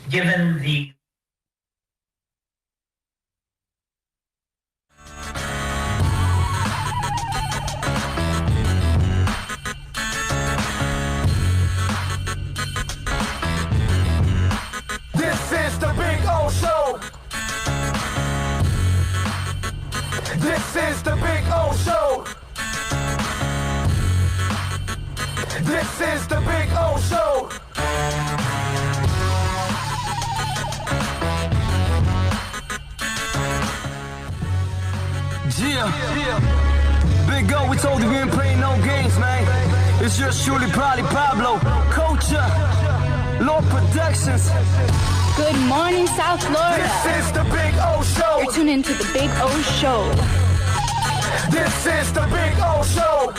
given the This is the Big O Show. This is the Big O Show. This is the Big O Show. Yeah. Big O, we told you we ain't playing no games, man. It's just surely probably Pablo, Culture, Lord Productions. Good morning, South Florida. This is the Big O Show. You're tuned into the Big O Show. This is the Big O Show.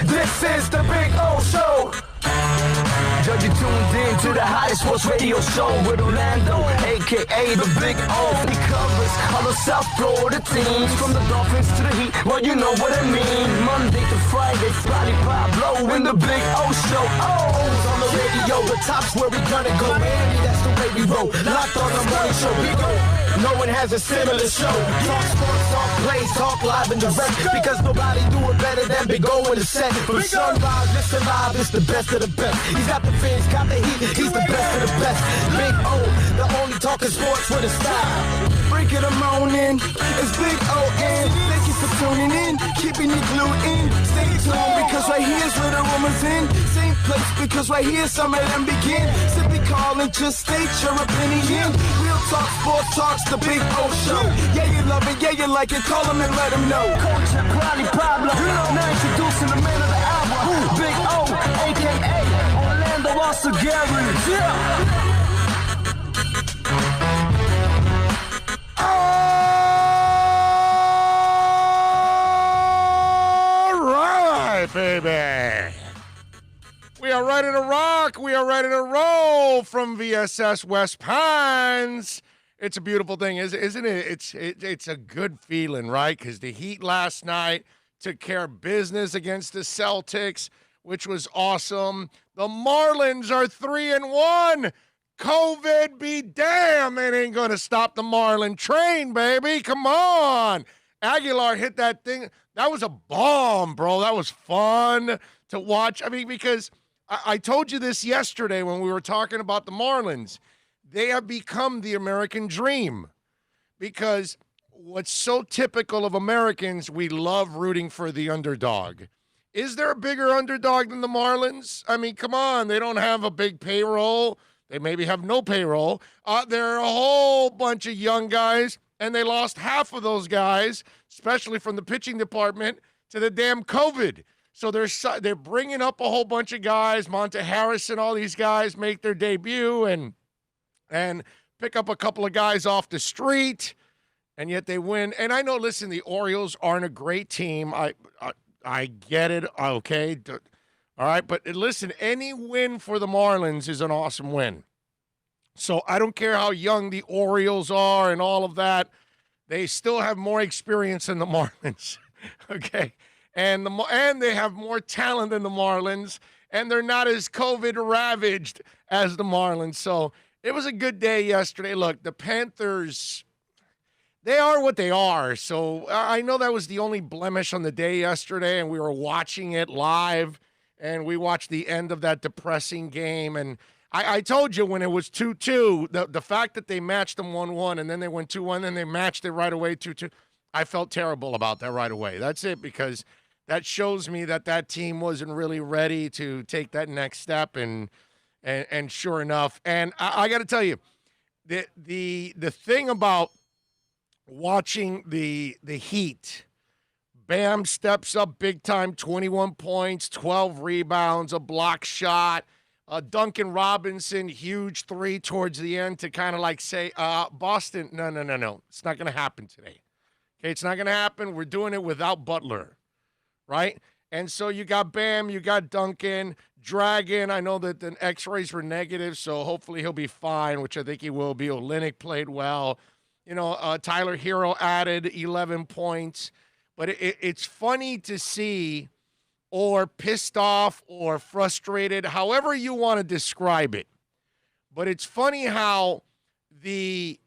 This is the Big O Show. Judge, you tuned in to the hottest sports radio show with Orlando, a.k.a. the Big O. He covers all the South Florida teams, from the Dolphins to the Heat, well, you know what I mean. Monday to Friday, Friday Pablo in the Big O Show. Oh, on the radio, the top's where we gonna go. Miami, that's the way we roll. Locked on the morning show, we go. No one has a similar show. Talk sports, talk plays, talk live and direct. Because nobody do it better than Big O in the set. From sunrise, listen live, it's the best of the best. He's got the fans, got the heat, he's the best of the best. Big O, the only talking sports with a style. Break it a morning, it's Big O-N. Thank you for tuning in, keeping you glued in. Stay tuned because right here's where the rumors in. Same place because right here some of them begin. Simply call and just state your opinion. Real talk, sports talks, the Big O Show. Yeah, you love it, yeah, you like it, call him and let him know. Culture, probably Pablo, now introducing the man of the hour, Big O, a.k.a. Orlando Gary. Yeah. Baby. We are ready to rock. We are ready to roll from VSS West Pines. It's a beautiful thing, isn't it? It's a good feeling, right? Because the Heat last night took care of business against the Celtics, which was awesome. The Marlins are 3-1. COVID be damn, it ain't going to stop the Marlin train, baby. Come on. Aguilar hit that thing. That was a bomb, bro. That was fun to watch. I mean, because I told you this yesterday when we were talking about the Marlins. They have become the American dream because what's so typical of Americans, we love rooting for the underdog. Is there a bigger underdog than the Marlins? I mean, come on. They don't have a big payroll. They maybe have no payroll. There are a whole bunch of young guys, and they lost half of those guys, especially from the pitching department, to the damn COVID. So they're bringing up a whole bunch of guys. Monte Harris and all these guys make their debut and pick up a couple of guys off the street, and yet they win. And I know, listen, the Orioles aren't a great team. I get it. Okay. All right. But listen, any win for the Marlins is an awesome win. So I don't care how young the Orioles are and all of that. They still have more experience than the Marlins. Okay. And they have more talent than the Marlins. And they're not as COVID ravaged as the Marlins. So it was a good day yesterday. Look, the Panthers, they are what they are. So I know that was the only blemish on the day yesterday, and we were watching it live, and we watched the end of that depressing game. And I told you when it was 2-2, the fact that they matched them 1-1, and then they went 2-1, then they matched it right away 2-2, I felt terrible about that right away. That's it, because that shows me that team wasn't really ready to take that next step, and sure enough. And I got to tell you, the thing about watching the Heat, Bam steps up big time, 21 points, 12 rebounds, a block shot. Duncan Robinson, huge three towards the end to kind of like say, Boston, no. It's not going to happen today. Okay, it's not going to happen. We're doing it without Butler, right? And so you got Bam, you got Duncan, Dragon. I know that the x-rays were negative, so hopefully he'll be fine, which I think he will be. Olynyk played well. You know, Tyler Hero added 11 points. But it's funny to see or pissed off or frustrated, however you want to describe it. But it's funny how the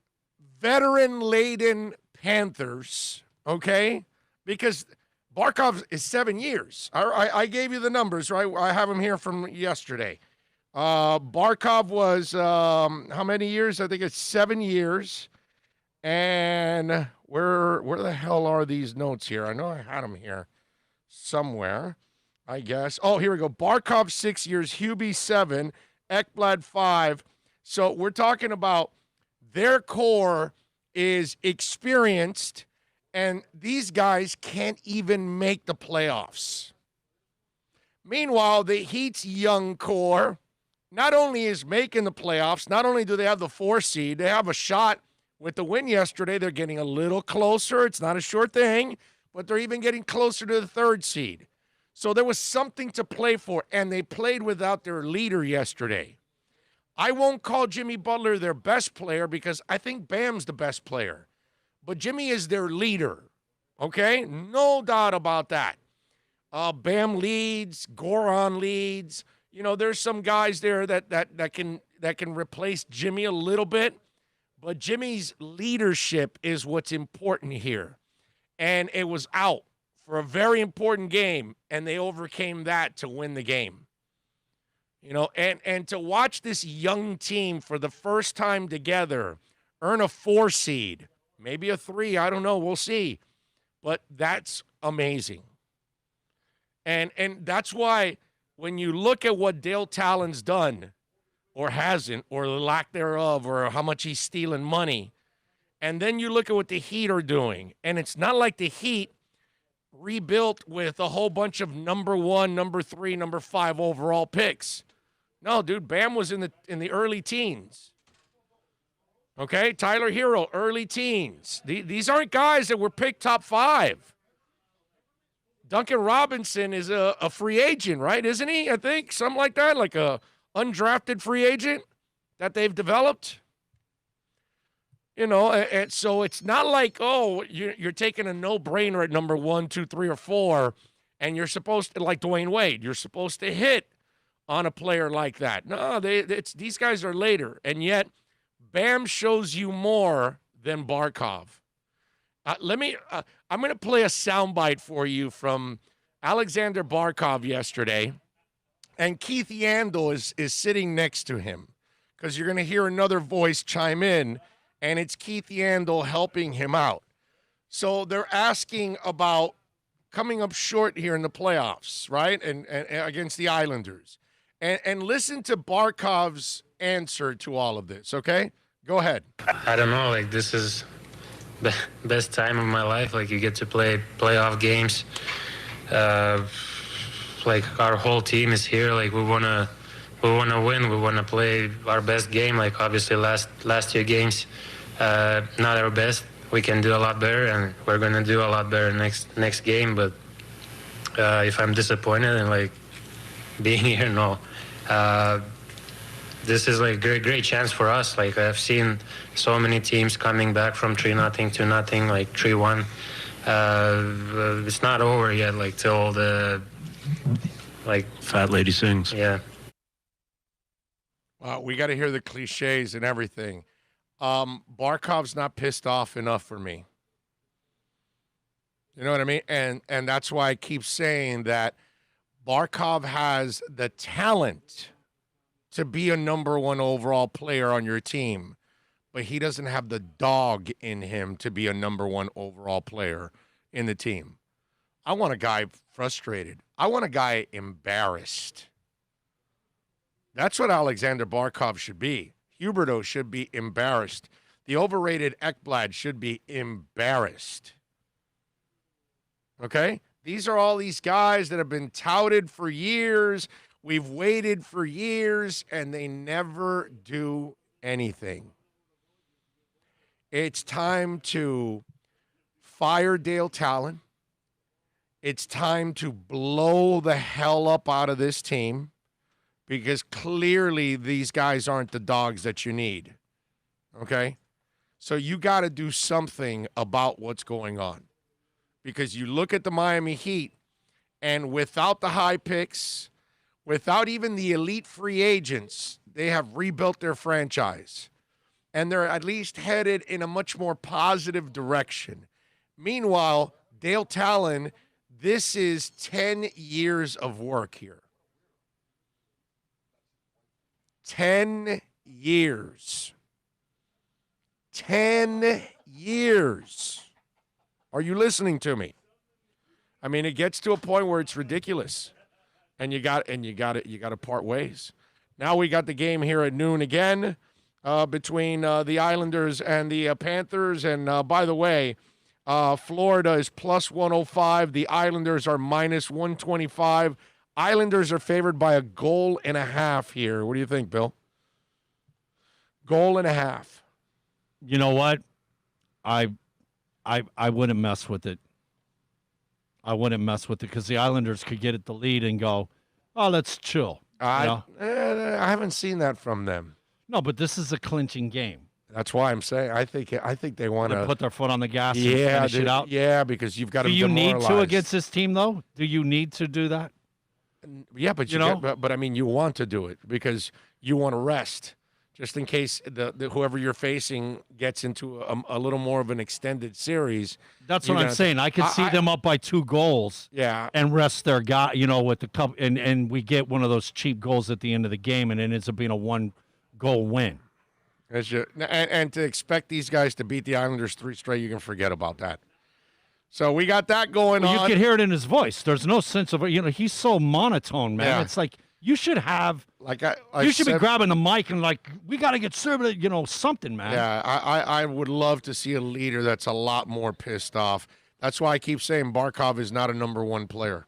veteran-laden Panthers, okay, because Barkov is 7 years. I gave you the numbers, right? I have them here from yesterday. Barkov was how many years? I think it's 7 years. And where the hell are these notes here? I know I had them here somewhere, I guess. Oh, here we go. Barkov 6 years, Hubie 7, Ekblad 5. So we're talking about their core is experienced, and these guys can't even make the playoffs. Meanwhile, the Heat's young core not only is making the playoffs, not only do they have the 4 seed, they have a shot with the win yesterday. They're getting a little closer. It's not a sure thing, but they're even getting closer to the 3rd seed. So there was something to play for, and they played without their leader yesterday. I won't call Jimmy Butler their best player because I think Bam's the best player. But Jimmy is their leader, okay? No doubt about that. Bam leads, Goran leads. You know, there's some guys there that can replace Jimmy a little bit. But Jimmy's leadership is what's important here. And it was out for a very important game, and they overcame that to win the game. You know, and to watch this young team for the first time together earn a 4 seed, maybe a 3, I don't know, we'll see. But that's amazing. And that's why when you look at what Dale Talon's done, or hasn't, or the lack thereof, or how much he's stealing money, and then you look at what the Heat are doing, and it's not like the Heat rebuilt with a whole bunch of number 1, number 3, number 5 overall picks. No, dude, Bam was in the early teens. Okay, Tyler Hero, early teens. These aren't guys that were picked top 5. Duncan Robinson is a free agent, right? Isn't he? I think something like that, like a undrafted free agent that they've developed. You know, and so it's not like, oh, you're taking a no-brainer at number 1, 2, 3, or 4, and you're supposed to, like Dwayne Wade, you're supposed to hit on a player like that. No, these guys are later, and yet Bam shows you more than Barkov. I'm going to play a soundbite for you from Alexander Barkov yesterday, and Keith Yandel is sitting next to him because you're going to hear another voice chime in, and it's Keith Yandel helping him out. So they're asking about coming up short here in the playoffs, right, and against the Islanders. And listen to Barkov's answer to all of this, okay? Go ahead. I don't know, like, this is the best time of my life. Like, you get to play playoff games. Like, our whole team is here. Like, we wanna win. We wanna play our best game. Like, obviously last 2 games, not our best. We can do a lot better, and we're gonna do a lot better next game. But if I'm disappointed and like being here, no. This is like great chance for us. Like, I've seen so many teams coming back from 3-0 to nothing, like 3-1. It's not over yet, like, till the fat lady sings. Yeah. Wow, we got to hear the cliches and everything. Barkov's not pissed off enough for me. You know what I mean? And that's why I keep saying that Barkov has the talent to be a number 1 overall player on your team, but he doesn't have the dog in him to be a number 1 overall player in the team. I want a guy frustrated. I want a guy embarrassed. That's what Alexander Barkov should be. Huberdeau should be embarrassed. The overrated Ekblad should be embarrassed. Okay? These are all these guys that have been touted for years. We've waited for years, and they never do anything. It's time to fire Dale Talon. It's time to blow the hell up out of this team because clearly these guys aren't the dogs that you need. Okay? So you got to do something about what's going on because you look at the Miami Heat And without the high picks, without even the elite free agents, they have rebuilt their franchise. And they're at least headed in a much more positive direction. Meanwhile, Dale Talon, this is 10 years of work here. 10 years. 10 years. Are you listening to me? I mean, it gets to a point where it's ridiculous. And you got to part ways. Now we got the game here at noon again between the Islanders and the Panthers. And by the way, Florida is plus 105. The Islanders are minus 125. Islanders are favored by 1.5 goals here. What do you think, Bill? 1.5 goals. You know what? I wouldn't mess with it. I wouldn't mess with it because the Islanders could get at the lead and go, oh, let's chill. I haven't seen that from them. No, but this is a clinching game. That's why I'm saying I think they want to put their foot on the gas and finish it out. Yeah, because you've got to. Do you need to against this team though? Do you need to do that? Yeah, but but I mean, you want to do it because you want to rest, just in case the whoever you're facing gets into a little more of an extended series. That's what I'm saying. I could see them up by 2 goals. Yeah, and rest their guy. With the cup, and we get one of those cheap goals at the end of the game, and it ends up being a 1-goal win. And to expect these guys to beat the Islanders 3 straight, you can forget about that. So we got that going on. You can hear it in his voice. There's no sense of he's so monotone, man. Yeah. It's like you should have you should be grabbing the mic and we got to get served, something, man. Yeah, I would love to see a leader that's a lot more pissed off. That's why I keep saying Barkov is not a number 1 player.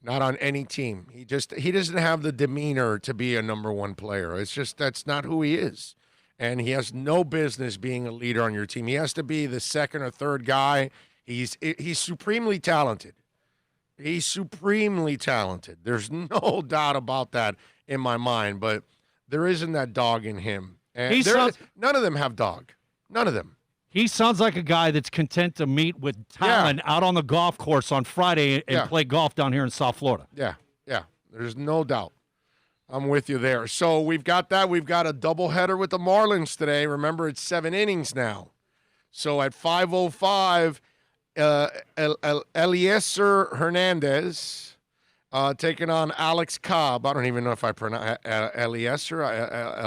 Not on any team. He doesn't have the demeanor to be a number 1 player. It's just that's not who he is. And he has no business being a leader on your team. He has to be the second or third guy. He's supremely talented. He's supremely talented. There's no doubt about that in my mind, but there isn't that dog in him. And none of them have dog. None of them. He sounds like a guy that's content to meet with Talon out on the golf course on Friday and play golf down here in South Florida. Yeah. There's no doubt. I'm with you there. So we've got that. We've got a doubleheader with the Marlins today. Remember, it's 7 innings now. So at 5:05, Eliezer Hernandez taking on Alex Cobb. I don't even know if I pronounce Eliezer. I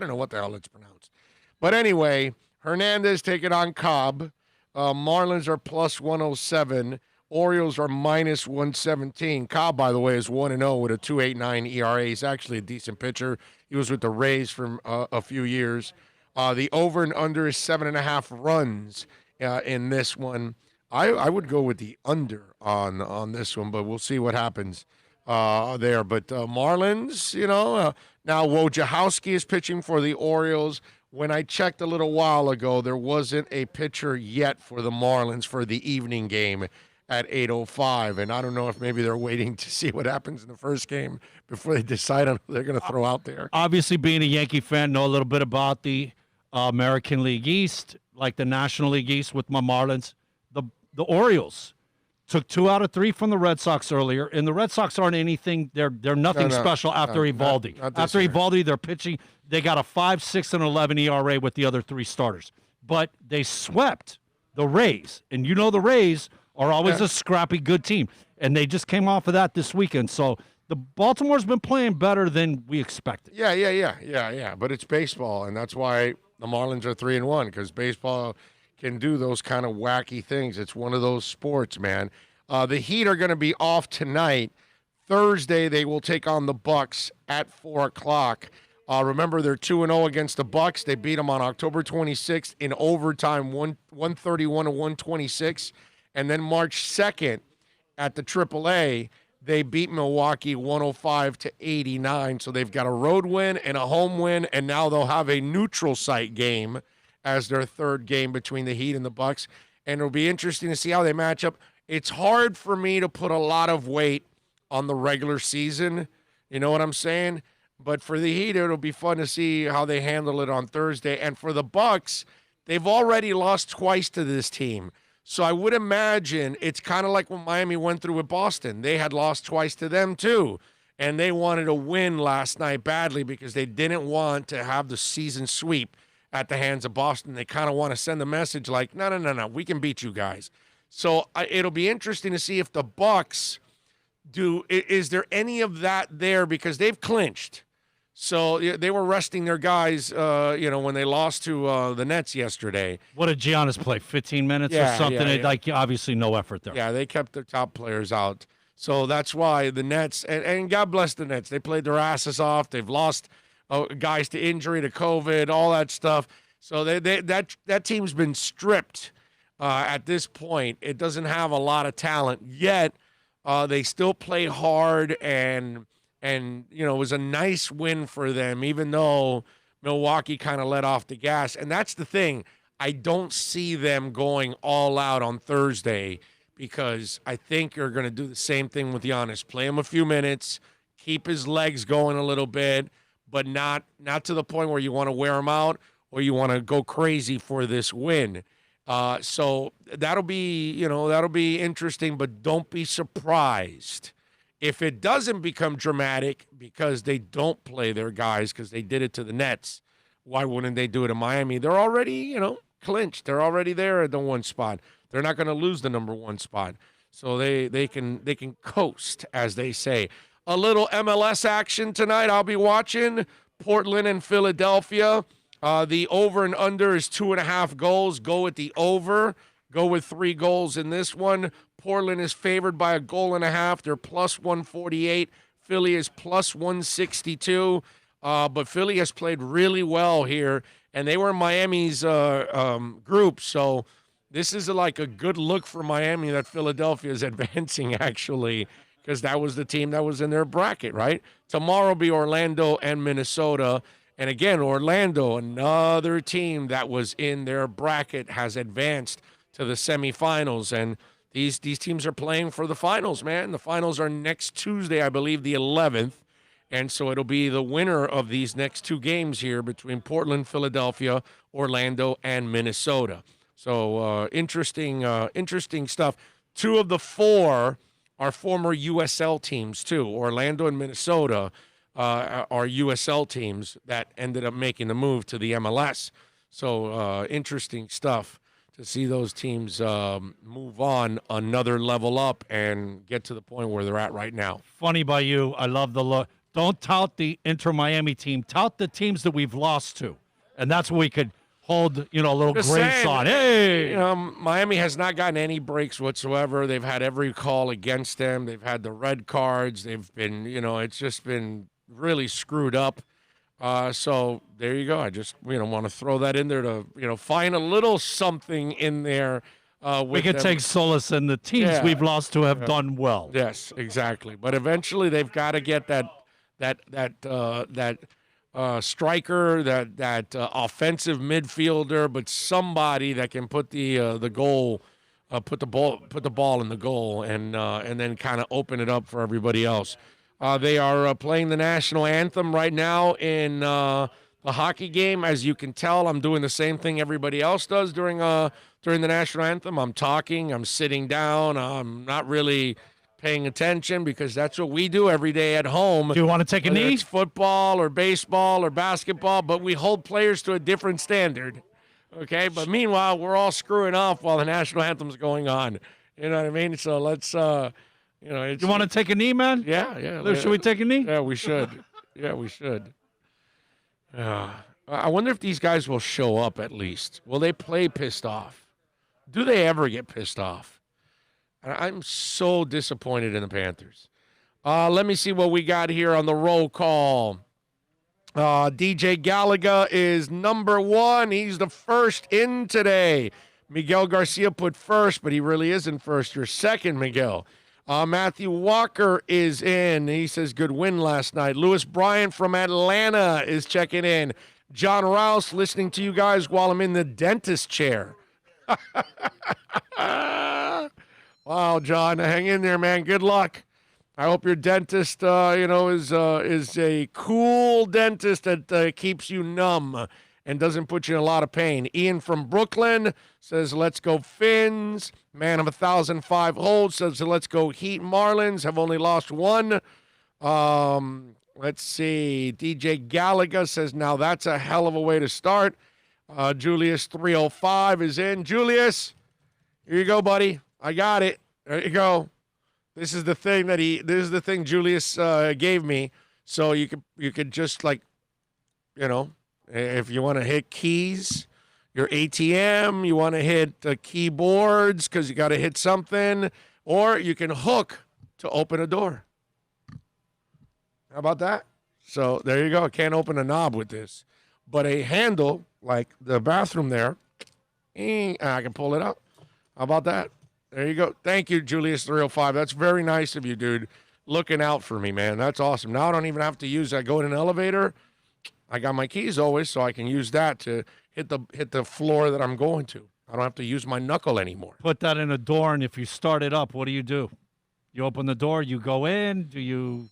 don't know what the hell it's pronounced. But anyway, Hernandez taking on Cobb. Marlins are plus 107. Orioles are minus 117. Cobb, by the way, is 1-0 with a 2.89 ERA. He's actually a decent pitcher. He was with the Rays for a few years. The over and under is 7.5 runs in this one. I would go with the under on this one, but we'll see what happens there. But Marlins, now Wojciechowski is pitching for the Orioles. When I checked a little while ago, there wasn't a pitcher yet for the Marlins for the evening game at 8:05, and I don't know if maybe they're waiting to see what happens in the first game before they decide on who they're going to throw out there. Obviously, being a Yankee fan, know a little bit about the American League East, like the National League East with my Marlins. The Orioles took 2 out of 3 from the Red Sox earlier, and the Red Sox aren't anything. They're nothing special after Eovaldi. Not after year. Eovaldi, they're pitching. They got a 5, 6, and 11 ERA with the other 3 starters, but they swept the Rays, and the Rays are always a scrappy, good team. And they just came off of that this weekend. So the Baltimore's been playing better than we expected. Yeah. But it's baseball, and that's why the Marlins are 3-1, because baseball can do those kind of wacky things. It's one of those sports, man. The Heat are going to be off tonight. Thursday, they will take on the Bucks at 4 o'clock. Remember, they're 2-0 against the Bucks. They beat them on October 26th in overtime, 131-126. And then March 2nd at the AAA, they beat Milwaukee 105-89. So they've got a road win and a home win, and now they'll have a neutral site game as their third game between the Heat and the Bucks. And it'll be interesting to see how they match up. It's hard for me to put a lot of weight on the regular season. You know what I'm saying? But for the Heat, it'll be fun to see how they handle it on Thursday. And for the Bucks, they've already lost twice to this team. So I would imagine it's kind of like what Miami went through with Boston. They had lost twice to them too, and they wanted a win last night badly because they didn't want to have the season sweep at the hands of Boston. They kind of want to send a message like, no, we can beat you guys. So it'll be interesting to see if the Bucs do. Is there any of that there because they've clinched? So they were resting their guys, when they lost to the Nets yesterday. What did Giannis play? 15 minutes or something? Yeah. Like, obviously no effort there. Yeah, they kept their top players out. So that's why the Nets, and God bless the Nets, they played their asses off. They've lost guys to injury, to COVID, all that stuff. So that team's been stripped at this point. It doesn't have a lot of talent yet. They still play hard, and it was a nice win for them, even though Milwaukee kind of let off the gas. And that's the thing. I don't see them going all out on Thursday because I think you're going to do the same thing with Giannis. Play him a few minutes, keep his legs going a little bit, but not to the point where you want to wear him out or you want to go crazy for this win. So that'll be interesting, but don't be surprised if it doesn't become dramatic because they don't play their guys because they did it to the Nets. Why wouldn't they do it in Miami? They're already, clinched. They're already there at the one spot. They're not going to lose the number one spot. So they can coast, as they say. A little MLS action tonight I'll be watching. Portland and Philadelphia. The over and under is 2.5 goals. Go with the over. Go with 3 goals in this one. Portland is favored by 1.5 goals. They're plus 148. Philly is plus 162. But Philly has played really well here, and they were in Miami's group. So this is like a good look for Miami that Philadelphia is advancing, actually, because that was the team that was in their bracket, right? Tomorrow will be Orlando and Minnesota. And again, Orlando, another team that was in their bracket, has advanced to the semifinals. And these teams are playing for the finals, man. The finals are next Tuesday, I believe, the 11th. And so it'll be the winner of these next 2 games here between Portland, Philadelphia, Orlando, and Minnesota. So interesting stuff. 2 of the 4 are former USL teams, too. Orlando and Minnesota are USL teams that ended up making the move to the MLS. So interesting stuff to see those teams move on another level up and get to the point where they're at right now. Funny by you. I love the look. Don't tout the Inter Miami team. Tout the teams that we've lost to. And that's what we could hold, a little Just grace saying, on. Hey! Miami has not gotten any breaks whatsoever. They've had every call against them. They've had the red cards. They've been, it's just been really screwed up. So there you go. I just, want to throw that in there to, find a little something in there. We could take solace in the teams we've lost to have done well. Yes, exactly. But eventually they've got to get that striker, that offensive midfielder, but somebody that can put the goal, put the ball in the goal, and then kind of open it up for everybody else. They are playing the national anthem right now in the hockey game. As you can tell, I'm doing the same thing everybody else does during the national anthem. I'm talking, I'm sitting down, I'm not really paying attention because that's what we do every day at home. Do you want to take a knee? It's football or baseball or basketball, but we hold players to a different standard. Okay, but meanwhile, we're all screwing off while the national anthem's going on. You know what I mean? So let's, you want to take a knee, man? Yeah. Should we take a knee? Yeah, we should. I wonder if these guys will show up at least. Will they play pissed off? Do they ever get pissed off? I'm so disappointed in the Panthers. Let me see what we got here on the roll call. DJ Gallagher is number 1. He's the first in today. Miguel Garcia put first, but he really isn't first. You're second, Miguel. Matthew Walker is in. He says, good win last night. Lewis Bryant from Atlanta is checking in. John Rouse listening to you guys while I'm in the dentist chair. Wow, John, hang in there, man. Good luck. I hope your dentist, is a cool dentist that keeps you numb and doesn't put you in a lot of pain. Ian from Brooklyn says, let's go Fins. Man of 1,005 holds says, let's go Heat. Marlins have only lost one. Let's see. DJ Gallagher says, now that's a hell of a way to start. Julius 305 is in. Julius, here you go, buddy. I got it. There you go. This is the thing Julius gave me. So you could just, like, you know, if you want to hit keys, your ATM, you want to hit keyboards because you got to hit something, or you can hook to open a door. How about that? So there you go. Can't open a knob with this, but a handle like the bathroom there, I can pull it up. How about that? There you go. Thank you, Julius 305. That's very nice of you, dude. Looking out for me, man. That's awesome. Now I don't even have to use. I go in an elevator. I got my keys always, so I can use that to hit the floor that I'm going to. I don't have to use my knuckle anymore. Put that in a door, and if you start it up, what do? You open the door, you go in. Do you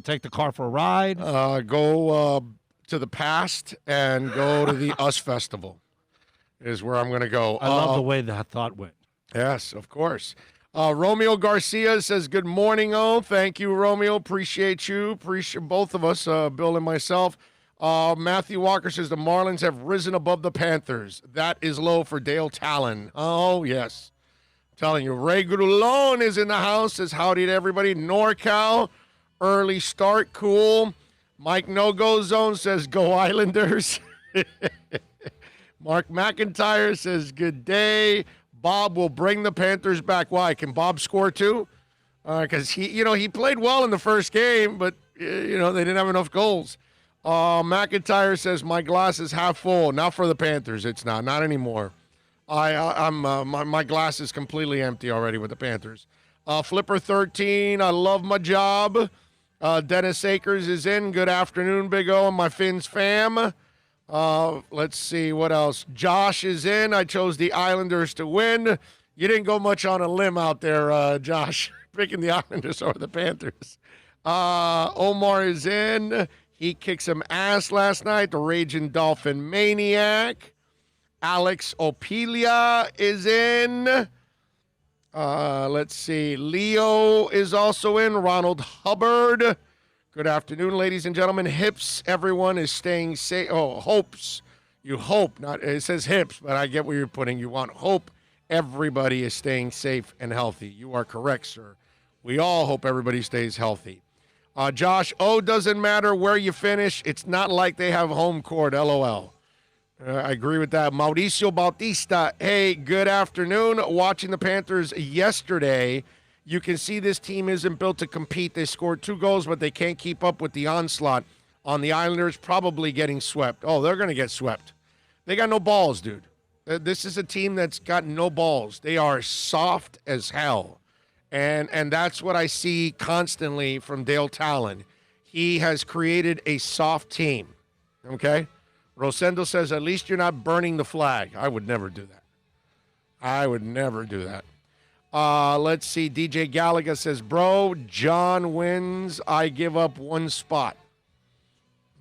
take the car for a ride? Go to the past and go to the US Festival is where I'm going to go. I love the way that thought went. Yes, of course. Romeo Garcia says, good morning, Thank you, Romeo. Appreciate you. Appreciate both of us, Bill and myself. Matthew Walker says, the Marlins have risen above the Panthers. That is low for Dale Talon. Oh, yes. I'm telling you, Ray Grulon is in the house. Says, howdy to everybody. NorCal, early start, cool. Mike No-Go Zone says, go Islanders. Mark McIntyre says, good day. Bob will bring the Panthers back. Why? Can Bob score too? Because he played well in the first game, but they didn't have enough goals. McIntyre says my glass is half full. Not for the Panthers. It's not anymore. My glass is completely empty already with the Panthers. Flipper 13. I love my job. Dennis Akers is in. Good afternoon, Big O and my Fins fam. Let's see what else. Josh is in. I chose the Islanders to win. You didn't go much on a limb out there, Josh, picking the Islanders over the Panthers. Omar is in. He kicked some ass last night. The Raging Dolphin Maniac. Alex Opelia is in. Let's see. Leo is also in. Ronald Hubbard. Good afternoon, ladies and gentlemen. Hips, everyone is staying safe. Oh, hopes. You hope, not, it says hips, but I get what you're putting. You want hope everybody is staying safe and healthy. You are correct, sir. We all hope everybody stays healthy. Josh, doesn't matter where you finish. It's not like they have home court, LOL. I agree with that. Mauricio Bautista, hey, good afternoon. Watching the Panthers yesterday, you can see this team isn't built to compete. They scored 2 goals, but they can't keep up with the onslaught on the Islanders, probably getting swept. Oh, they're going to get swept. They got no balls, dude. This is a team that's got no balls. They are soft as hell. And that's what I see constantly from Dale Talon. He has created a soft team, okay? Rosendo says, at least you're not burning the flag. I would never do that. Let's see. DJ Gallagher says, bro, John wins. I give up 1 spot.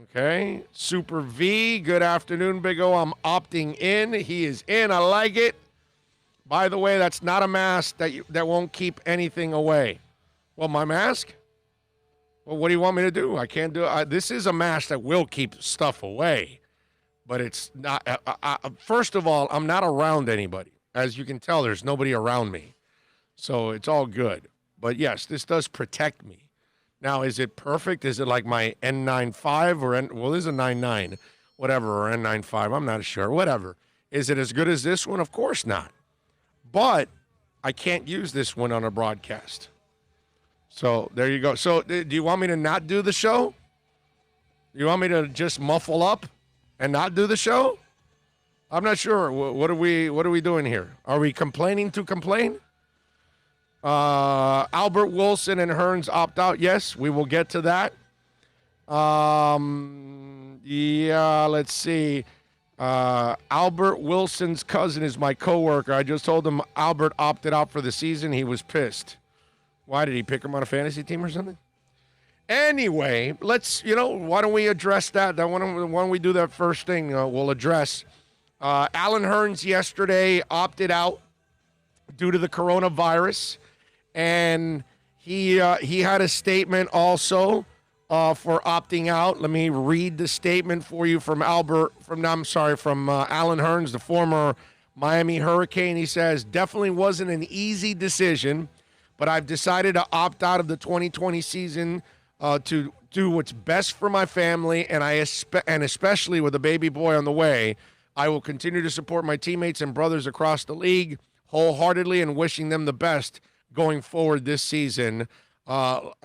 Okay. Super V, good afternoon, Big O. I'm opting in. He is in. I like it. By the way, that's not a mask that won't keep anything away. Well, my mask? Well, what do you want me to do? I can't do it. This is a mask that will keep stuff away. But it's not. First of all, I'm not around anybody. As you can tell, there's nobody around me. So it's all good. But yes, this does protect me. Now, is it perfect? Is it like my N95 or this is a 99, whatever, or N95? I'm not sure. Whatever. Is it as good as this one? Of course not. But I can't use this one on a broadcast. So there you go. So do you want me to not do the show? You want me to just muffle up and not do the show? I'm not sure. What are we doing here? Are we complaining to complain? Albert Wilson and Hearns opt out. Yes, we will get to that. Yeah, let's see. Albert Wilson's cousin is my coworker. I just told him Albert opted out for the season. He was pissed. Why, did he pick him on a fantasy team or something? Anyway, let's, why don't we address that? Why don't we do that first thing we'll address? Alan Hearns yesterday opted out due to the coronavirus, and he had a statement also for opting out. Let me read the statement for you from Alan Hearns, the former Miami Hurricane. He says, definitely wasn't an easy decision, but I've decided to opt out of the 2020 season to do what's best for my family, and especially with a baby boy on the way. I will continue to support my teammates and brothers across the league wholeheartedly and wishing them the best going forward this season. Look,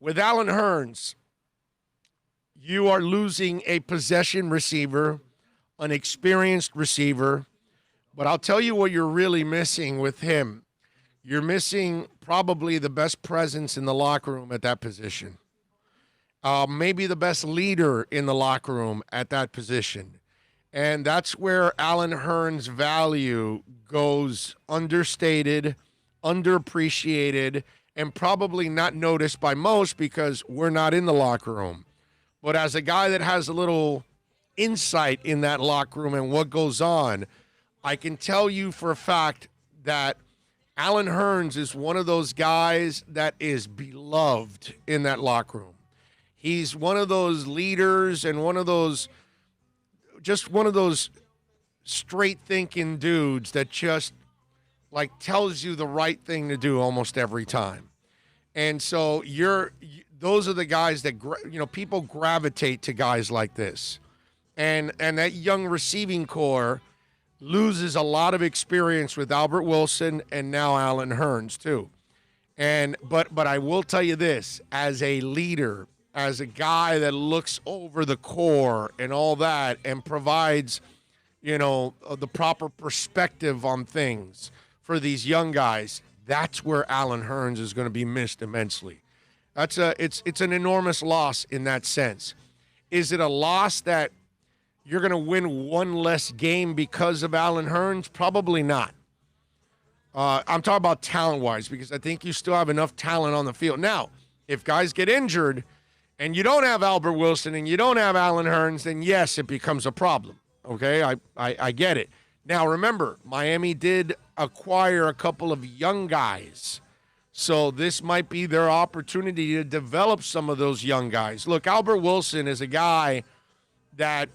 with Alan Hearns, you are losing a possession receiver, an experienced receiver, but I'll tell you what you're really missing with him. You're missing probably the best presence in the locker room at that position. Maybe the best leader in the locker room at that position. And that's where Alan Hearns' value goes understated, underappreciated, and probably not noticed by most because we're not in the locker room. But as a guy that has a little insight in that locker room and what goes on, I can tell you for a fact that Alan Hearns is one of those guys that is beloved in that locker room. He's one of those leaders and one of those straight thinking dudes that just like tells you the right thing to do almost every time. And so those are the guys that, people gravitate to guys like this. And that young receiving core loses a lot of experience with Albert Wilson and now Alan Hearns too. But I will tell you this, as a leader, as a guy that looks over the core and all that and provides, the proper perspective on things for these young guys, that's where Alan Hearns is going to be missed immensely. It's an enormous loss in that sense. Is it a loss that you're going to win one less game because of Alan Hearns? Probably not. I'm talking about talent-wise because I think you still have enough talent on the field. Now, if guys get injured and you don't have Albert Wilson and you don't have Alan Hearns, then yes, it becomes a problem. Okay, I get it. Now, remember, Miami did acquire a couple of young guys. So this might be their opportunity to develop some of those young guys. Look, Albert Wilson is a guy that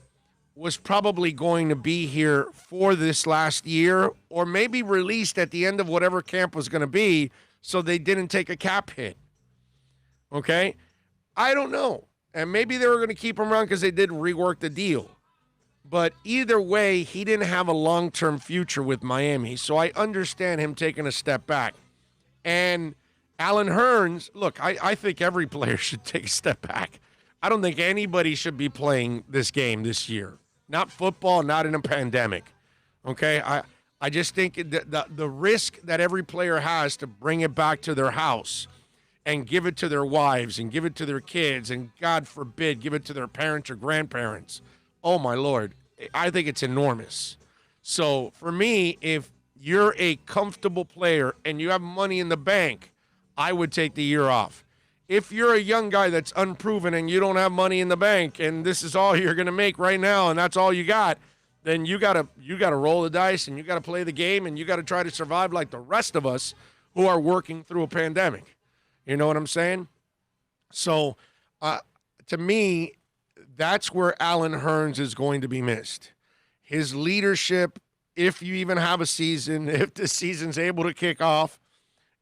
was probably going to be here for this last year or maybe released at the end of whatever camp was going to be so they didn't take a cap hit. Okay? I don't know. And maybe they were going to keep him around because they did rework the deal. But either way, he didn't have a long-term future with Miami. So I understand him taking a step back. And Alan Hearns, look, I think every player should take a step back. I don't think anybody should be playing this game this year. Not football, not in a pandemic. Okay? I just think the risk that every player has to bring it back to their house and give it to their wives and give it to their kids and, God forbid, give it to their parents or grandparents. Oh, my Lord. I think it's enormous. So, for me, if you're a comfortable player and you have money in the bank, I would take the year off. If you're a young guy that's unproven and you don't have money in the bank and this is all you're going to make right now and that's all you got, then you got to roll the dice and you got to play the game and you got to try to survive like the rest of us who are working through a pandemic. You know what I'm saying? So, to me, that's where Alan Hearns is going to be missed. His leadership, if you even have a season, if the season's able to kick off,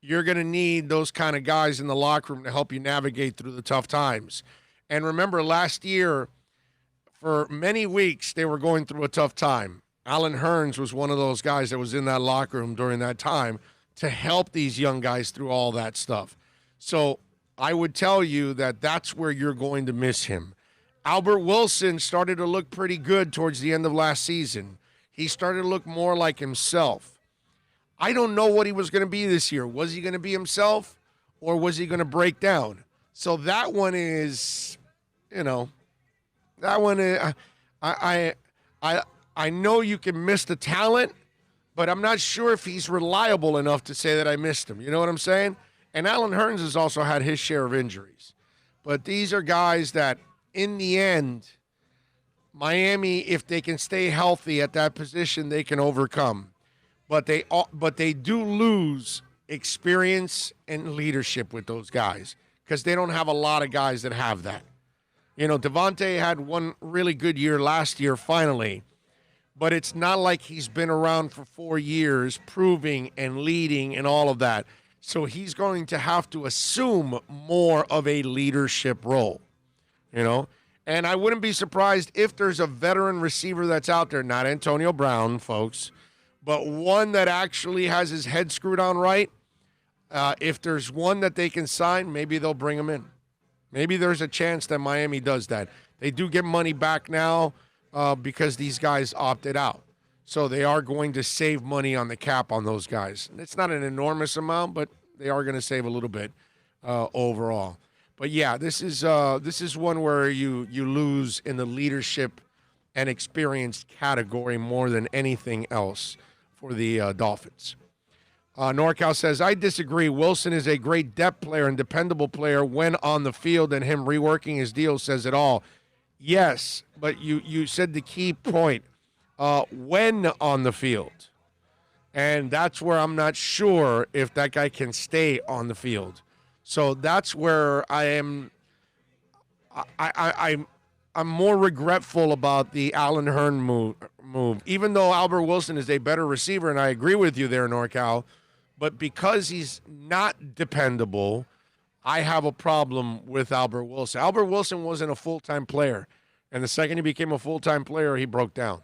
you're going to need those kind of guys in the locker room to help you navigate through the tough times. And remember, last year, for many weeks, they were going through a tough time. Alan Hearns was one of those guys that was in that locker room during that time to help these young guys through all that stuff. So I would tell you that that's where you're going to miss him. Albert Wilson started to look pretty good towards the end of last season. He started to look more like himself. I don't know what he was going to be this year. Was he going to be himself or was he going to break down? So that one is, that one is, I know you can miss the talent, but I'm not sure if he's reliable enough to say that I missed him. You know what I'm saying? And Alan Hearns has also had his share of injuries. But these are guys that, in the end, Miami, if they can stay healthy at that position, they can overcome. But they do lose experience and leadership with those guys because they don't have a lot of guys that have that. You know, Devontae had one really good year last year, finally. But it's not like he's been around for 4 years proving and leading and all of that. So he's going to have to assume more of a leadership role, you know. And I wouldn't be surprised if there's a veteran receiver that's out there, not Antonio Brown, folks, but one that actually has his head screwed on right. If there's one that they can sign, maybe they'll bring him in. Maybe there's a chance that Miami does that. They do get money back now because these guys opted out. So they are going to save money on the cap on those guys. It's not an enormous amount, but they are going to save a little bit overall. But yeah, this is one where you lose in the leadership and experience category more than anything else for the Dolphins. NorCal says, I disagree. Wilson is a great depth player and dependable player when on the field, and him reworking his deal says it all. Yes, but you said the key point. When on the field. And that's where I'm not sure if that guy can stay on the field. So that's where I am. I'm more regretful about the Alan Hearn move. Even though Albert Wilson is a better receiver, and I agree with you there, NorCal, but because he's not dependable, I have a problem with Albert Wilson. Albert Wilson wasn't a full-time player, and the second he became a full-time player, he broke down.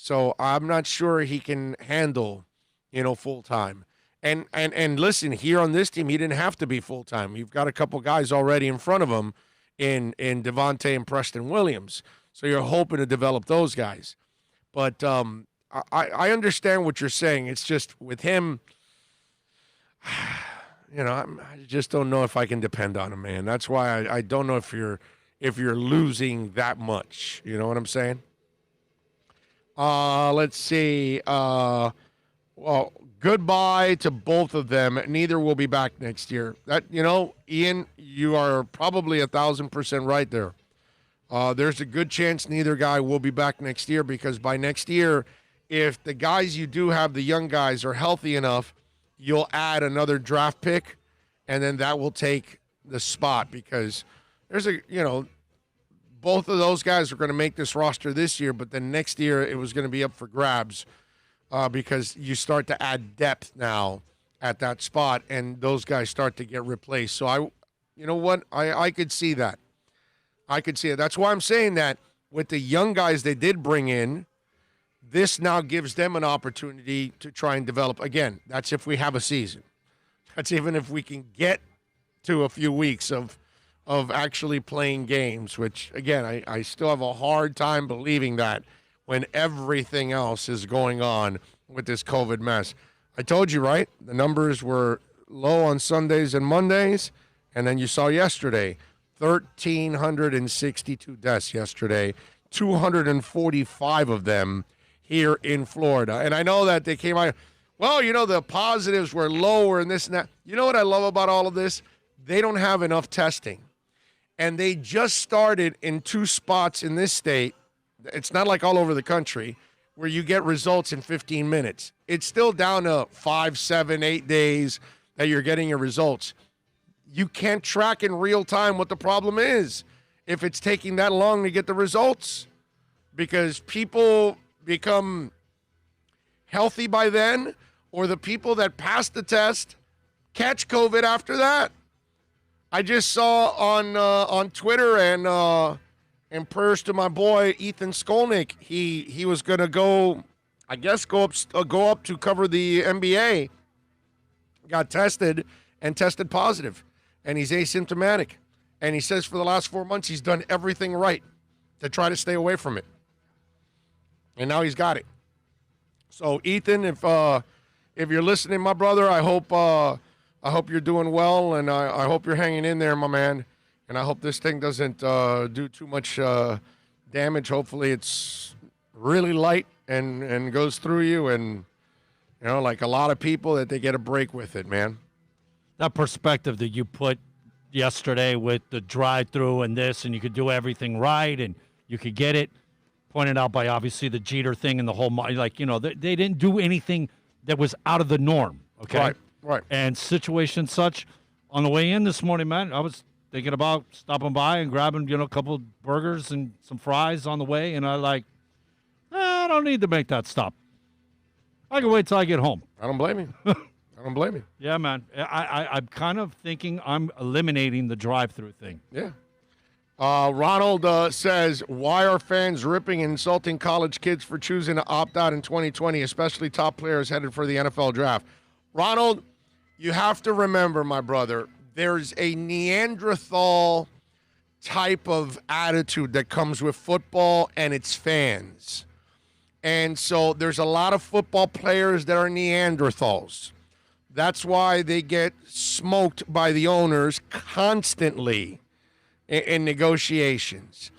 So I'm not sure he can handle, full-time. And listen, here on this team, he didn't have to be full-time. You've got a couple guys already in front of him in Devontae and Preston Williams. So you're hoping to develop those guys. But I understand what you're saying. It's just with him, I just don't know if I can depend on him, man. That's why I don't know if you're losing that much. You know what I'm saying? Let's see. Well, goodbye to both of them. Neither will be back next year. That, Ian, you are probably 1,000% right there. There's a good chance neither guy will be back next year because by next year, if the guys you do have, the young guys, are healthy enough, you'll add another draft pick, and then that will take the spot because there's both of those guys are going to make this roster this year, but then next year it was going to be up for grabs because you start to add depth now at that spot, and those guys start to get replaced. So I could see that. I could see it. That's why I'm saying that with the young guys they did bring in, this now gives them an opportunity to try and develop. Again, that's if we have a season. That's even if we can get to a few weeks of actually playing games, which, again, I still have a hard time believing that when everything else is going on with this COVID mess. I told you, right? The numbers were low on Sundays and Mondays, and then you saw yesterday, 1,362 deaths yesterday, 245 of them here in Florida. And I know that they came out, the positives were lower and this and that. You know what I love about all of this? They don't have enough testing. And they just started in 2 spots in this state. It's not like all over the country where you get results in 15 minutes. It's still down to 5, 7, 8 days that you're getting your results. You can't track in real time what the problem is if it's taking that long to get the results because people become healthy by then, or the people that pass the test catch COVID after that. I just saw on Twitter and prayers to my boy Ethan Skolnick. He was going to go up to cover the NBA. Got tested and tested positive, and he's asymptomatic. And he says for the last 4 months he's done everything right to try to stay away from it. And now he's got it. So Ethan, if you're listening, my brother, I hope you're doing well, and I hope you're hanging in there, my man. And I hope this thing doesn't do too much damage. Hopefully it's really light and goes through you, and like a lot of people, that they get a break with it, man. that perspective that you put yesterday with the drive-through and this, and you could do everything right, and you could get it pointed out by obviously the Jeter thing and the whole, like, you know, they didn't do anything that was out of the norm. Okay. Right. And situation such, on the way in this morning, man, I was thinking about stopping by and grabbing, a couple burgers and some fries on the way, and I don't need to make that stop. I can wait till I get home. I don't blame you. I don't blame you. Yeah, man. I'm kind of thinking I'm eliminating the drive-through thing. Yeah. Ronald says, why are fans ripping and insulting college kids for choosing to opt out in 2020, especially top players headed for the NFL draft? Ronald, you have to remember, my brother, there's a Neanderthal type of attitude that comes with football and its fans. And so there's a lot of football players that are Neanderthals. That's why they get smoked by the owners constantly in negotiations.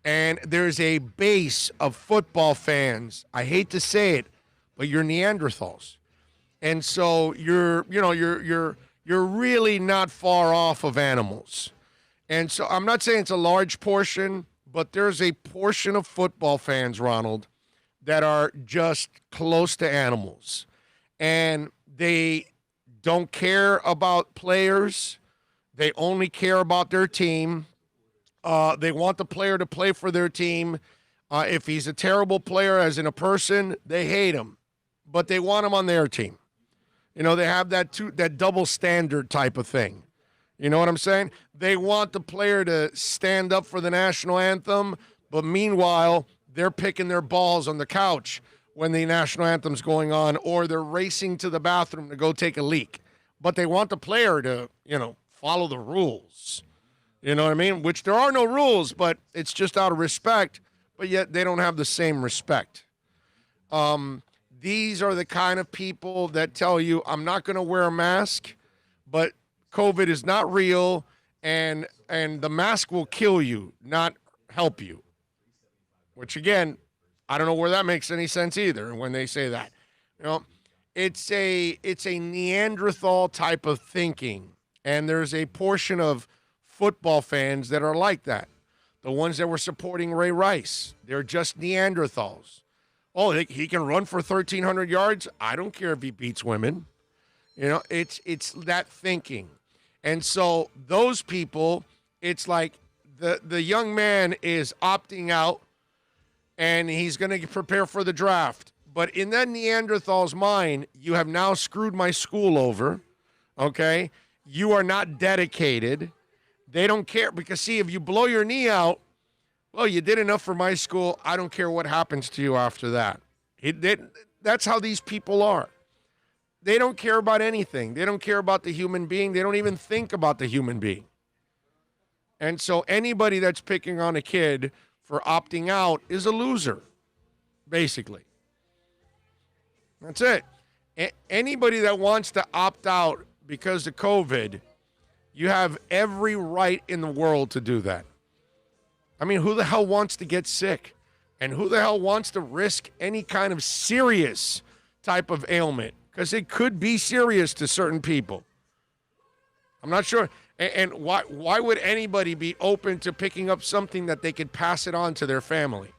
And there's a base of football fans. I hate to say it, but you're Neanderthals. And so you're really not far off of animals. And so I'm not saying it's a large portion, but there's a portion of football fans, Ronald, that are just close to animals. And they don't care about players. They only care about their team. They want the player to play for their team. If he's a terrible player, as in a person, they hate him. But they want him on their team. You know, they have that double standard type of thing. You know what I'm saying? They want the player to stand up for the national anthem, but meanwhile, they're picking their balls on the couch when the national anthem's going on, or they're racing to the bathroom to go take a leak. But they want the player to, follow the rules. You know what I mean? Which there are no rules, but it's just out of respect, but yet they don't have the same respect. These are the kind of people that tell you, I'm not going to wear a mask, but COVID is not real, and the mask will kill you, not help you. Which, again, I don't know where that makes any sense either when they say that. It's a Neanderthal type of thinking, and there's a portion of football fans that are like that. The ones that were supporting Ray Rice, they're just Neanderthals. Oh, he can run for 1,300 yards? I don't care if he beats women. It's that thinking. And so those people, it's like the young man is opting out, and he's going to prepare for the draft. But in that Neanderthal's mind, you have now screwed my school over, okay? You are not dedicated. They don't care. Because, see, if you blow your knee out, well, you did enough for my school. I don't care what happens to you after that. That's how these people are. They don't care about anything. They don't care about the human being. They don't even think about the human being. And so anybody that's picking on a kid for opting out is a loser, basically. That's it. Anybody that wants to opt out because of COVID, you have every right in the world to do that. I mean, who the hell wants to get sick? And who the hell wants to risk any kind of serious type of ailment? Because it could be serious to certain people. I'm not sure. And why would anybody be open to picking up something that they could pass it on to their family?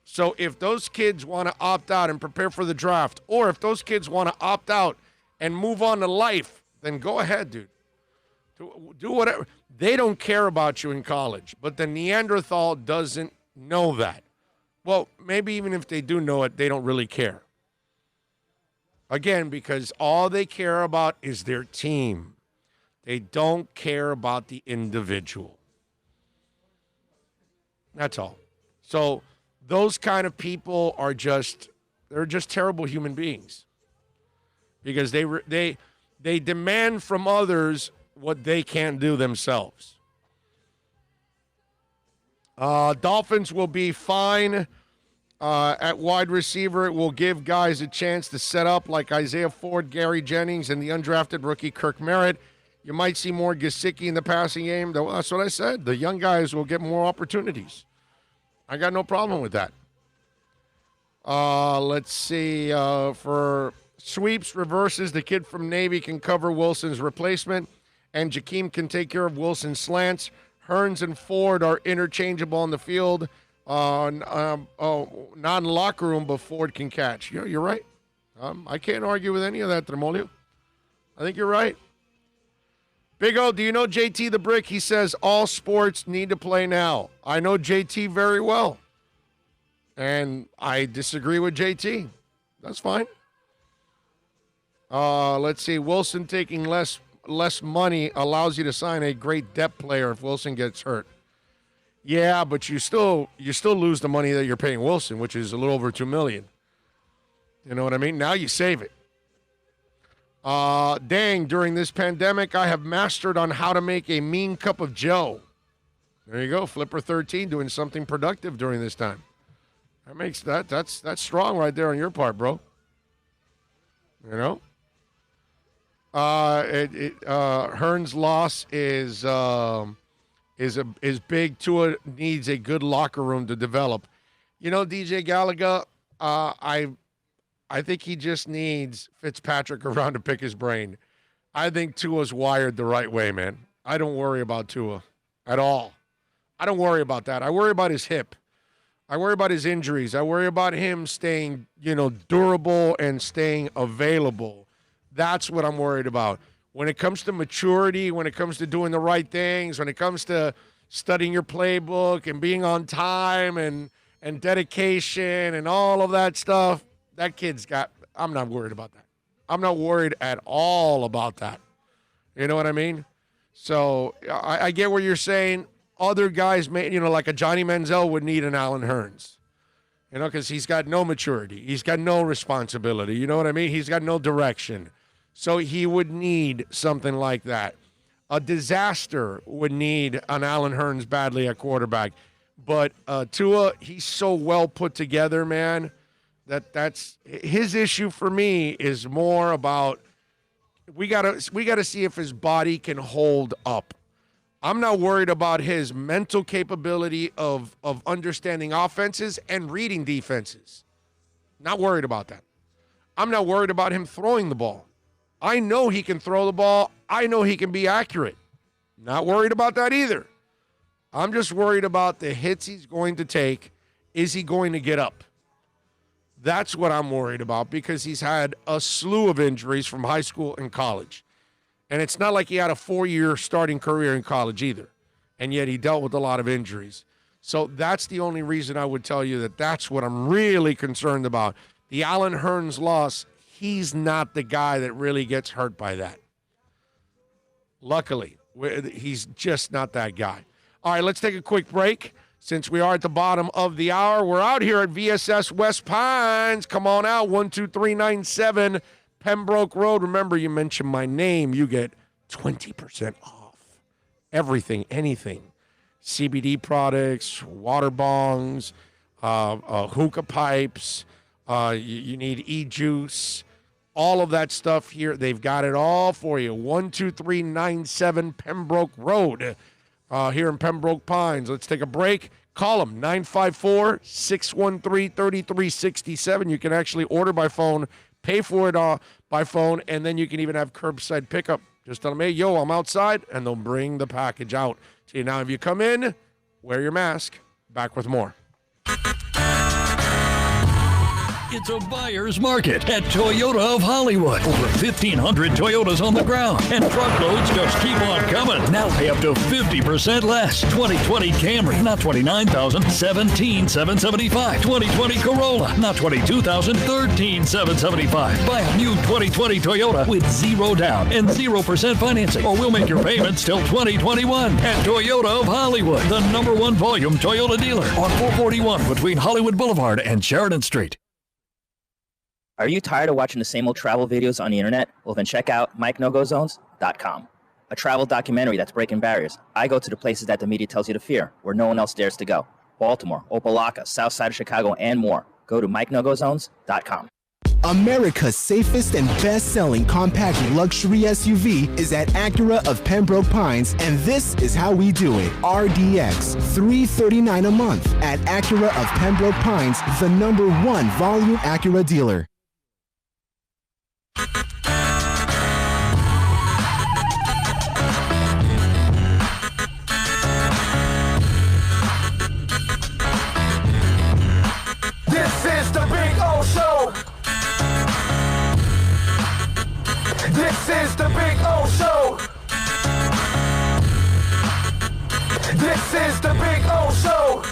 So if those kids want to opt out and prepare for the draft, or if those kids want to opt out and move on to life, then go ahead, dude. Do whatever. They don't care about you in college, but the Neanderthal doesn't know that. Well, maybe even if they do know it, they don't really care. Again, because all they care about is their team. They don't care about the individual. That's all. So those kind of people are they're just terrible human beings. Because they demand from others what they can't do themselves. Dolphins will be fine at wide receiver. It will give guys a chance to set up like Isaiah Ford, Gary Jennings, and the undrafted rookie Kirk Merritt. You might see more Gesicki in the passing game. That's what I said. The young guys will get more opportunities. I got no problem with that. Let's see. For sweeps, reverses. The kid from Navy can cover Wilson's replacement, and Jakeem can take care of Wilson's slants. Hearns and Ford are interchangeable on the field. Not in the locker room, but Ford can catch. You're right. I can't argue with any of that, Tremolio. I think you're right. Big O, do you know JT the Brick? He says all sports need to play now. I know JT very well. And I disagree with JT. That's fine. Let's see. Wilson taking less money allows you to sign a great depth player if Wilson gets hurt. Yeah, but you still lose the money that you're paying Wilson, which is a little over $2 million. You know what I mean? Now you save it. Dang, during this pandemic, I have mastered on how to make a mean cup of Joe. There you go, Flipper 13 doing something productive during this time. That's strong right there on your part, bro. You know? Hearns' loss is big. Tua needs a good locker room to develop. You know, DJ Gallagher, I think he just needs Fitzpatrick around to pick his brain. I think Tua's wired the right way, man. I don't worry about Tua at all. I don't worry about that. I worry about his hip. I worry about his injuries. I worry about him staying, durable and staying available. That's what I'm worried about. When it comes to maturity, when it comes to doing the right things, when it comes to studying your playbook and being on time and dedication and all of that stuff, that kid's I'm not worried about that. I'm not worried at all about that. You know what I mean? So I get what you're saying. Other guys may, like a Johnny Manziel would need an Allen Hearns, because he's got no maturity. He's got no responsibility. You know what I mean? He's got no direction. So he would need something like that. A disaster would need an Allen Hearns badly at quarterback. But Tua, he's so well put together, man. That's his issue for me is more about we gotta see if his body can hold up. I'm not worried about his mental capability of understanding offenses and reading defenses. Not worried about that. I'm not worried about him throwing the ball. I know he can throw the ball. I know he can be accurate. Not worried about that either. I'm just worried about the hits he's going to take. Is he going to get up? That's what I'm worried about because he's had a slew of injuries from high school and college. And it's not like he had a 4-year starting career in college either. And yet he dealt with a lot of injuries. So that's the only reason I would tell you that's what I'm really concerned about. The Allen Hearns loss, he's not the guy that really gets hurt by that. Luckily, he's just not that guy. All right, let's take a quick break. Since we are at the bottom of the hour, we're out here at VSS West Pines. Come on out, 12397 Pembroke Road. Remember, you mention my name, you get 20% off. Everything, anything. CBD products, water bongs, hookah pipes, you need e-juice, all of that stuff here. They've got it all for you. 12397 Pembroke Road. Here in Pembroke Pines. Let's take a break. Call them, 954-613-3367. You can actually order by phone, pay for it by phone, and then you can even have curbside pickup. Just tell them, hey, yo, I'm outside, and they'll bring the package out to you. Now, if you come in, wear your mask. Back with more. It's a buyer's market at Toyota of Hollywood. Over 1,500 Toyotas on the ground, and truckloads just keep on coming. Now pay up to 50% less. 2020 Camry, not $29,000, $17,775. 2020 Corolla, not $22,000, $13,775. Buy a new 2020 Toyota with 0 down and 0% financing, or we'll make your payments till 2021 at Toyota of Hollywood, the #1 volume Toyota dealer on 441 between Hollywood Boulevard and Sheridan Street. Are you tired of watching the same old travel videos on the internet? Well, then check out MikeNoGoZones.com, a travel documentary that's breaking barriers. I go to the places that the media tells you to fear, where no one else dares to go. Baltimore, Opelika, South Side of Chicago, and more. Go to MikeNoGoZones.com. America's safest and best-selling compact luxury SUV is at Acura of Pembroke Pines, and this is how we do it. RDX, $339 a month at Acura of Pembroke Pines, the #1 volume Acura dealer. is the Big O Show. This is the Big O Show. This is the Big O Show.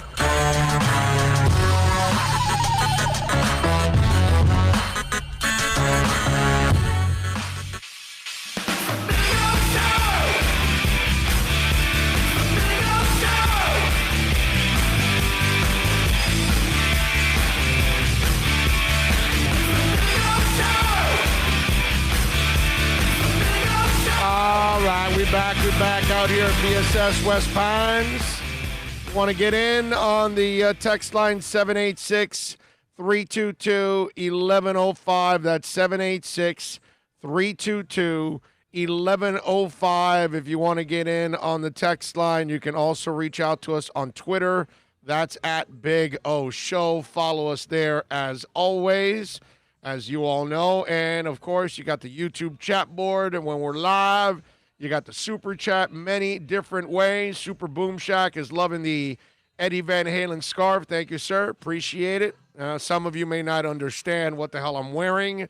All right, we're back out here at VSS West Pines. Want to get in on the text line 786-322-1105. That's 786-322-1105. If you want to get in on the text line, you can also reach out to us on Twitter. That's at Big O Show. Follow us there as always, as you all know. And, of course, you got the YouTube chat board. And when we're live, you got the Super Chat many different ways. Super Boom Shack is loving the Eddie Van Halen scarf. Thank you, sir. Appreciate it. Some of you may not understand what the hell I'm wearing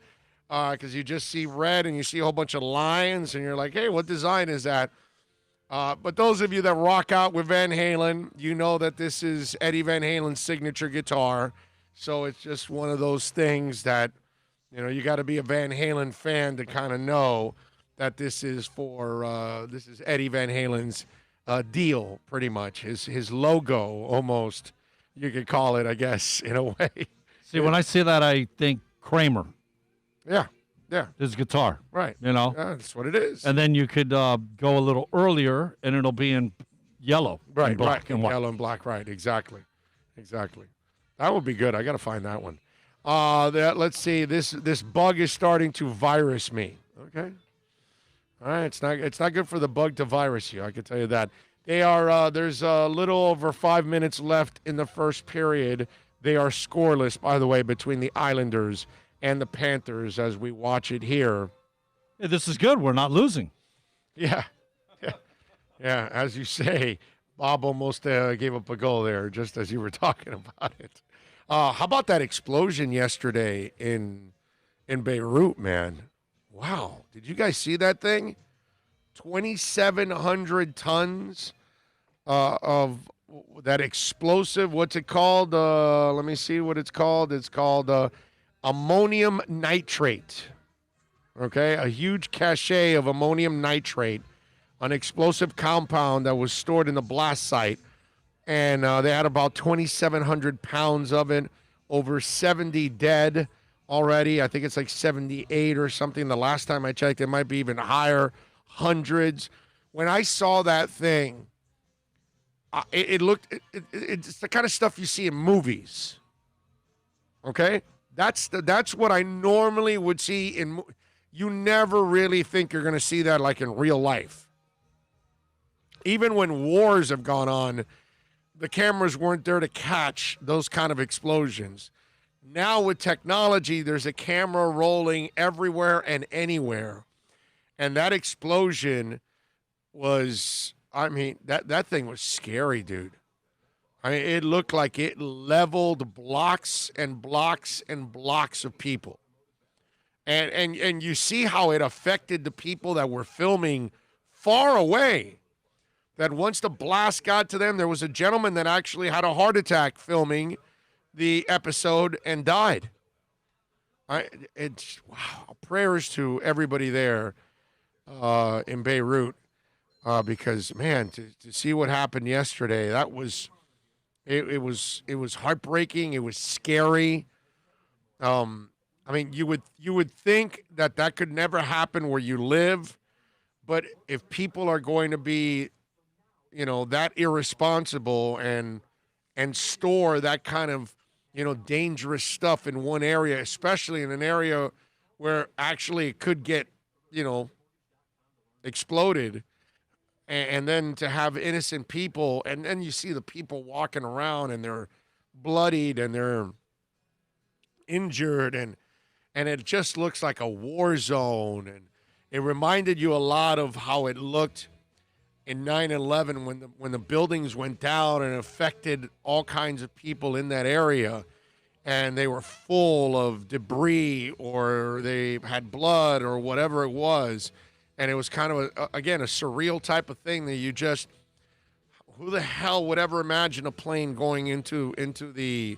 because you just see red and you see a whole bunch of lines and you're like, hey, what design is that? But those of you that rock out with Van Halen, you know that this is Eddie Van Halen's signature guitar. So it's just one of those things that, you know, you got to be a Van Halen fan to kind of know that this is for this is Eddie Van Halen's deal, pretty much. His logo, almost, you could call it, I guess, in a way. See, when I see that, I think Kramer. Yeah. His guitar. Right. You know? Yeah, that's what it is. And then you could go a little earlier, and it'll be in yellow. Right, and black and white. Yellow and black, right. Exactly. That would be good. I got to find that one. Let's see. This bug is starting to virus me. Okay. All right. It's not good for the bug to virus you. I can tell you that. They are. There's a little over 5 minutes left in the first period. They are scoreless, by the way, between the Islanders and the Panthers as we watch it here. Hey, this is good. We're not losing. Yeah. As you say, Bob almost gave up a goal there just as you were talking about it. How about that explosion yesterday in Beirut, man? Wow. Did you guys see that thing? 2,700 tons of that explosive. What's it called? Let me see what it's called. It's called ammonium nitrate. Okay, a huge cache of ammonium nitrate, an explosive compound that was stored in the blast site. And they had about 2,700 pounds of it, over 70 dead already. I think it's like 78 or something. The last time I checked, it might be even higher, hundreds. When I saw that thing, it's the kind of stuff you see in movies. Okay? That's what I normally would see in. You never really think you're going to see that like in real life. Even when wars have gone on, the cameras weren't there to catch those kind of explosions. Now with technology, there's a camera rolling everywhere and anywhere. And that explosion was, that thing was scary, dude. It looked like it leveled blocks and blocks and blocks of people. And you see how it affected the people that were filming far away. That once the blast got to them, there was a gentleman that actually had a heart attack filming the episode and died. It's wow. Prayers to everybody there in Beirut because, man, to see what happened yesterday, that was it was heartbreaking. It was scary. You would think that could never happen where you live, but if people are going to be that irresponsible and store that kind of, dangerous stuff in one area, especially in an area where actually it could get, exploded. And then to have innocent people, and then you see the people walking around and they're bloodied and they're injured and it just looks like a war zone. And it reminded you a lot of how it looked in 9/11 when the buildings went down and affected all kinds of people in that area. and they were full of debris or they had blood or whatever it was. And it was kind of, again, a surreal type of thing that you just, who the hell would ever imagine a plane going into the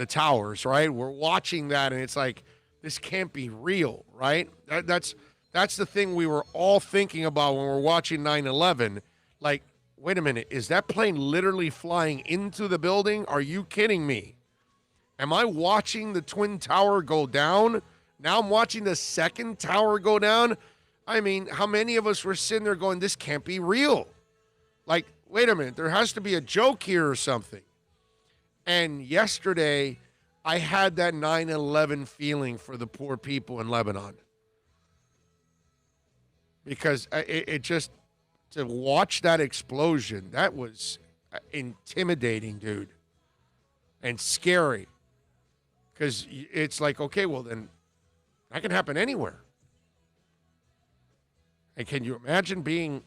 towers, right? We're watching that, and it's like, this can't be real, right? That's the thing we were all thinking about when we're watching 9/11. Like, wait a minute, is that plane literally flying into the building? Are you kidding me? Am I watching the Twin Tower go down? Now I'm watching the second tower go down? I mean, how many of us were sitting there going, this can't be real? Like, wait a minute, there has to be a joke here or something. And yesterday, I had that 9/11 feeling for the poor people in Lebanon. Because it just, to watch that explosion, that was intimidating, dude. And scary. Because it's like, okay, well then, that can happen anywhere. And can you imagine being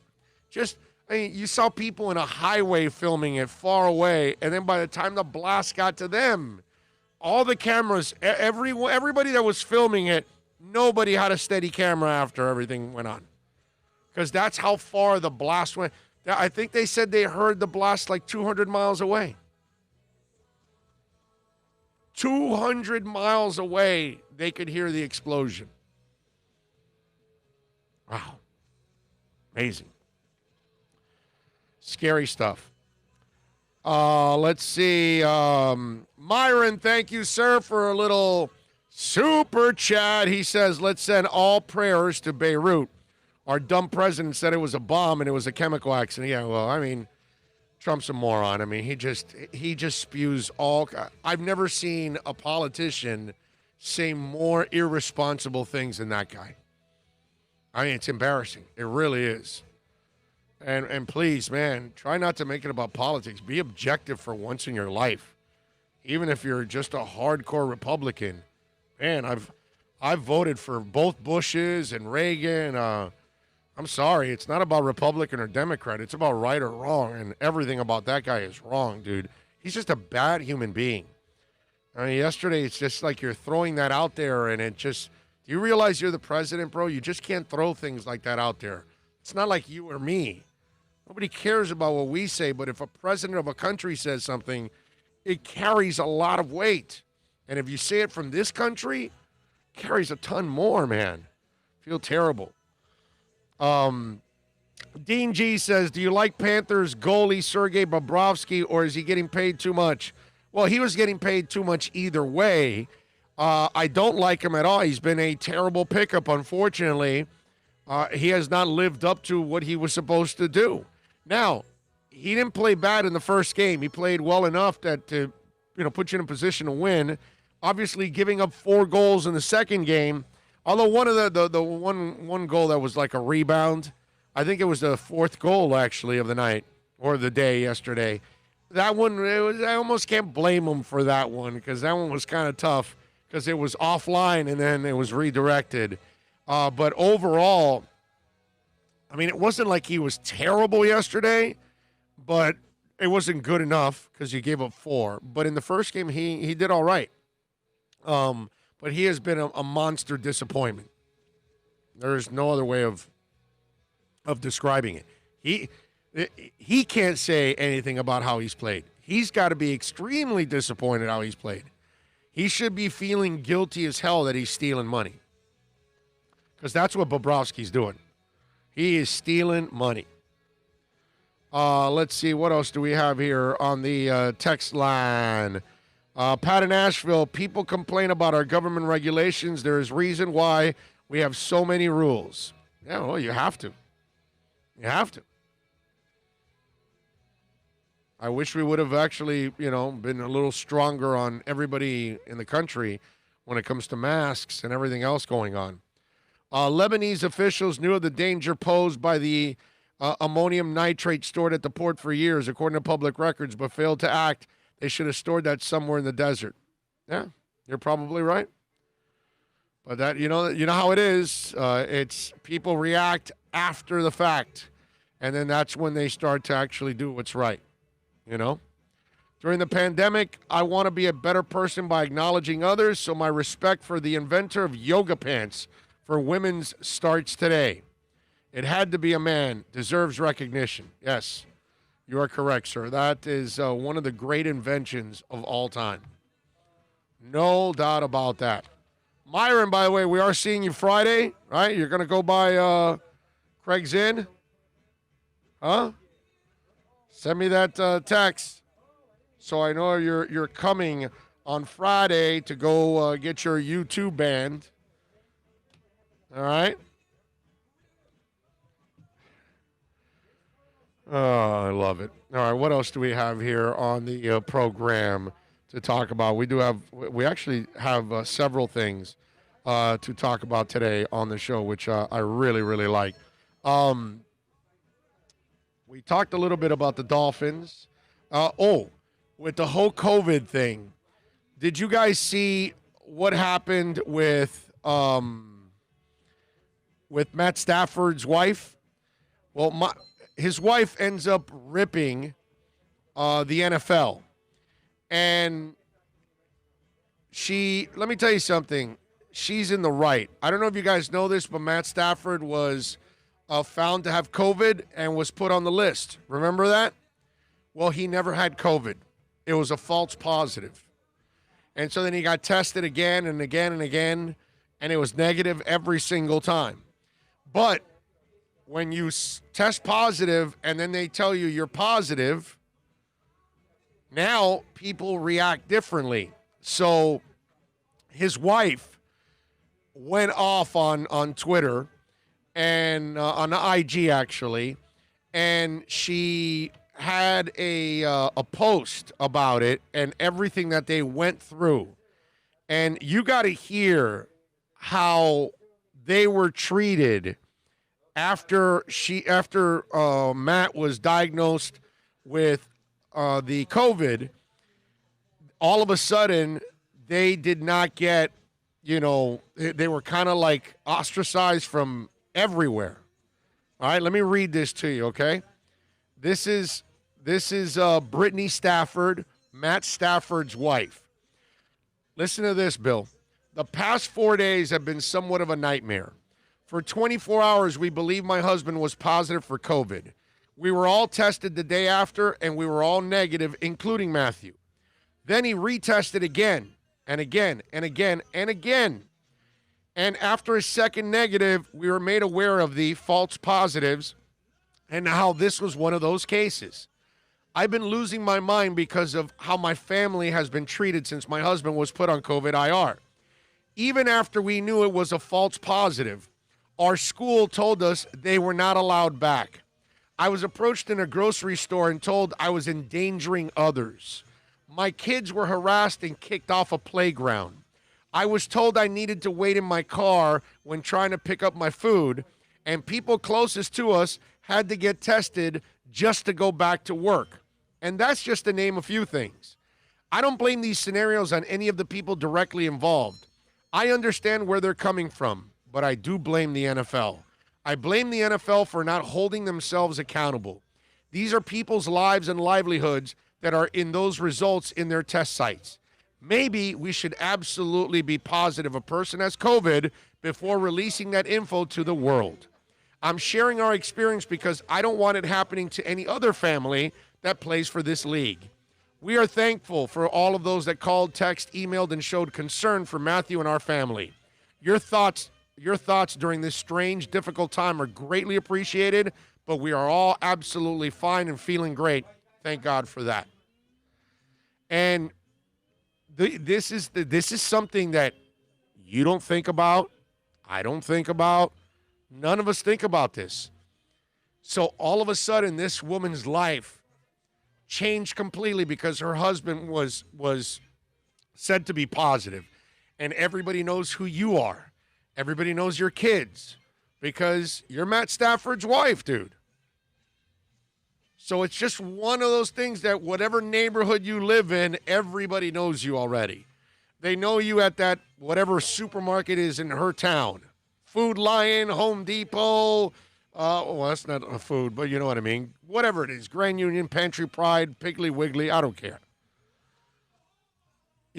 just, I mean, you saw people in a highway filming it far away, and then by the time the blast got to them, all the cameras, everybody that was filming it, nobody had a steady camera after everything went on. Because that's how far the blast went. I think they said they heard the blast like 200 miles away. 200 miles away, they could hear the explosion. Wow. Amazing. Scary stuff. Let's see. Myron, thank you, sir, for a little super chat. He says, let's send all prayers to Beirut. Our dumb president said it was a bomb and it was a chemical accident. Yeah, well, I mean, Trump's a moron. I mean, he just spews all. I've never seen a politician say more irresponsible things than that guy. I mean, it's embarrassing. It really is. And please, man, try not to make it about politics. Be objective for once in your life. Even if you're just a hardcore Republican. Man, I've voted for both Bushes and Reagan. I'm sorry, it's not about Republican or Democrat. It's about right or wrong, and everything about that guy is wrong, dude. He's just a bad human being. I mean, yesterday, it's just like you're throwing that out there, and it just, do you realize you're the president, bro? You just can't throw things like that out there. It's not like you or me. Nobody cares about what we say, but if a president of a country says something, it carries a lot of weight. And if you say it from this country, it carries a ton more, man. Feel terrible. Dean G says, do you like Panthers goalie Sergei Bobrovsky, or is he getting paid too much? Well, he was getting paid too much either way. I don't like him at all. He's been a terrible pickup, unfortunately. He has not lived up to what he was supposed to do. Now, he didn't play bad in the first game. He played well enough that to, put you in a position to win. Obviously, giving up 4 goals in the second game. Although one of the one goal that was like a rebound, I think it was the 4th goal actually of the night or the day yesterday. That one, I almost can't blame him for that one because that one was kind of tough because it was offline and then it was redirected. But overall, I mean, it wasn't like he was terrible yesterday, but it wasn't good enough because he gave up 4. But in the first game, he did all right. But he has been a monster disappointment. There is no other way of describing it. He can't say anything about how he's played. He's got to be extremely disappointed how he's played. He should be feeling guilty as hell that he's stealing money. Because that's what Bobrovsky's doing. He is stealing money. Let's see, what else do we have here on the text line? Pat in Asheville, people complain about our government regulations. There is reason why we have so many rules. Yeah, well, you have to. You have to. I wish we would have actually, been a little stronger on everybody in the country when it comes to masks and everything else going on. Lebanese officials knew of the danger posed by the ammonium nitrate stored at the port for years, according to public records, but failed to act. They should have stored that somewhere in the desert. Yeah, you're probably right. But that, you know how it is. It's people react after the fact, and then that's when they start to actually do what's right. During the pandemic, I want to be a better person by acknowledging others, so my respect for the inventor of yoga pants for women's starts today. It had to be a man. Deserves recognition. Yes, you are correct, sir. That is one of the great inventions of all time. No doubt about that. Myron, by the way, we are seeing you Friday, right? You're going to go by Craig's Inn? Huh? Send me that text so I know you're coming on Friday to go get your U2 band. All right? Oh, I love it. All right, what else do we have here on the program to talk about? We actually have several things to talk about today on the show, which I really, really like. We talked a little bit about the Dolphins. With the whole COVID thing, did you guys see what happened with Matt Stafford's wife? Well, his wife ends up ripping the NFL. And let me tell you something, she's in the right. I don't know if you guys know this, but Matt Stafford was found to have COVID and was put on the list. Remember that? Well, he never had COVID. It was a false positive. And so then he got tested again and again and again, and it was negative every single time. But when you test positive and then they tell you you're positive, now people react differently. So his wife went off on Twitter and on IG actually, and she had a post about it and everything that they went through. And you got to hear how they were treated after Matt was diagnosed with the COVID. All of a sudden, they did not get, they were kind of like ostracized from everywhere. All right, let me read this to you, okay? This is Brittany Stafford, Matt Stafford's wife. Listen to this, Bill. The past 4 days have been somewhat of a nightmare. For 24 hours, we believe my husband was positive for COVID. We were all tested the day after, and we were all negative, including Matthew. Then he retested again, and again, and again, and again. And after a second negative, we were made aware of the false positives and how this was one of those cases. I've been losing my mind because of how my family has been treated since my husband was put on COVID IR. Even after we knew it was a false positive, our school told us they were not allowed back. I was approached in a grocery store and told I was endangering others. My kids were harassed and kicked off a playground. I was told I needed to wait in my car when trying to pick up my food, and people closest to us had to get tested just to go back to work. And that's just to name a few things. I don't blame these scenarios on any of the people directly involved. I understand where they're coming from, but I do blame the NFL. I blame the NFL for not holding themselves accountable. These are people's lives and livelihoods that are in those results in their test sites. Maybe we should absolutely be positive a person has COVID before releasing that info to the world. I'm sharing our experience because I don't want it happening to any other family that plays for this league. We are thankful for all of those that called, text, emailed, and showed concern for Matthew and our family. Your thoughts during this strange, difficult time are greatly appreciated, but we are all absolutely fine and feeling great. Thank God for that. And this is something that you don't think about, I don't think about, none of us think about this. So all of a sudden, this woman's life changed completely because her husband was said to be positive. And everybody knows who you are. Everybody knows your kids because you're Matt Stafford's wife, dude. So it's just one of those things that whatever neighborhood you live in, everybody knows you already. They know you at that whatever supermarket is in her town. Food Lion, Home Depot. Well, that's not a food, but you know what I mean. Whatever it is. Grand Union, Pantry Pride, Piggly Wiggly. I don't care.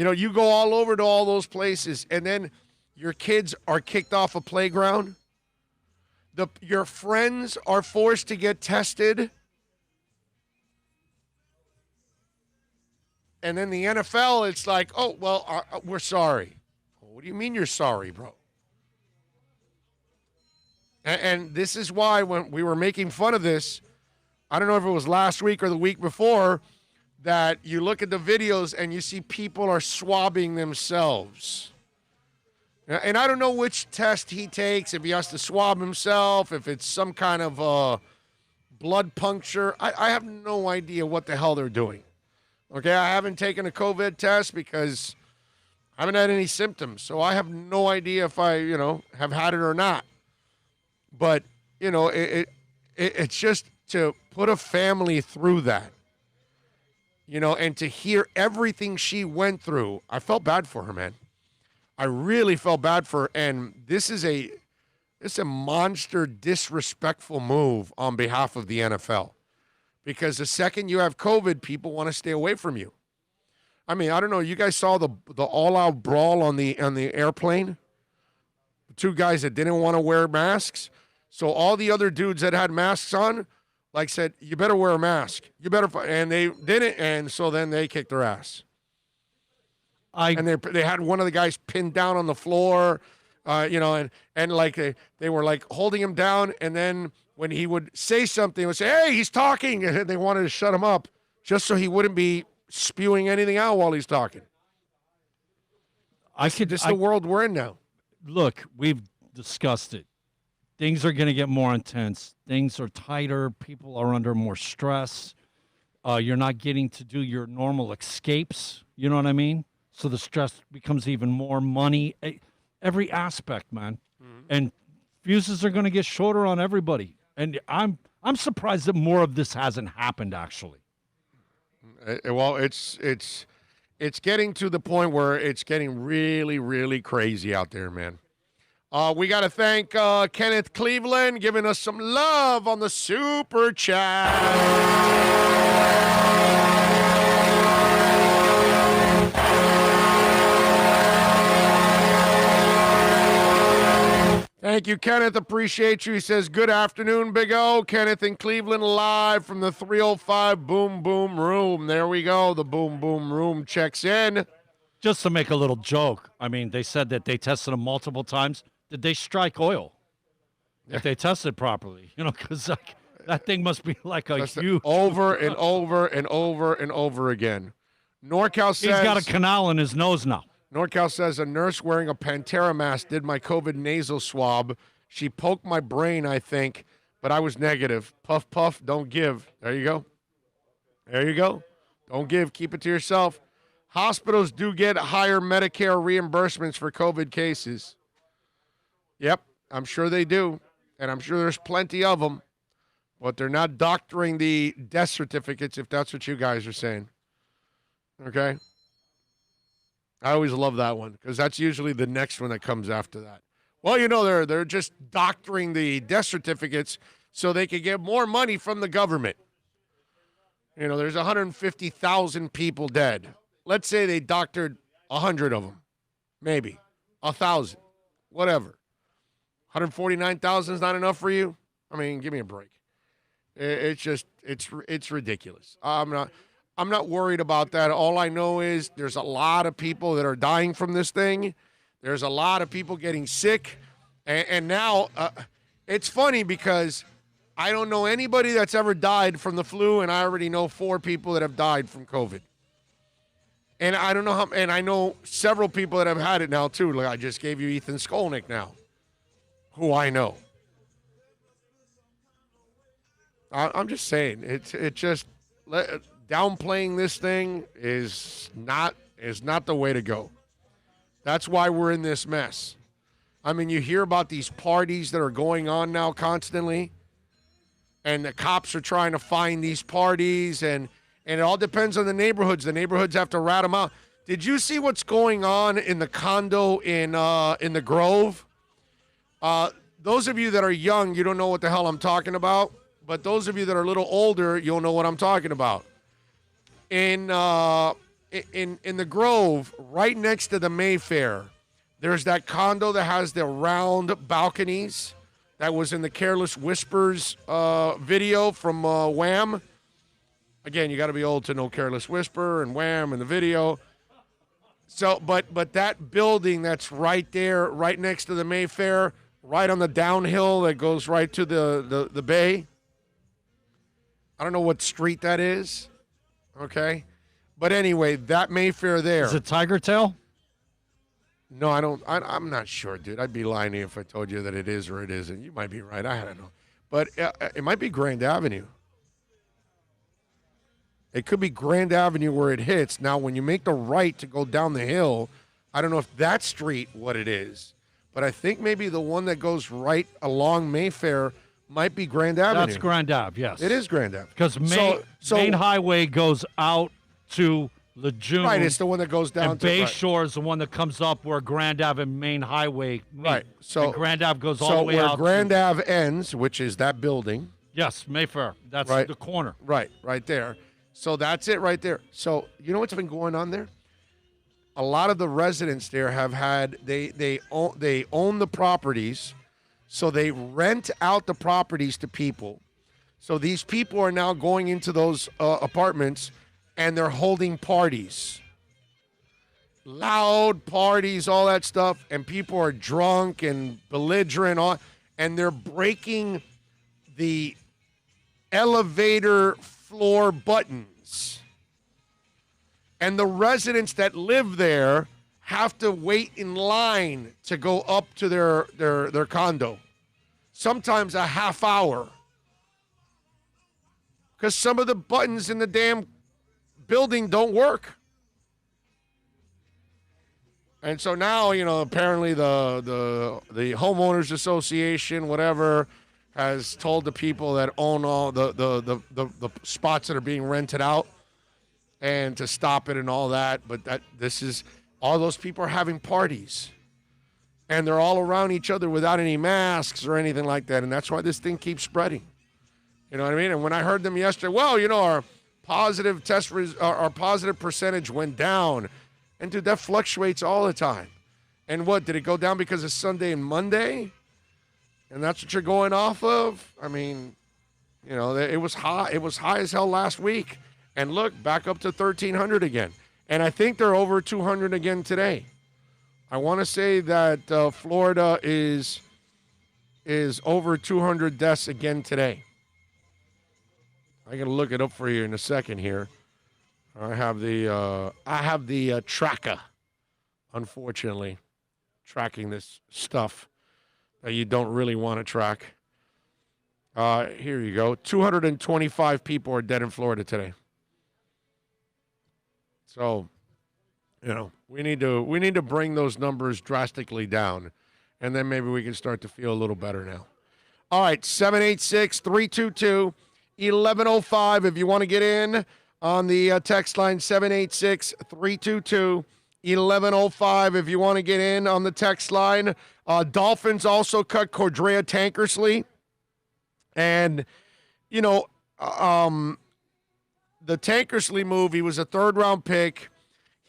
You go all over to all those places, and then your kids are kicked off a playground. Your friends are forced to get tested. And then the NFL, it's like, oh, well, we're sorry. What do you mean you're sorry, bro? And this is why when we were making fun of this, I don't know if it was last week or the week before, that you look at the videos and you see people are swabbing themselves. And I don't know which test he takes, if he has to swab himself, if it's some kind of blood puncture. I have no idea what the hell they're doing. Okay, I haven't taken a COVID test because I haven't had any symptoms. So I have no idea if I, have had it or not. But, it's just to put a family through that, and to hear everything she went through. I felt bad for her, man. I really felt bad for her. And this is a monster, disrespectful move on behalf of the NFL. Because the second you have COVID, people want to stay away from you. I mean, I don't know. You guys saw the all-out brawl on the airplane? The two guys that didn't want to wear masks. So all the other dudes that had masks on, said, you better wear a mask. You better, and they didn't, and so then they kicked their ass. And they had one of the guys pinned down on the floor, and they were holding him down, and then when he would say something, they would say, hey, he's talking, and they wanted to shut him up just so he wouldn't be spewing anything out while he's talking. This is the world we're in now. Look, we've discussed it. Things are going to get more intense. Things are tighter. People are under more stress. You're not getting to do your normal escapes. You know what I mean? So the stress becomes even more money. Every aspect, man. Mm-hmm. And fuses are going to get shorter on everybody. And I'm surprised that more of this hasn't happened, actually. Well, it's getting to the point where it's getting really, really crazy out there, man. We got to thank Kenneth Cleveland giving us some love on the Super Chat. Thank you, Kenneth. Appreciate you. He says, good afternoon, Big O. Kenneth in Cleveland live from the 305 Boom Boom Room. There we go. The Boom Boom Room checks in. Just to make a little joke, I mean, they said that they tested him multiple times. Did they strike oil? If they tested properly, because that thing must be huge. Over and over and over and over again. NorCal says he's got a canal in his nose now. NorCal says a nurse wearing a Pantera mask did my COVID nasal swab. She poked my brain, I think, but I was negative. Puff, puff, don't give. There you go. There you go. Don't give. Keep it to yourself. Hospitals do get higher Medicare reimbursements for COVID cases. Yep, I'm sure they do, and I'm sure there's plenty of them, but they're not doctoring the death certificates, if that's what you guys are saying. Okay? I always love that one because that's usually the next one that comes after that. Well, they're just doctoring the death certificates so they can get more money from the government. There's 150,000 people dead. Let's say they doctored 100 of them, maybe 1,000, whatever. 149,000 is not enough for you? I mean, give me a break. It's ridiculous. I'm not worried about that. All I know is there's a lot of people that are dying from this thing. There's a lot of people getting sick. And now it's funny because I don't know anybody that's ever died from the flu, and I already know 4 people that have died from COVID. And I don't know how, and I know several people that have had it now too. Like I just gave you Ethan Skolnick now, who I know. I'm just saying, it just downplaying this thing is not the way to go. That's why we're in this mess. I mean, you hear about these parties that are going on now constantly, and the cops are trying to find these parties, and it all depends on the neighborhoods. The neighborhoods have to rat them out. Did you see what's going on in the condo in the Grove? Those of you that are young, you don't know what the hell I'm talking about. But those of you that are a little older, you'll know what I'm talking about. In in the Grove, right next to the Mayfair, there's that condo that has the round balconies that was in the Careless Whispers video from Wham. Again, you got to be old to know Careless Whisper and Wham and the video. So, but that building that's right there, right next to the Mayfair, right on the downhill that goes right to the bay. I don't know what street that is. Okay. But anyway, that Mayfair there. Is it Tiger Tail? No, I don't. I'm not sure, dude. I'd be lying to you if I told you that it is or it isn't. You might be right. I don't know. But it might be Grand Avenue. It could be Grand Avenue where it hits. Now, when you make the right to go down the hill, I don't know if that street what it is. But I think maybe the one that goes right along Mayfair might be Grand Avenue. That's Grand Ave, yes. It is Grand Ave. Because Main Highway goes out to Lejeune. Right, it's the one that goes down and to Bay Shore is the one that comes up where Grand Ave and Main Highway meet. Right. So and Grand Ave goes all the way where out. Grand Ave ends, which is that building. Yes, Mayfair. That's right. the corner. Right there. So that's it right there. So you know what's been going on there? A lot of the residents there have had they own the properties, so they rent out the properties to people. So these people are now going into those apartments and they're holding parties. Loud parties, all that stuff, and people are drunk and belligerent and they're breaking the elevator floor buttons. And the residents that live there have to wait in line to go up to their condo. Sometimes a half hour. Because some of the buttons in the damn building don't work. And so now, apparently the homeowners association, whatever, has told the people that own all the spots that are being rented out and to stop it and all that. But all those people are having parties. And they're all around each other without any masks or anything like that. And that's why this thing keeps spreading. You know what I mean? And when I heard them yesterday, our positive our positive percentage went down. And, dude, that fluctuates all the time. And what, did it go down because of Sunday and Monday? And that's what you're going off of? I mean, it was high. It was high as hell last week. And look, back up to 1,300 again. And I think they're over 200 again today. I want to say that Florida is over 200 deaths again today. I'm going to look it up for you in a second here. I have the tracker, unfortunately, tracking this stuff that you don't really want to track. Here you go. 225 people are dead in Florida today. So, we need to bring those numbers drastically down, and then maybe we can start to feel a little better now. All right, 786-322-1105 if you want to get in on the text line, 786-322-1105 if you want to get in on the text line. Dolphins also cut Cordrea Tankersley. And, the Tankersley move, he was a third-round pick.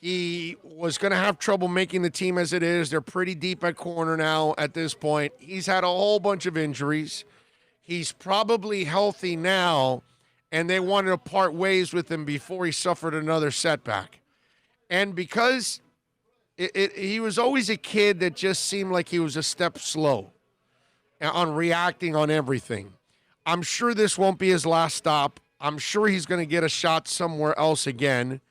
He was going to have trouble making the team as it is. They're pretty deep at corner now at this point. He's had a whole bunch of injuries. He's probably healthy now, and they wanted to part ways with him before he suffered another setback. And because he was always a kid that just seemed like he was a step slow on reacting on everything. I'm sure this won't be his last stop. I'm sure he's going to get a shot somewhere else again.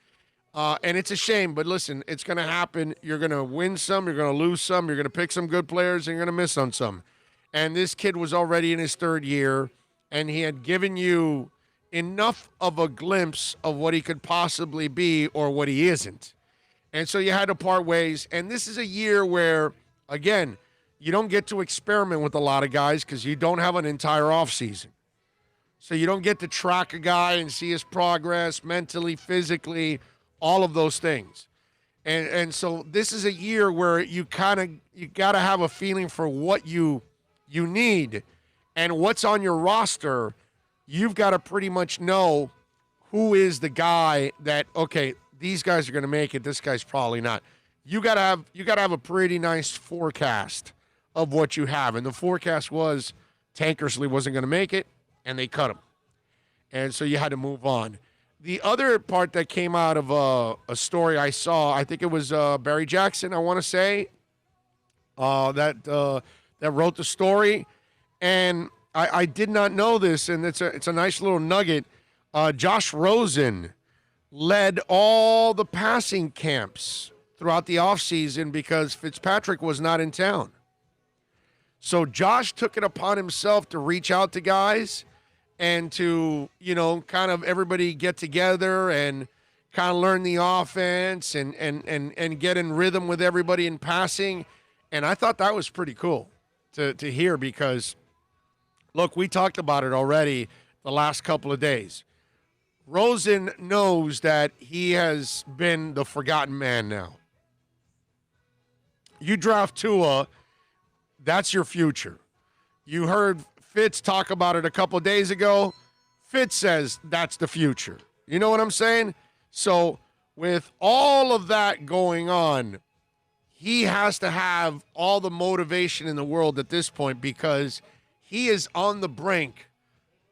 And it's a shame, but listen, it's going to happen. You're going to win some, you're going to lose some, you're going to pick some good players, and you're going to miss on some. And this kid was already in his third year, and he had given you enough of a glimpse of what he could possibly be or what he isn't. And so you had to part ways. And this is a year where, again, you don't get to experiment with a lot of guys because you don't have an entire offseason. So you don't get to track a guy and see his progress mentally, physically, all of those things. And so this is a year where you got to have a feeling for what you need and what's on your roster. You've got to pretty much know who is the guy that, okay, these guys are going to make it. This guy's probably not. You got to have a pretty nice forecast of what you have. And the forecast was Tankersley wasn't going to make it, and they cut him. And so you had to move on. The other part that came out of a story I saw, I think it was Barry Jackson, I want to say, that wrote the story. And I did not know this, and it's a nice little nugget. Josh Rosen led all the passing camps throughout the offseason because Fitzpatrick was not in town. So Josh took it upon himself to reach out to guys and to, kind of everybody get together and kind of learn the offense and get in rhythm with everybody in passing. And I thought that was pretty cool to hear because, look, we talked about it already the last couple of days. Rosen knows that he has been the forgotten man now. You draft Tua, that's your future. You heard Fitz talk about it a couple of days ago. Fitz says that's the future. You know what I'm saying? So with all of that going on, he has to have all the motivation in the world at this point because he is on the brink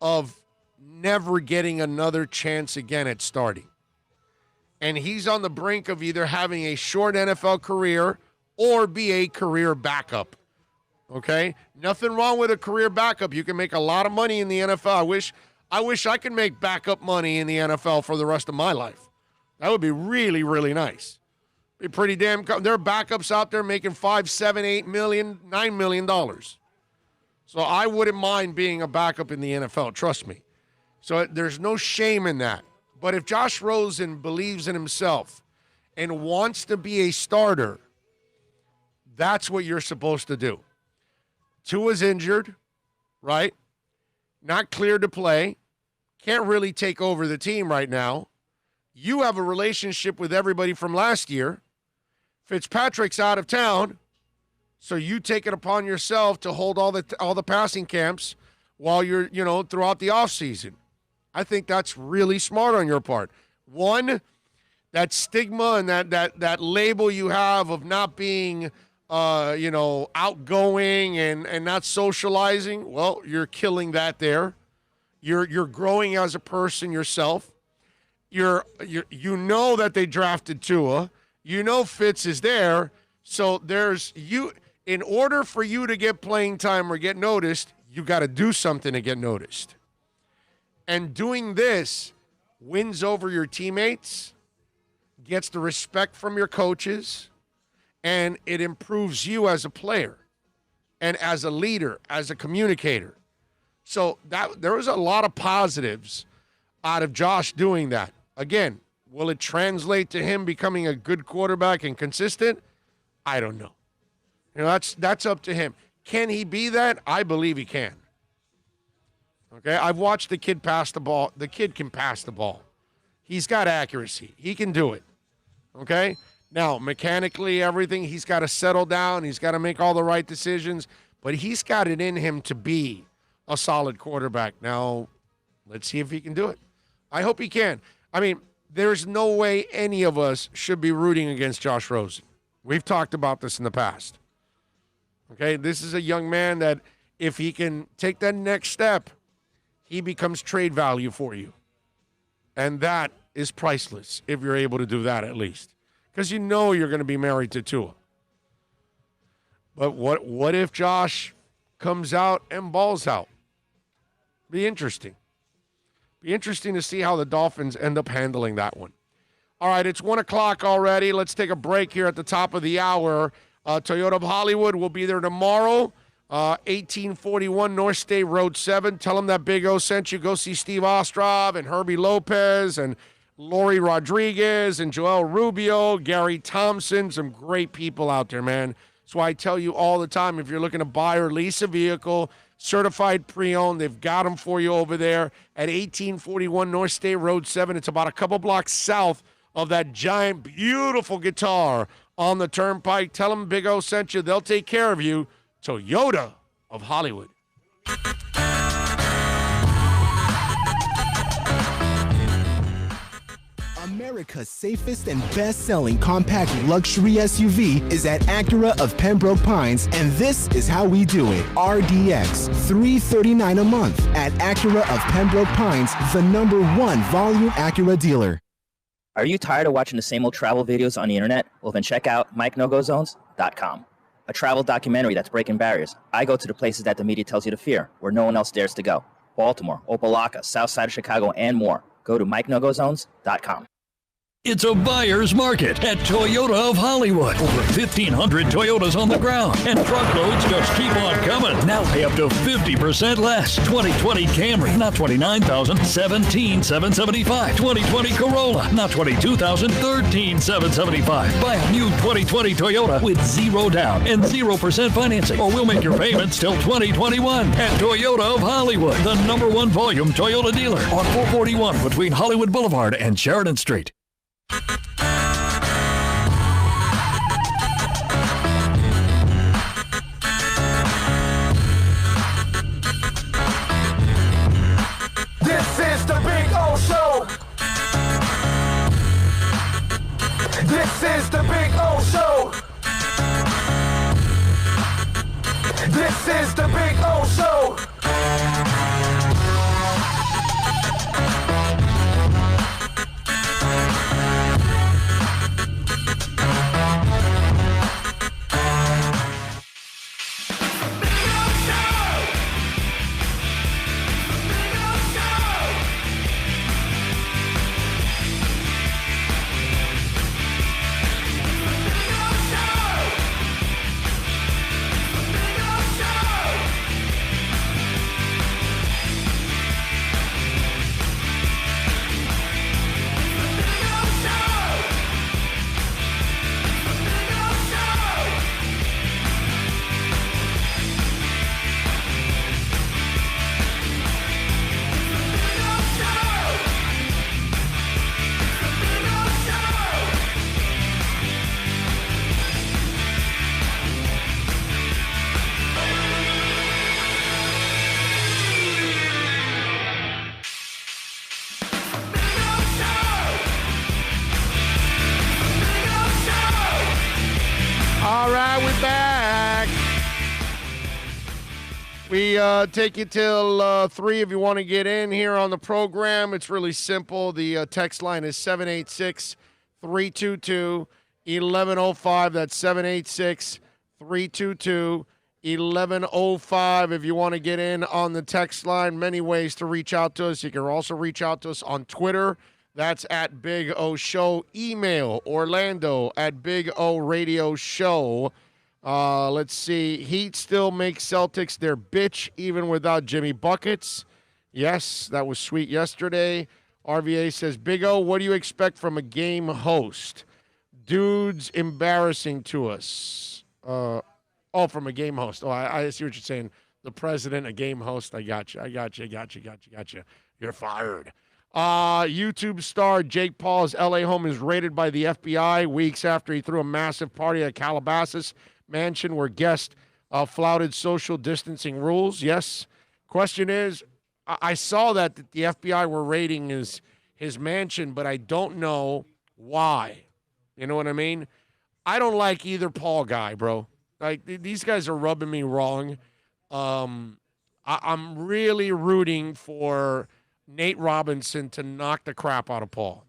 of never getting another chance again at starting. And he's on the brink of either having a short NFL career or be a career backup. Okay? Nothing wrong with a career backup. You can make a lot of money in the NFL. I wish I could make backup money in the NFL for the rest of my life. That would be really, really nice. Be pretty damn. There are backups out there making $5, $7, $8 million, $9 million. So I wouldn't mind being a backup in the NFL. Trust me. So there's no shame in that. But if Josh Rosen believes in himself and wants to be a starter, that's what you're supposed to do. Tua's injured, right? Not cleared to play. Can't really take over the team right now. You have a relationship with everybody from last year. Fitzpatrick's out of town, so you take it upon yourself to hold all the passing camps while you're, throughout the offseason. I think that's really smart on your part. One, that stigma and that label you have of not being outgoing and not socializing, well, you're killing that there. You're growing as a person yourself. You know that they drafted Tua. You know Fitz is there. So in order for you to get playing time or get noticed, you got to do something to get noticed. And doing this wins over your teammates, gets the respect from your coaches, and it improves you as a player and as a leader, as a communicator. So there was a lot of positives out of Josh doing that. Again, will it translate to him becoming a good quarterback and consistent? I don't know. That's up to him. Can he be that? I believe he can. Okay, I've watched the kid pass the ball. The kid can pass the ball. He's got accuracy. He can do it. Okay? Now, mechanically, everything, he's got to settle down. He's got to make all the right decisions. But he's got it in him to be a solid quarterback. Now, let's see if he can do it. I hope he can. I mean, there's no way any of us should be rooting against Josh Rosen. We've talked about this in the past. Okay? This is a young man that if he can take that next step, he becomes trade value for you. And that is priceless if you're able to do that at least. Because you know you're going to be married to Tua. But what if Josh comes out and balls out? Be interesting. Be interesting to see how the Dolphins end up handling that one. All right, it's 1 o'clock already. Let's take a break here at the top of the hour. Toyota of Hollywood will be there tomorrow. 1841 North State Road 7. Tell them that Big O sent you. Go see Steve Ostrov and Herbie Lopez and Lori Rodriguez and Joel Rubio, Gary Thompson. Some great people out there, man. That's why I tell you all the time, if you're looking to buy or lease a vehicle, certified pre-owned, they've got them for you over there at 1841 North State Road 7. It's about a couple blocks south of that giant, beautiful guitar on the turnpike. Tell them Big O sent you. They'll take care of you. Toyota of Hollywood. America's safest and best-selling compact luxury SUV is at Acura of Pembroke Pines, and this is how we do it. RDX, $339 a month at Acura of Pembroke Pines, the #1 volume Acura dealer. Are you tired of watching the same old travel videos on the internet? Well, then check out MikeNoGoZones.com, a travel documentary that's breaking barriers. I go to the places that the media tells you to fear, where no one else dares to go. Baltimore, Opelika, South Side of Chicago, and more. Go to MikeNoGoZones.com. It's a buyer's market at Toyota of Hollywood. Over 1,500 Toyotas on the ground, and truckloads just keep on coming. Now pay up to 50% less. 2020 Camry, not $29,000, $17,775. 2020 Corolla, not $22,000, $13,775. Buy a new 2020 Toyota with 0 down and 0% financing, or we'll make your payments till 2021. At Toyota of Hollywood, the #1 volume Toyota dealer on 441 between Hollywood Boulevard and Sheridan Street. This is the Big O Show. This is the Big O Show. This is the Big O Show. All right, we're back. We take you till 3 if you want to get in here on the program. It's really simple. The text line is 786-322-1105. That's 786-322-1105 if you want to get in on the text line. Many ways to reach out to us. You can also reach out to us on Twitter. That's at Big O Show. Email Orlando at Big O Radio Show. Let's see. Heat still makes Celtics their bitch even without Jimmy Buckets. Yes, that was sweet yesterday. RVA says, Big O, what do you expect from a game host? Dude's embarrassing to us. From a game host. Oh, I see what you're saying. The president, a game host. I got you. You're fired. YouTube star Jake Paul's LA home is raided by the FBI weeks after he threw a massive party at Calabasas mansion where guests flouted social distancing rules. Yes. Question is, I saw that the FBI were raiding his mansion, but I don't know why. You know what I mean? I don't like either Paul guy, bro. Like, these guys are rubbing me wrong. I'm really rooting for Nate Robinson to knock the crap out of Paul.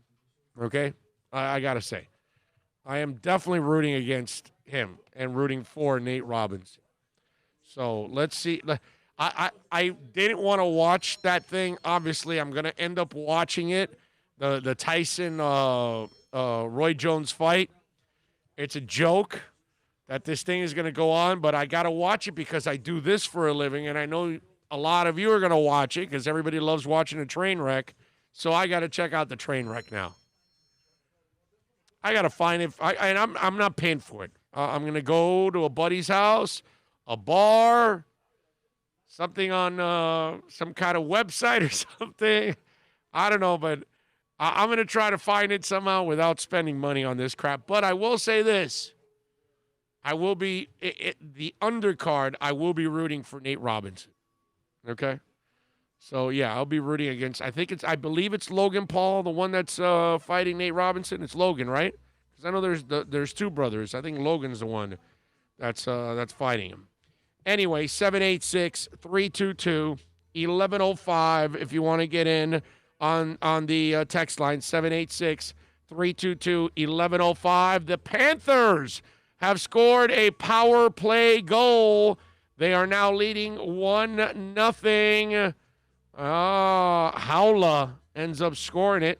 Okay? I got to say. I am definitely rooting against him and rooting for Nate Robinson. So let's see. I didn't want to watch that thing. Obviously, I'm going to end up watching it. The Tyson Roy Jones fight. It's a joke that this thing is going to go on, but I got to watch it because I do this for a living, and I know a lot of you are going to watch it because everybody loves watching a train wreck. So I got to check out the train wreck now. I got to find it. I'm not paying for it. I'm going to go to a buddy's house, a bar, something on some kind of website or something. I don't know, but I'm going to try to find it somehow without spending money on this crap. But I will say this. I will be, the undercard, I will be rooting for Nate Robinson. Okay? So, yeah, I'll be rooting against. I believe it's Logan Paul, the one that's fighting Nate Robinson. It's Logan, right? Because I know there's two brothers. I think Logan's the one that's fighting him. Anyway, 786-322-1105 if you want to get in on the text line, 786-322-1105. The Panthers have scored a power play goal. They are now leading 1-0. Howla ends up scoring it.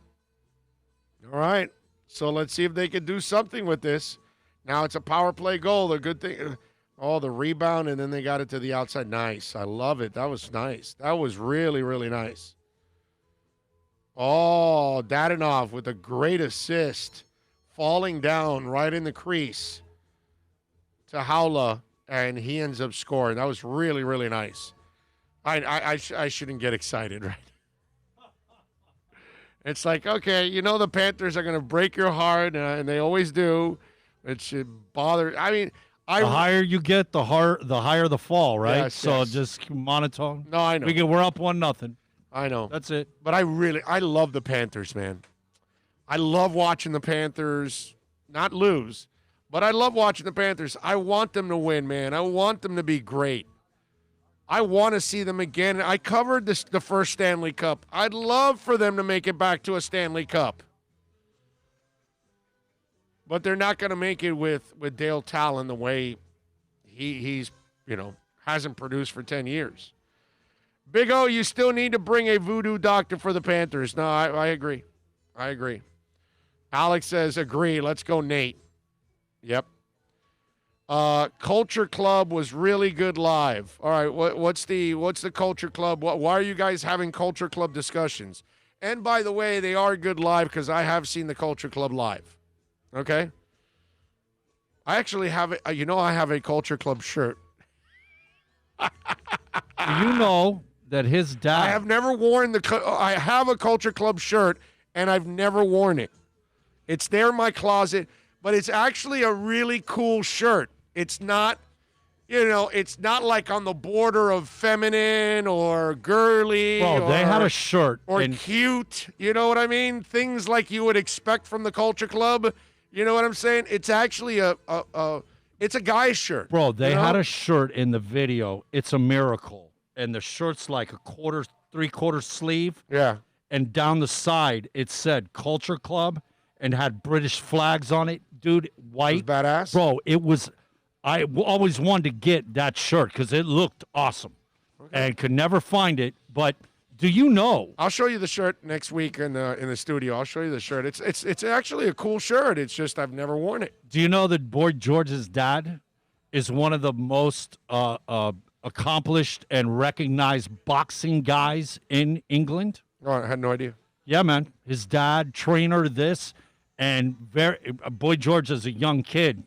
All right. So let's see if they can do something with this. Now it's a power play goal. The good thing, the rebound, and then they got it to the outside. Nice. I love it. That was nice. That was really, really nice. Oh, Dadonov with a great assist, falling down right in the crease to Howla, and he ends up scoring. That was really, really nice. I shouldn't get excited, right? It's like, okay, the Panthers are going to break your heart, and they always do. It should bother. I mean, the higher you get, the higher the fall, right? Yes, so yes. just monotone. No, I know. We're up 1-0. I know. That's it. But I love the Panthers, man. I love watching the Panthers not lose, but I love watching the Panthers. I want them to win, man. I want them to be great. I want to see them again. I covered the first Stanley Cup. I'd love for them to make it back to a Stanley Cup. But they're not going to make it with Dale Talon the way he's hasn't produced for 10 years. Big O, you still need to bring a voodoo doctor for the Panthers. No, I agree. I agree. Alex says, agree. Let's go, Nate. Yep. Culture Club was really good live. All right, what's the Culture Club? Why are you guys having Culture Club discussions? And by the way, they are good live because I have seen the Culture Club live. Okay? I actually have I have a Culture Club shirt. You know that his dad. I have never worn I have a Culture Club shirt, and I've never worn it. It's there in my closet, but it's actually a really cool shirt. It's not, it's not like on the border of feminine or girly. Bro, they had a shirt. Or cute. You know what I mean? Things like you would expect from the Culture Club. You know what I'm saying? It's actually it's a guy's shirt. Bro, they had a shirt in the video. It's a miracle. And the shirt's like a three-quarter sleeve. Yeah. And down the side, it said Culture Club and had British flags on it. Dude, white. It was badass? Bro, it was. I always wanted to get that shirt because it looked awesome. Okay. And could never find it. But do you know? I'll show you the shirt next week in the studio. I'll show you the shirt. It's actually a cool shirt. It's just I've never worn it. Do you know that Boy George's dad is one of the most accomplished and recognized boxing guys in England? Oh, I had no idea. Yeah, man. His dad, trainer, and Boy George as a young kid,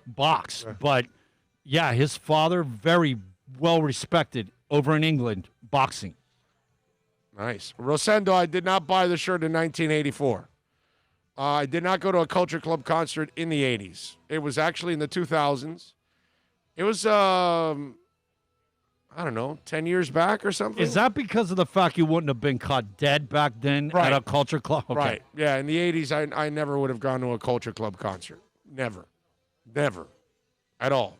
boxed. Yeah. But, yeah, his father, very well respected over in England, boxing. Nice. Rosendo, I did not buy the shirt in 1984. I did not go to a Culture Club concert in the 80s. It was actually in the 2000s. It was, I don't know, 10 years back or something. Is that because of the fact you wouldn't have been caught dead back then at a Culture Club? Okay. Right. Yeah, in the 80s, I never would have gone to a Culture Club concert. Never. Never. At all.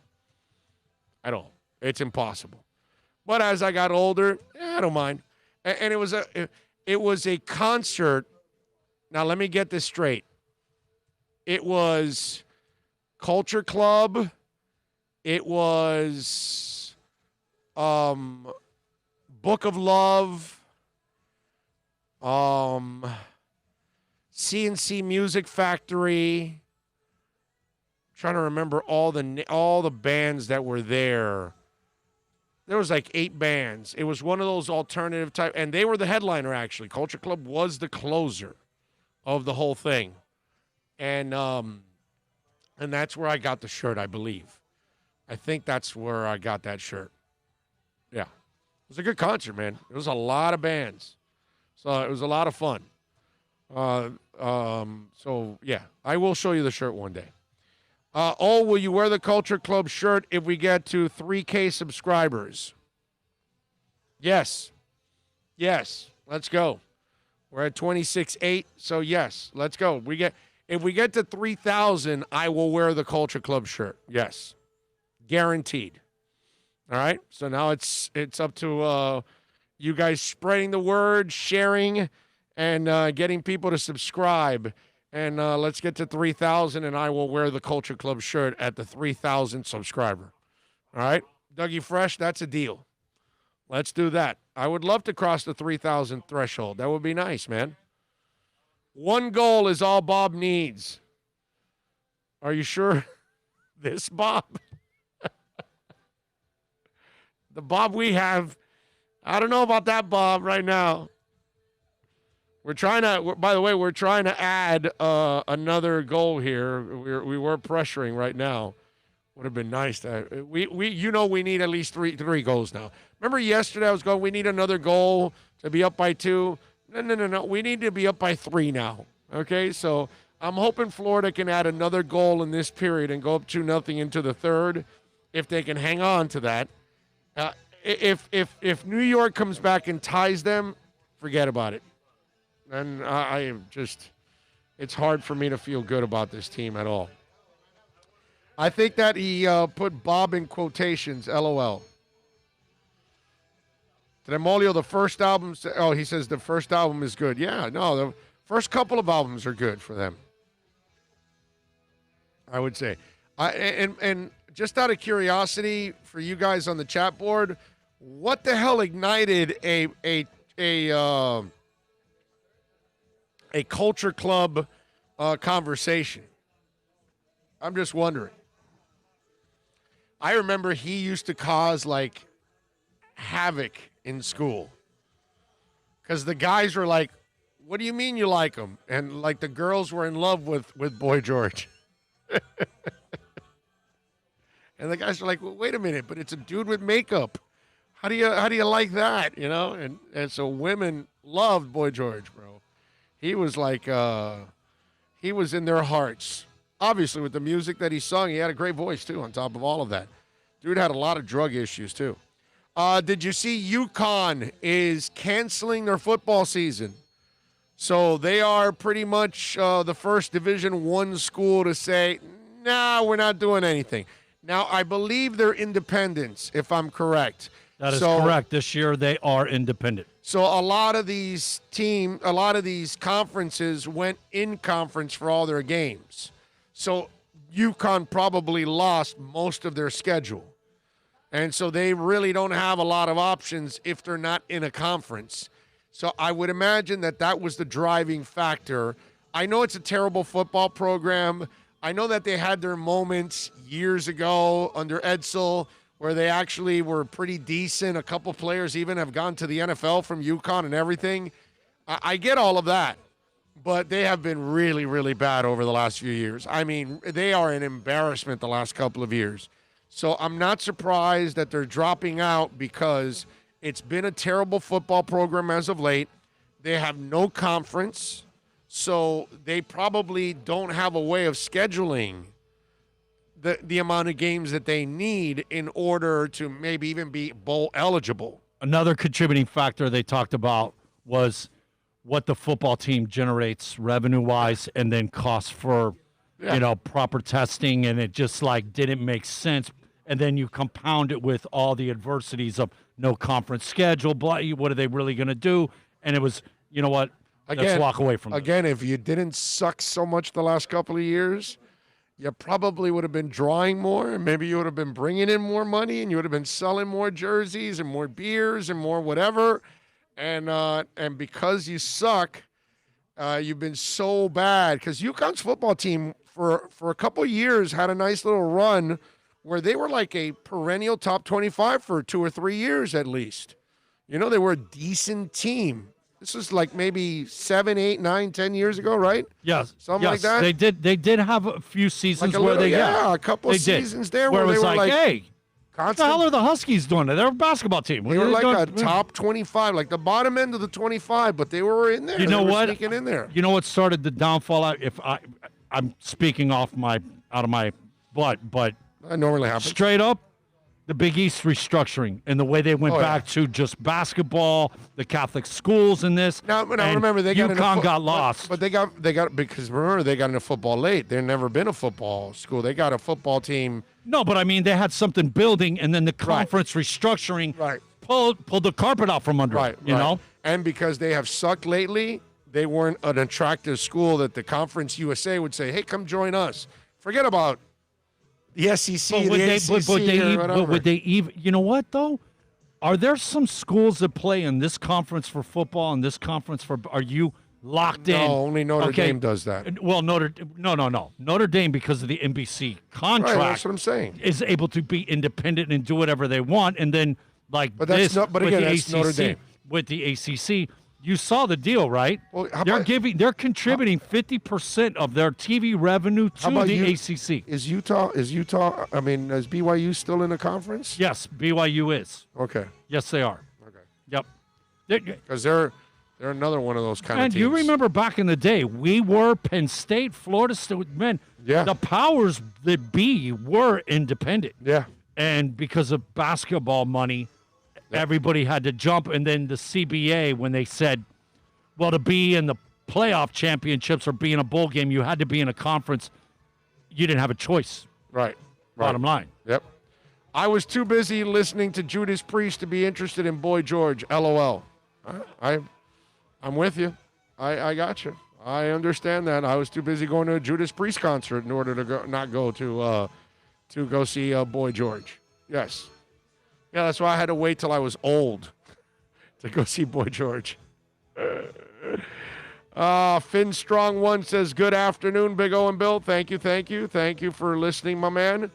At all. It's impossible. But as I got older, I don't mind. And it was a concert. Now, let me get this straight. It was Culture Club. It was Book of Love, CNC Music Factory. I'm trying to remember all the bands that were there. There was like 8 bands. It was one of those alternative type, and they were the headliner, actually. Culture Club was the closer of the whole thing. And that's where I got the shirt, I believe. I think that's where I got that shirt. Yeah. It was a good concert, man. It was a lot of bands. So it was a lot of fun. So, yeah, I will show you the shirt one day. Will you wear the Culture Club shirt if we get to 3K subscribers? Yes. Yes, let's go. We're at 26.8, so yes, let's go. If we get to 3,000, I will wear the Culture Club shirt. Yes, guaranteed. All right, so now it's up to you guys spreading the word, sharing, and getting people to subscribe. And let's get to 3,000, and I will wear the Culture Club shirt at the 3,000 subscriber. All right, Dougie Fresh, that's a deal. Let's do that. I would love to cross the 3,000 threshold. That would be nice, man. One goal is all Bob needs. Are you sure? This Bob? The Bob we have, I don't know about that Bob right now. We're trying to add another goal here. We were pressuring right now. Would have been nice to we need at least three goals now. Remember yesterday I was going, we need another goal to be up by 2. No. We need to be up by 3 now. Okay, so I'm hoping Florida can add another goal in this period and go up 2-0 into the third, if they can hang on to that. If New York comes back and ties them, forget about it. And I am just, it's hard for me to feel good about this team at all. I think that he put Bob in quotations, LOL. Tremolio, the first album, he says the first album is good. Yeah, no, the first couple of albums are good for them, I would say. And just out of curiosity for you guys on the chat board, what the hell ignited a Culture Club conversation? I'm just wondering. I remember he used to cause like havoc in school because the guys were like, "What do you mean you like him?" And like the girls were in love with Boy George. And the guys are like, well, "Wait a minute, but it's a dude with makeup. How do you like that?" You know? And so women loved Boy George, bro. He was like, he was in their hearts. Obviously, with the music that he sung, he had a great voice, too, on top of all of that. Dude had a lot of drug issues, too. Did you see UConn is canceling their football season? So they are pretty much the first Division I school to say, nah, we're not doing anything. Now, I believe they're independents, if I'm correct. That is correct. This year, they are independent. So a lot of these conferences went in conference for all their games. So UConn probably lost most of their schedule. And so they really don't have a lot of options if they're not in a conference. So I would imagine that was the driving factor. I know it's a terrible football program. I know that they had their moments years ago under Edsel where they actually were pretty decent. A couple players even have gone to the NFL from UConn and everything. I get all of that. But they have been really, really bad over the last few years. I mean, they are an embarrassment the last couple of years. So I'm not surprised that they're dropping out because it's been a terrible football program as of late. They have no conference, so they probably don't have a way of scheduling the amount of games that they need in order to maybe even be bowl eligible. Another contributing factor they talked about was what the football team generates revenue-wise and then costs for, proper testing, and it just, didn't make sense. And then you compound it with all the adversities of no conference schedule, what are they really going to do? And it was, you know what, let's walk away from it. Again, if you didn't suck so much the last couple of years, you probably would have been drawing more, and maybe you would have been bringing in more money, and you would have been selling more jerseys and more beers and more whatever. And because you suck, you've been so bad. Because UConn's football team for a couple of years had a nice little run where they were like a perennial top 25 for 2 or 3 years at least. You know, they were a decent team. This was like maybe 7, 8, 9, 10 years ago, right? Yes. Something like that. They did have a few seasons like where a couple of seasons there where it was they were like hey, what the hell are the Huskies doing? They're a basketball team. They were like a top 25, like the bottom end of the 25, but they were in there. You know what? Sneaking in there. You know what started the downfall? I'm speaking out of my butt, but that normally happens. Straight up, The Big East restructuring and the way they went back to just basketball, the Catholic schools in this. Now remember, they got UConn got lost. But they got because remember, they got into football late. They've never been a football school. They got a football team. No, but I mean, they had something building, and then the conference restructuring pulled the carpet out from under it, you know? And because they have sucked lately, they weren't an attractive school that the Conference USA would say, hey, come join us. Forget about the SEC, or whatever. But would they even, you know what, though? Are there some schools that play in this conference for football and this conference for, are you locked in? No, only Notre Dame does that. Well, no. Notre Dame, because of the NBC contract, that's what I'm saying, is able to be independent and do whatever they want. And then, like, but that's Notre Dame. With the ACC, you saw the deal, right? Well, they're contributing 50% of their TV revenue to the ACC. Is Utah? I mean, is BYU still in the conference? Yes, BYU is. Okay. Yes, they are. Okay. Yep. Because they're another one of those kind of teams. And you remember back in the day, we were Penn State, Florida State. Man, the powers that be were independent. Yeah. And because of basketball money, everybody had to jump. And then the CBA, when they said, well, to be in the playoff championships or be in a bowl game, you had to be in a conference. You didn't have a choice. Right. Bottom line. Yep. I was too busy listening to Judas Priest to be interested in Boy George. LOL. I'm with you. I got you. I understand that. I was too busy going to a Judas Priest concert in order to not go to go see Boy George. Yes. Yeah, that's why I had to wait till I was old to go see Boy George. Finn Strong 1 says, good afternoon, Big O and Bill. Thank you. Thank you for listening, my man.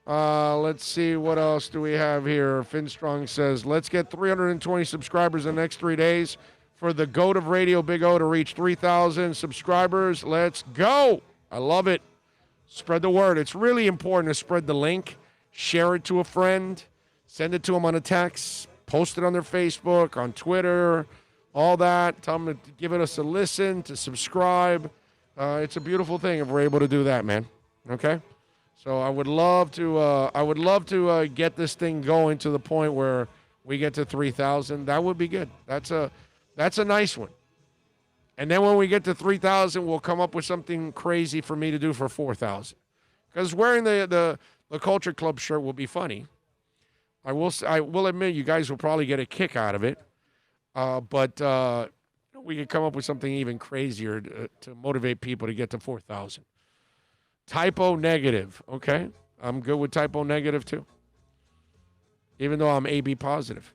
Let's see, what else do we have here? Finn Strong says, let's get 320 subscribers in the next 3 days for the GOAT of Radio, Big O, to reach 3,000 subscribers. Let's go. I love it. Spread the word. It's really important to spread the link, share it to a friend, send it to them on a text, post it on their Facebook, on Twitter, all that. Tell them to give us a listen, to subscribe. It's a beautiful thing if we're able to do that, man. Okay? So I would love to get this thing going to the point where we get to 3,000. That would be good. That's a nice one. And then when we get to 3,000, we'll come up with something crazy for me to do for 4,000. Because wearing the Culture Club shirt will be funny. I will admit you guys will probably get a kick out of it. But we could come up with something even crazier to motivate people to get to 4,000. Typo negative. Okay. I'm good with typo negative too. Even though I'm AB positive.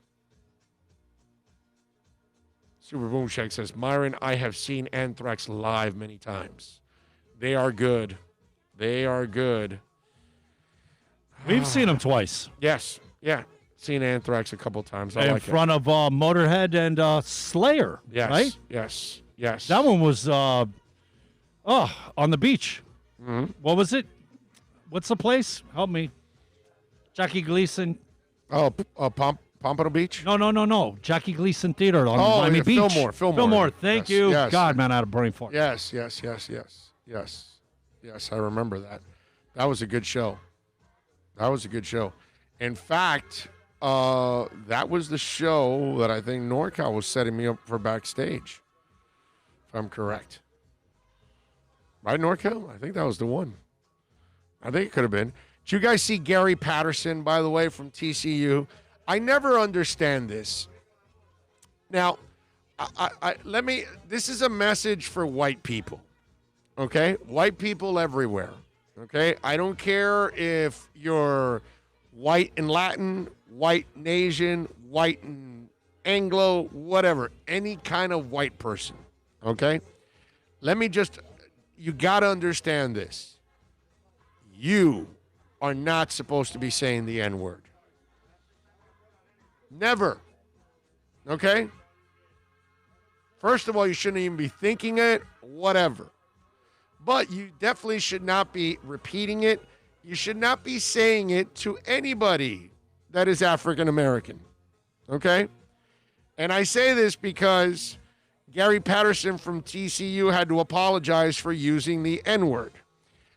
Super Boom Shack says, Myron, I have seen Anthrax live many times. They are good. They are good. We've seen them twice. Yes. Yeah. Seen Anthrax a couple times. In front of Motorhead and Slayer. Yes. Right? Yes. Yes. That one was on the beach. Mm-hmm. What was it? What's the place? Help me. Jackie Gleason. Oh, Pompano Beach? No. Jackie Gleason Theater on Miami Beach. Fillmore. Thank you. Yes. God, man, I had a brain fart. Yes. I remember that. That was a good show. In fact, that was the show that I think NorCal was setting me up for backstage, if I'm correct. Right, NorCal? I think that was the one. I think it could have been. Did you guys see Gary Patterson, by the way, from TCU? I never understand this. Now, this is a message for white people, okay? White people everywhere, okay? I don't care if you're white and Latin, white and Asian, white and Anglo, whatever, any kind of white person, okay? You got to understand this. You are not supposed to be saying the N-word. Never. Okay? First of all, you shouldn't even be thinking it, whatever. But you definitely should not be repeating it. You should not be saying it to anybody that is African American. Okay? And I say this because Gary Patterson from TCU had to apologize for using the N-word.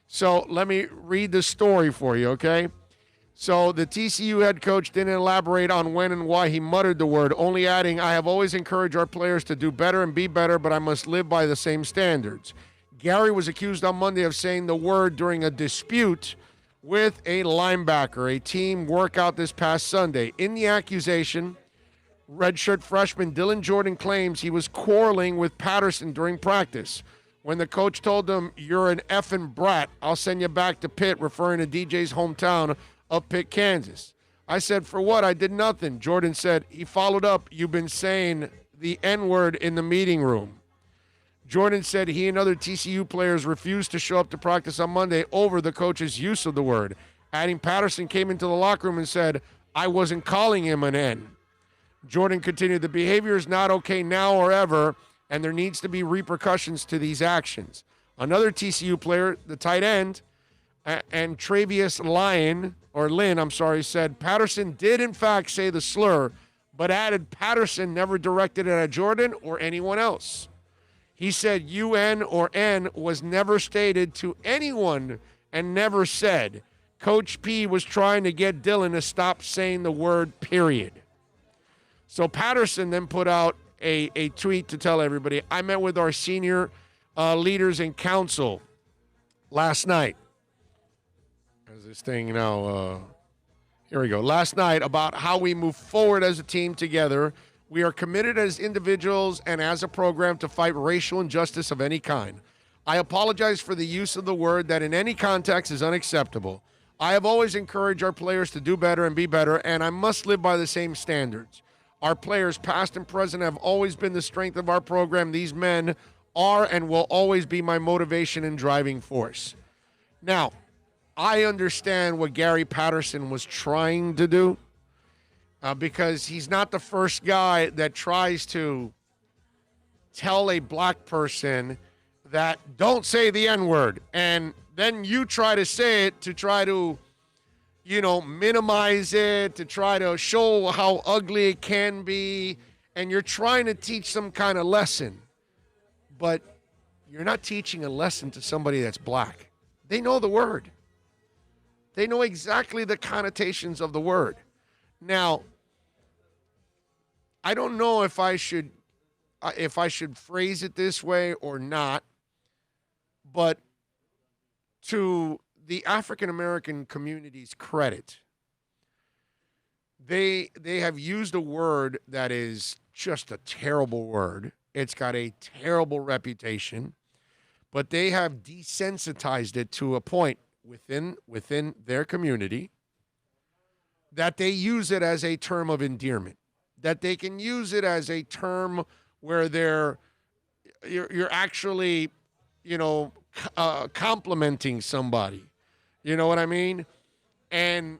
So let me read the story for you, okay? So the TCU head coach didn't elaborate on when and why he muttered the word, only adding, I have always encouraged our players to do better and be better, but I must live by the same standards. Gary was accused on Monday of saying the word during a dispute with a linebacker, a team workout this past Sunday. In the accusation, redshirt freshman Dylan Jordan claims he was quarreling with Patterson during practice. When the coach told him, you're an effing brat, I'll send you back to Pitt, referring to DJ's hometown of Pitt, Kansas. I said, for what? I did nothing. Jordan said, he followed up, you've been saying the N-word in the meeting room. Jordan said he and other TCU players refused to show up to practice on Monday over the coach's use of the word, adding Patterson came into the locker room and said, I wasn't calling him an N. Jordan continued, the behavior is not okay now or ever, and there needs to be repercussions to these actions. Another TCU player, the tight end, and Travius Lynn, said Patterson did in fact say the slur, but added Patterson never directed it at Jordan or anyone else. He said UN or N was never stated to anyone and never said. Coach P was trying to get Dylan to stop saying the word, period. So Patterson then put out a tweet to tell everybody, I met with our senior leaders in council last night. As this thing now, here we go. Last night about how we move forward as a team together. We are committed as individuals and as a program to fight racial injustice of any kind. I apologize for the use of the word that in any context is unacceptable. I have always encouraged our players to do better and be better, and I must live by the same standards. Our players, past and present, have always been the strength of our program. These men are and will always be my motivation and driving force. Now, I understand what Gary Patterson was trying to do. Because he's not the first guy that tries to tell a black person that don't say the N-word. And then you try to say it to try to, minimize it, to try to show how ugly it can be. And you're trying to teach some kind of lesson. But you're not teaching a lesson to somebody that's black. They know the word. They know exactly the connotations of the word. Now, I don't know if I should phrase it this way or not, but to the African American community's credit, they have used a word that is just a terrible word. It's got a terrible reputation, but they have desensitized it to a point within their community that they use it as a term of endearment. That they can use it as a term where you're actually, complimenting somebody. You know what I mean? And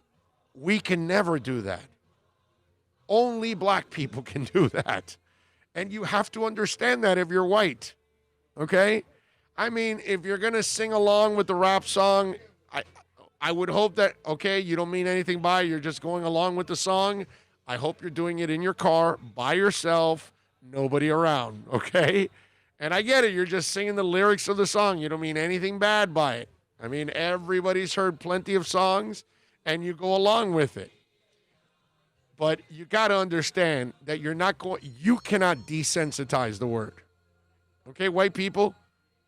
we can never do that. Only black people can do that. And you have to understand that if you're white. Okay? I mean, if you're going to sing along with the rap song, I would hope that, okay, you don't mean anything by it. You're just going along with the song. I hope you're doing it in your car, by yourself, nobody around, okay? And I get it. You're just singing the lyrics of the song. You don't mean anything bad by it. I mean, everybody's heard plenty of songs, and you go along with it. But you got to understand that you cannot desensitize the word. Okay, white people,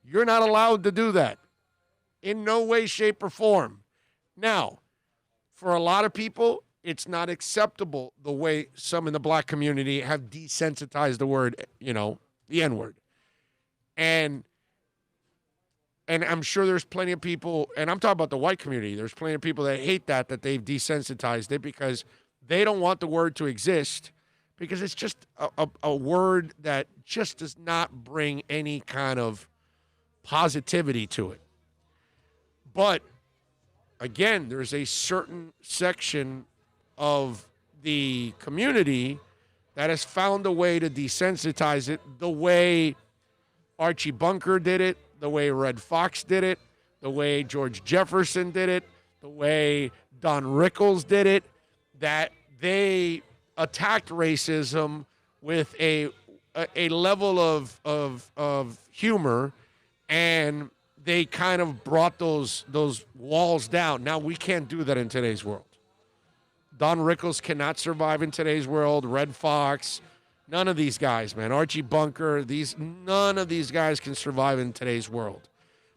you're not allowed to do that in no way, shape, or form. Now, for a lot of people, it's not acceptable the way some in the black community have desensitized the word, the N-word. And I'm sure there's plenty of people, and I'm talking about the white community, there's plenty of people that hate that they've desensitized it because they don't want the word to exist because it's just a word that just does not bring any kind of positivity to it. But, again, there's a certain section of the community that has found a way to desensitize it the way Archie Bunker did it, the way Red Fox did it, the way George Jefferson did it, the way Don Rickles did it, that they attacked racism with a level of humor, and they kind of brought those walls down. Now, we can't do that in today's world. Don Rickles cannot survive in today's world. Red Fox, none of these guys, man. Archie Bunker, none of these guys can survive in today's world.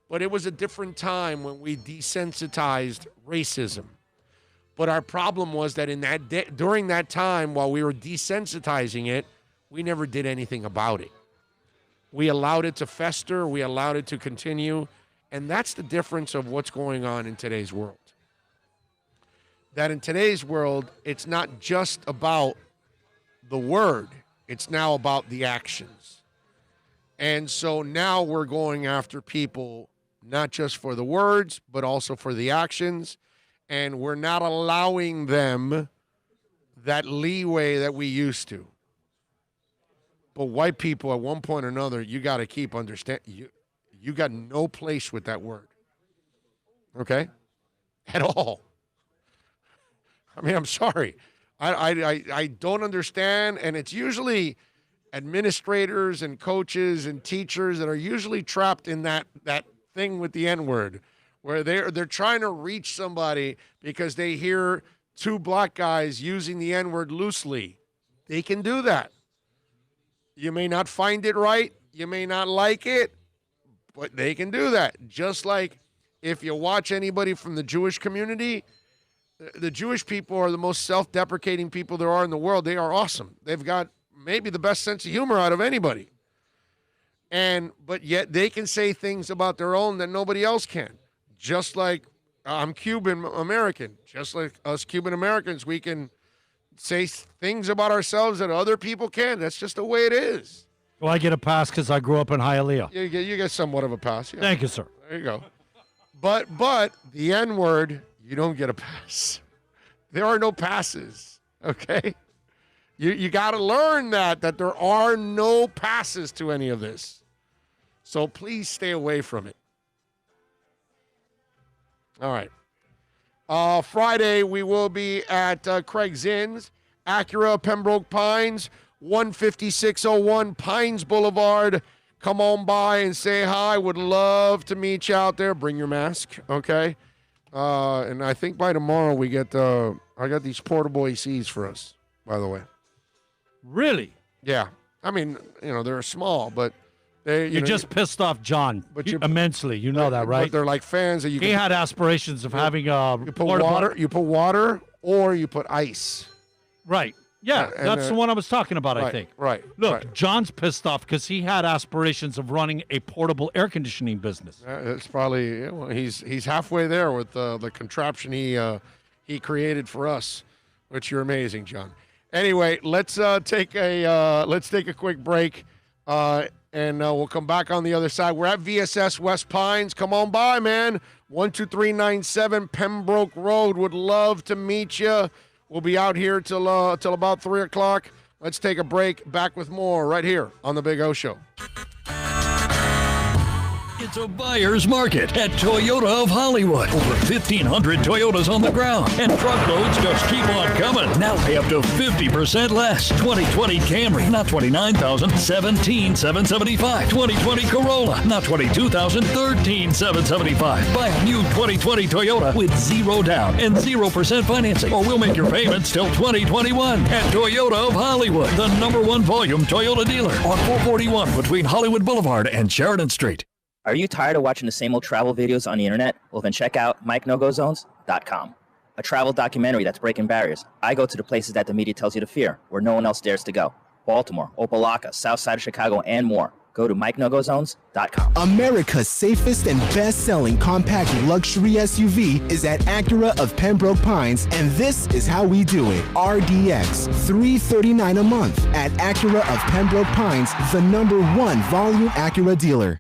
But it was a different time when we desensitized racism. But our problem was that during that time, while we were desensitizing it, we never did anything about it. We allowed it to fester. We allowed it to continue. And that's the difference of what's going on in today's world. That in today's world, it's not just about the word. It's now about the actions. And so now we're going after people not just for the words, but also for the actions. And we're not allowing them that leeway that we used to. But white people, at one point or another, you got to keep understanding. You got no place with that word. Okay? At all. I mean, I'm sorry. I don't understand. And it's usually administrators and coaches and teachers that are usually trapped in that thing with the N-word, where they're trying to reach somebody because they hear two black guys using the N-word loosely. They can do that. You may not find it right. You may not like it, but they can do that. Just like if you watch anybody from the Jewish community, the Jewish people are the most self-deprecating people there are in the world. They are awesome. They've got maybe the best sense of humor out of anybody. But yet they can say things about their own that nobody else can. Just like I'm Cuban American. Just like us Cuban Americans, we can say things about ourselves that other people can. That's just the way it is. Well, I get a pass because I grew up in Hialeah. You get somewhat of a pass. Yeah. Thank you, sir. There you go. But the N-word, you don't get a pass. There are no passes, okay? You got to learn that there are no passes to any of this. So please stay away from it. All right. Friday, we will be at Craig Zinn's, Acura, Pembroke Pines, 15601 Pines Boulevard. Come on by and say hi. Would love to meet you out there. Bring your mask, okay? And I think by tomorrow we get I got these portable ACs for us, by the way. Really? Yeah. I mean, they're small, but you just pissed off John immensely. You know that, right? But they're like fans that you He had aspirations of having a you put water or you put ice. Right. Yeah, that's the one I was talking about, right, I think. Right. Look, right. John's pissed off because he had aspirations of running a portable air conditioning business. It's probably he's halfway there with the contraption he created for us, which you're amazing, John. Anyway, let's take a quick break, and we'll come back on the other side. We're at VSS West Pines. Come on by, man. 12397 Pembroke Road. Would love to meet you. We'll be out here till about 3 o'clock. Let's take a break. Back with more right here on The Big O Show. It's a buyer's market at Toyota of Hollywood. Over 1,500 Toyotas on the ground, and truckloads just keep on coming. Now pay up to 50% less. 2020 Camry, not $29,000, $17,775. 2020 Corolla, not $22,000, $13,775. Buy a new 2020 Toyota with 0 down and 0% financing, or we'll make your payments till 2021. At Toyota of Hollywood, the #1 volume Toyota dealer on 441 between Hollywood Boulevard and Sheridan Street. Are you tired of watching the same old travel videos on the internet? Well, then check out MikeNoGoZones.com, a travel documentary that's breaking barriers. I go to the places that the media tells you to fear, where no one else dares to go. Baltimore, Opelika, South Side of Chicago, and more. Go to MikeNoGoZones.com. America's safest and best-selling compact luxury SUV is at Acura of Pembroke Pines, and this is how we do it. RDX, $339 a month at Acura of Pembroke Pines, the #1 volume Acura dealer.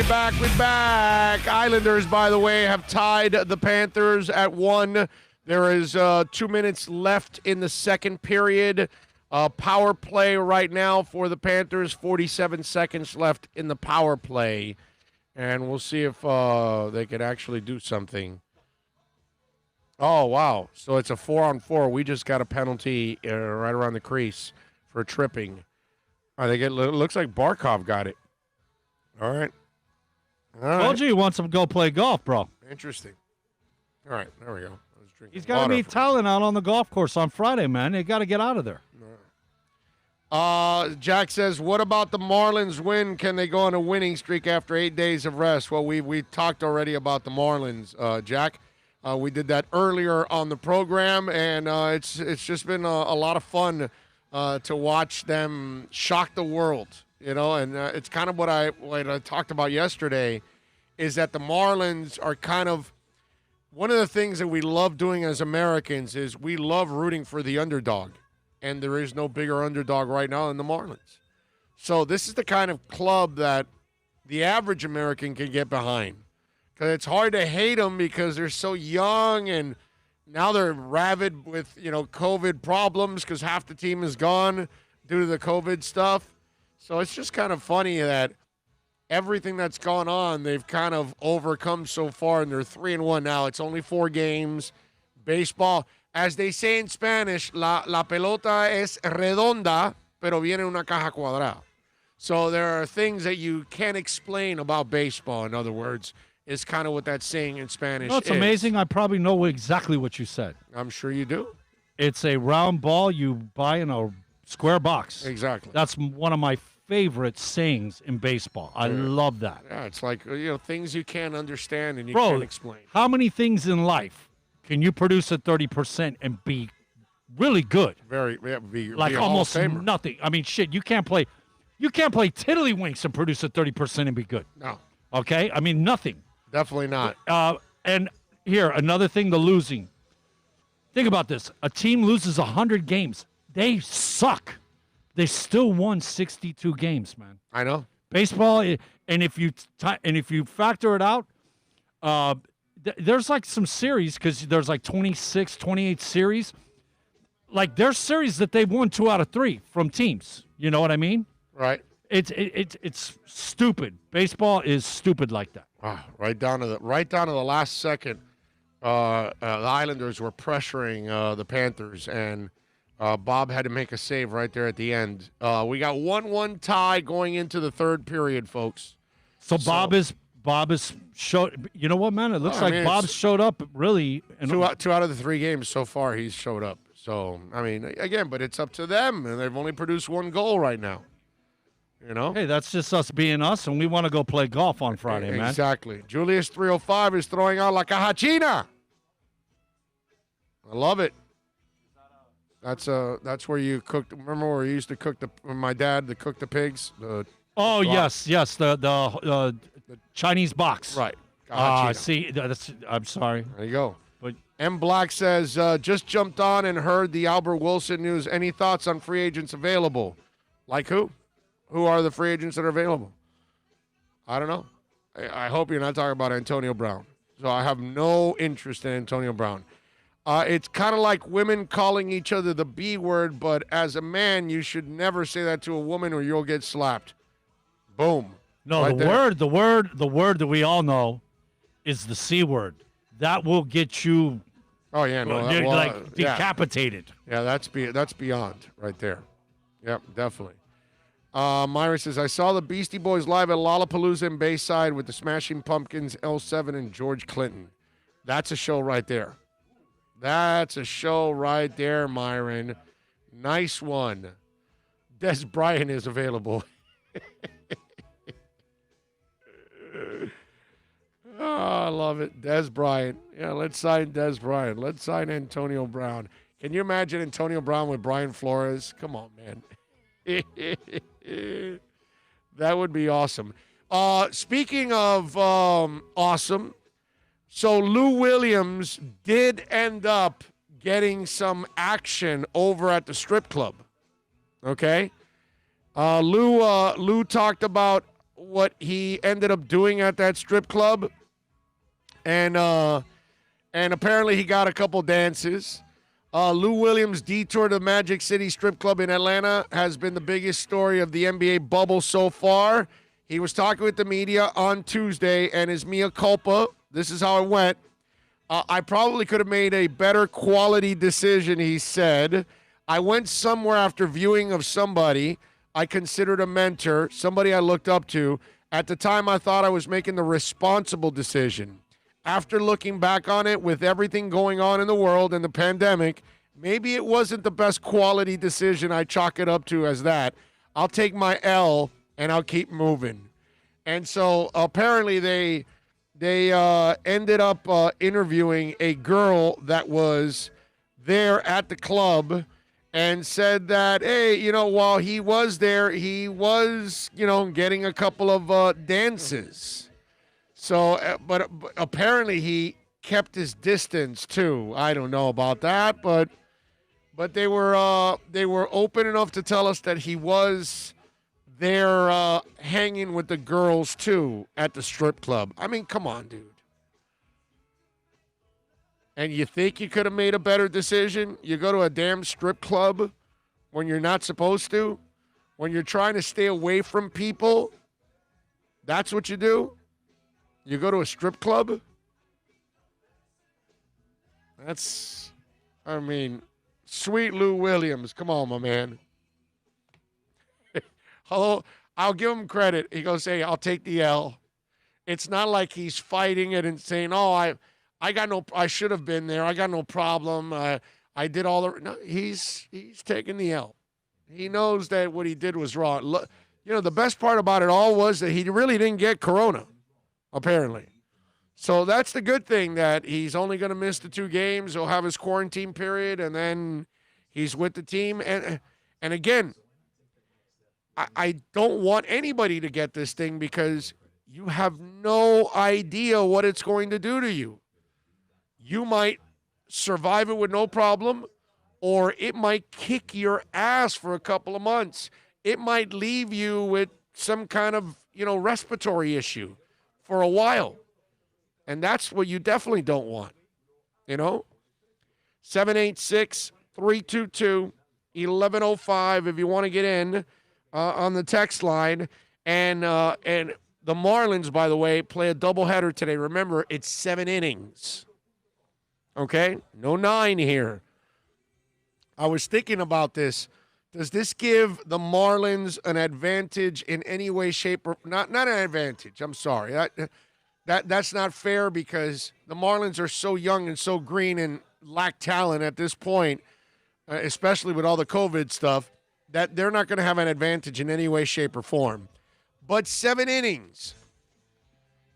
We back. Islanders, by the way, have tied the Panthers at 1. There is 2 minutes left in the second period. Power play right now for the Panthers. 47 seconds left in the power play. And we'll see if they can actually do something. Oh, wow. So it's a 4-on-4. We just got a penalty right around the crease for tripping. It looks like Barkov got it. All right. Told you he wants him to go play golf, bro. Interesting. All right, there we go. He's got to meet talent out on the golf course on Friday, man. They got to get out of there. Jack says, what about the Marlins win? Can they go on a winning streak after 8 days of rest? Well, we talked already about the Marlins, Jack. We did that earlier on the program, and it's just been a lot of fun to watch them shock the world, and it's kind of what I talked about yesterday, is that the Marlins are kind of one of the things that we love doing as Americans is we love rooting for the underdog, and there is no bigger underdog right now than the Marlins. So this is the kind of club that the average American can get behind, because it's hard to hate them because they're so young, and now they're rabid with COVID problems because half the team is gone due to the COVID stuff. So it's just kind of funny that everything that's gone on, they've kind of overcome so far, and they're 3-1 now. It's only 4 games. Baseball, as they say in Spanish, la pelota es redonda, pero viene una caja cuadrada. So there are things that you can't explain about baseball, in other words, is kind of what that saying in Spanish is. It's amazing. I probably know exactly what you said. I'm sure you do. It's a round ball you buy in a square box. Exactly. That's one of my favorite sayings in baseball. I love that. Yeah, it's like, things you can't understand and you Bro, can't explain. How many things in life can you produce at 30% and be really good? Be almost nothing. I mean, shit, you can't play tiddlywinks and produce at 30% and be good. No. Okay? I mean, nothing. Definitely not. And here, another thing, the losing. Think about this. A team loses 100 games. They suck. They still won 62 games, man. I know. Baseball, and if you factor it out, there's like some series, because there's like 26, 28 series. Like there's series that they've won 2 out of 3 from teams. You know what I mean? Right. It's stupid. Baseball is stupid like that. Wow. Right down to the last second, the Islanders were pressuring the Panthers, and Bob had to make a save right there at the end. We got 1-1 tie going into the third period, folks. So Bob is showed. You know what, man? It looks like Bob's showed up really. Two out of the 3 games so far, he's showed up. So I mean, again, but it's up to them, and they've only produced 1 goal right now. Hey, that's just us being us, and we want to go play golf on Friday, man. Exactly. Julius 305 is throwing out La Caja China. I love it. That's where you cooked. Remember where you used to cook my dad to cook the pigs? Yes, the Chinese box. Right. See, I'm sorry. There you go. But M. Black says, just jumped on and heard the Albert Wilson news. Any thoughts on free agents available? Like who? Who are the free agents that are available? I don't know. I hope you're not talking about Antonio Brown. So I have no interest in Antonio Brown. It's kind of like women calling each other the B word, but as a man, you should never say that to a woman or you'll get slapped. Boom. No, right the word that we all know is the C word. That will get you decapitated. Yeah, that's beyond right there. Yep, definitely. Myra says, I saw the Beastie Boys live at Lollapalooza in Bayside with the Smashing Pumpkins, L7, and George Clinton. That's a show right there. That's a show right there, Myron. Nice one. Des Bryant is available. Oh, I love it. Des Bryant. Yeah, let's sign Des Bryant. Let's sign Antonio Brown. Can you imagine Antonio Brown with Brian Flores? Come on, man. That would be awesome. Speaking of awesome, so Lou Williams did end up getting some action over at the strip club. Okay? Lou talked about what he ended up doing at that strip club, and apparently he got a couple dances. Lou Williams' detour to Magic City Strip Club in Atlanta has been the biggest story of the NBA bubble so far. He was talking with the media on Tuesday, and his mea culpa, this is how it went. I probably could have made a better quality decision, he said. I went somewhere after viewing of somebody I considered a mentor, somebody I looked up to. At the time, I thought I was making the responsible decision. After looking back on it, with everything going on in the world and the pandemic, maybe it wasn't the best quality decision. I chalk it up to as that. I'll take my L and I'll keep moving. And so apparently they ended up interviewing a girl that was there at the club and said that, hey, while he was there, he was, getting a couple of dances. So, but apparently he kept his distance too. I don't know about that, but they were open enough to tell us that he was there hanging with the girls too at the strip club. I mean, come on, dude. And you think you could have made a better decision? You go to a damn strip club when you're not supposed to? When you're trying to stay away from people? That's what you do? You go to a strip club? Sweet Lou Williams. Come on, my man. Hello, I'll give him credit. He goes, hey, I'll take the L. It's not like he's fighting it and saying, oh, I should have been there. I got no problem. I did all the. No, he's taking the L. He knows that what he did was wrong. The best part about it all was that he really didn't get corona, apparently. So that's the good thing, that he's only going to miss the 2 games. He'll have his quarantine period, and then he's with the team. And again, I don't want anybody to get this thing, because you have no idea what it's going to do to you. You might survive it with no problem, or it might kick your ass for a couple of months. It might leave you with some kind of, respiratory issue for a while. And that's what you definitely don't want, 786-322-1105 if you want to get in on the text line. And the Marlins, by the way, play a doubleheader today. Remember, it's 7 innings. Okay? No 9 here. I was thinking about this. Does this give the Marlins an advantage in any way, shape, or not an advantage? I'm sorry. That's not fair, because the Marlins are so young and so green and lack talent at this point, especially with all the COVID stuff, that they're not going to have an advantage in any way, shape, or form. But 7 innings,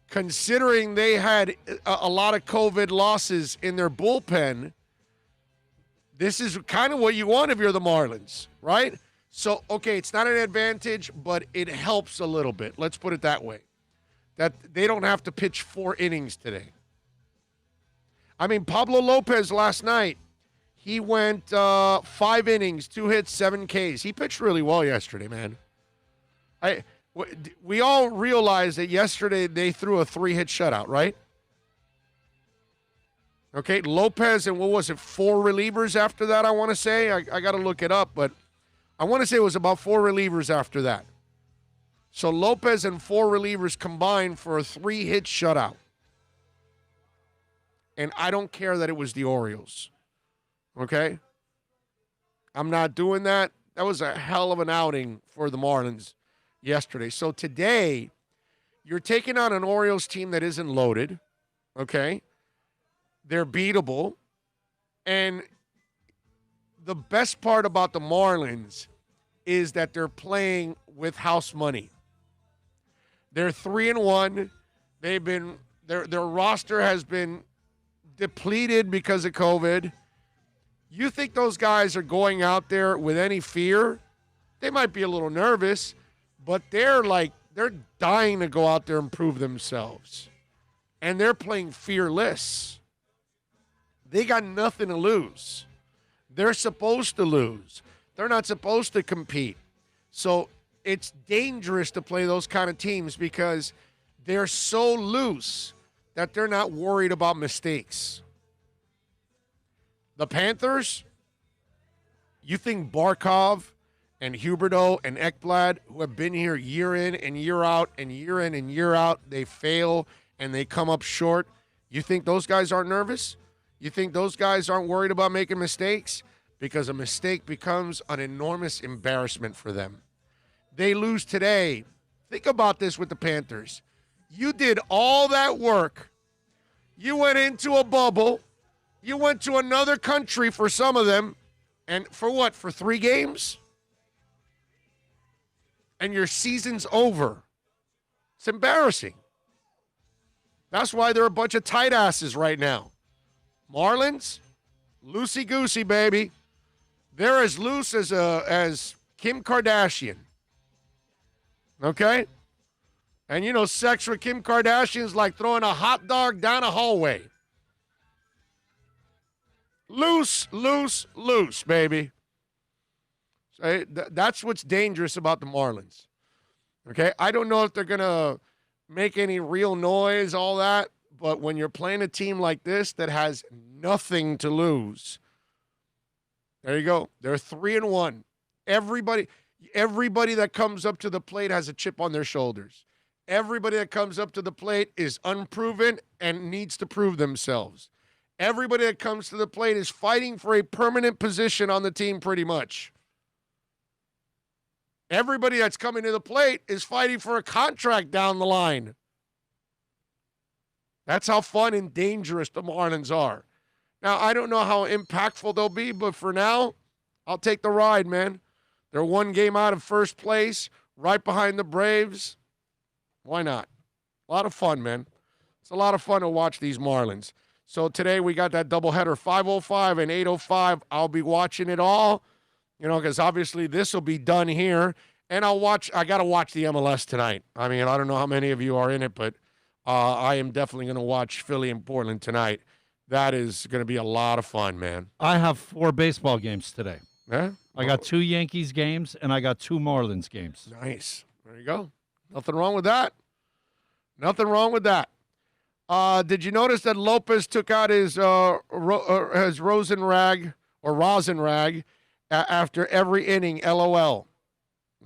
considering they had a lot of COVID losses in their bullpen, this is kind of what you want if you're the Marlins, right? So, okay, it's not an advantage, but it helps a little bit. Let's put it that way. That they don't have to pitch 4 innings today. I mean, Pablo Lopez last night, he went 5 innings, 2 hits, 7 Ks. He pitched really well yesterday, man. We all realized that yesterday they threw a 3-hit shutout, right? Okay, Lopez and 4 relievers after that, I want to say. I got to look it up, but I want to say it was about 4 relievers after that. So Lopez and 4 relievers combined for a 3-hit shutout. And I don't care that it was the Orioles. Okay? I'm not doing that. That was a hell of an outing for the Marlins yesterday. So today, you're taking on an Orioles team that isn't loaded. Okay? They're beatable. And the best part about the Marlins is that they're playing with house money. They're 3-1. They've been their roster has been depleted because of COVID. You think those guys are going out there with any fear? They might be a little nervous, but they're dying to go out there and prove themselves. And they're playing fearless. They got nothing to lose. They're supposed to lose. They're not supposed to compete. So it's dangerous to play those kind of teams because they're so loose that they're not worried about mistakes. The Panthers, you think Barkov and Huberdeau and Ekblad, who have been here year in and year out and year in and year out, they fail and they come up short. You think those guys aren't nervous? You think those guys aren't worried about making mistakes? Because a mistake becomes an enormous embarrassment for them. They lose today. Think about this with the Panthers. You did all that work. You went into a bubble. You went to another country for some of them. And for what? For 3 games? And your season's over. It's embarrassing. That's why they're a bunch of tight asses right now. Marlins, loosey-goosey, baby. They're as loose as Kim Kardashian. Okay? And, you know, sex with Kim Kardashian is like throwing a hot dog down a hallway. Loose, loose, loose, baby. So that's what's dangerous about the Marlins. Okay? I don't know if they're going to make any real noise, all that, but when you're playing a team like this that has nothing to lose, there you go. They're 3-1. Everybody that comes up to the plate has a chip on their shoulders. Everybody that comes up to the plate is unproven and needs to prove themselves. Everybody that comes to the plate is fighting for a permanent position on the team pretty much. Everybody that's coming to the plate is fighting for a contract down the line. That's how fun and dangerous the Marlins are. Now, I don't know how impactful they'll be, but for now, I'll take the ride, man. They're 1 game out of first place, right behind the Braves. Why not? A lot of fun, man. It's a lot of fun to watch these Marlins. So today we got that doubleheader, 5:05 and 8:05. I'll be watching it all, you know, because obviously this will be done here. And I got to watch the MLS tonight. I mean, I don't know how many of you are in it, but I am definitely going to watch Philly and Portland tonight. That is going to be a lot of fun, man. I have 4 baseball games today. Yeah? I got 2 Yankees games, and I got 2 Marlins games. Nice. There you go. Nothing wrong with that. Nothing wrong with that. Did you notice that Lopez took out his Rosen rag after every inning? LOL.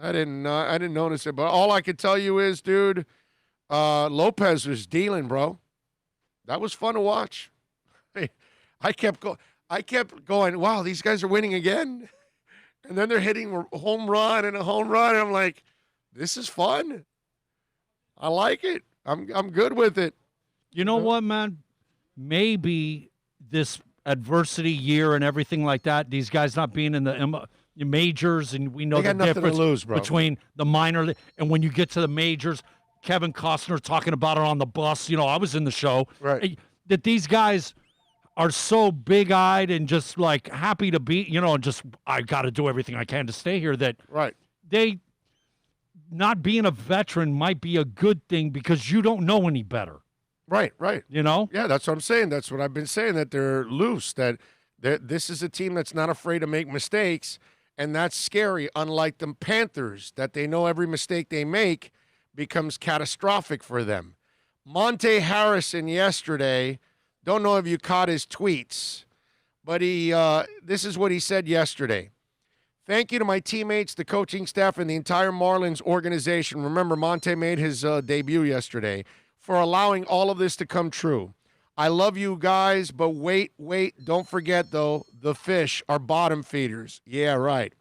I didn't notice it, but all I could tell you is, dude, Lopez was dealing, bro. That was fun to watch. I kept going. Wow, these guys are winning again, and then they're hitting a home run and a home run. And I'm like, this is fun. I like it. I'm good with it. You know what, man? Maybe this adversity year and everything like that, these guys not being in the majors, and we know the difference between the minor and when you get to the majors. Kevin Costner talking about it on the bus. You know, I was in the show. Right. That these guys are so big-eyed and just like happy to be, you know, and just I got to do everything I can to stay here. That they not being a veteran might be a good thing because you don't know any better. Right. You know? Yeah, that's what I'm saying. That's what I've been saying, that they're loose, that this is a team that's not afraid to make mistakes, and that's scary, unlike the Panthers, that they know every mistake they make becomes catastrophic for them. Monte Harrison yesterday, don't know if you caught his tweets, but this is what he said yesterday. Thank you to my teammates, the coaching staff, and the entire Marlins organization. Remember, Monte made his debut yesterday, for allowing all of this to come true. I love you guys, but wait, don't forget, though, the fish are bottom feeders. Yeah, right.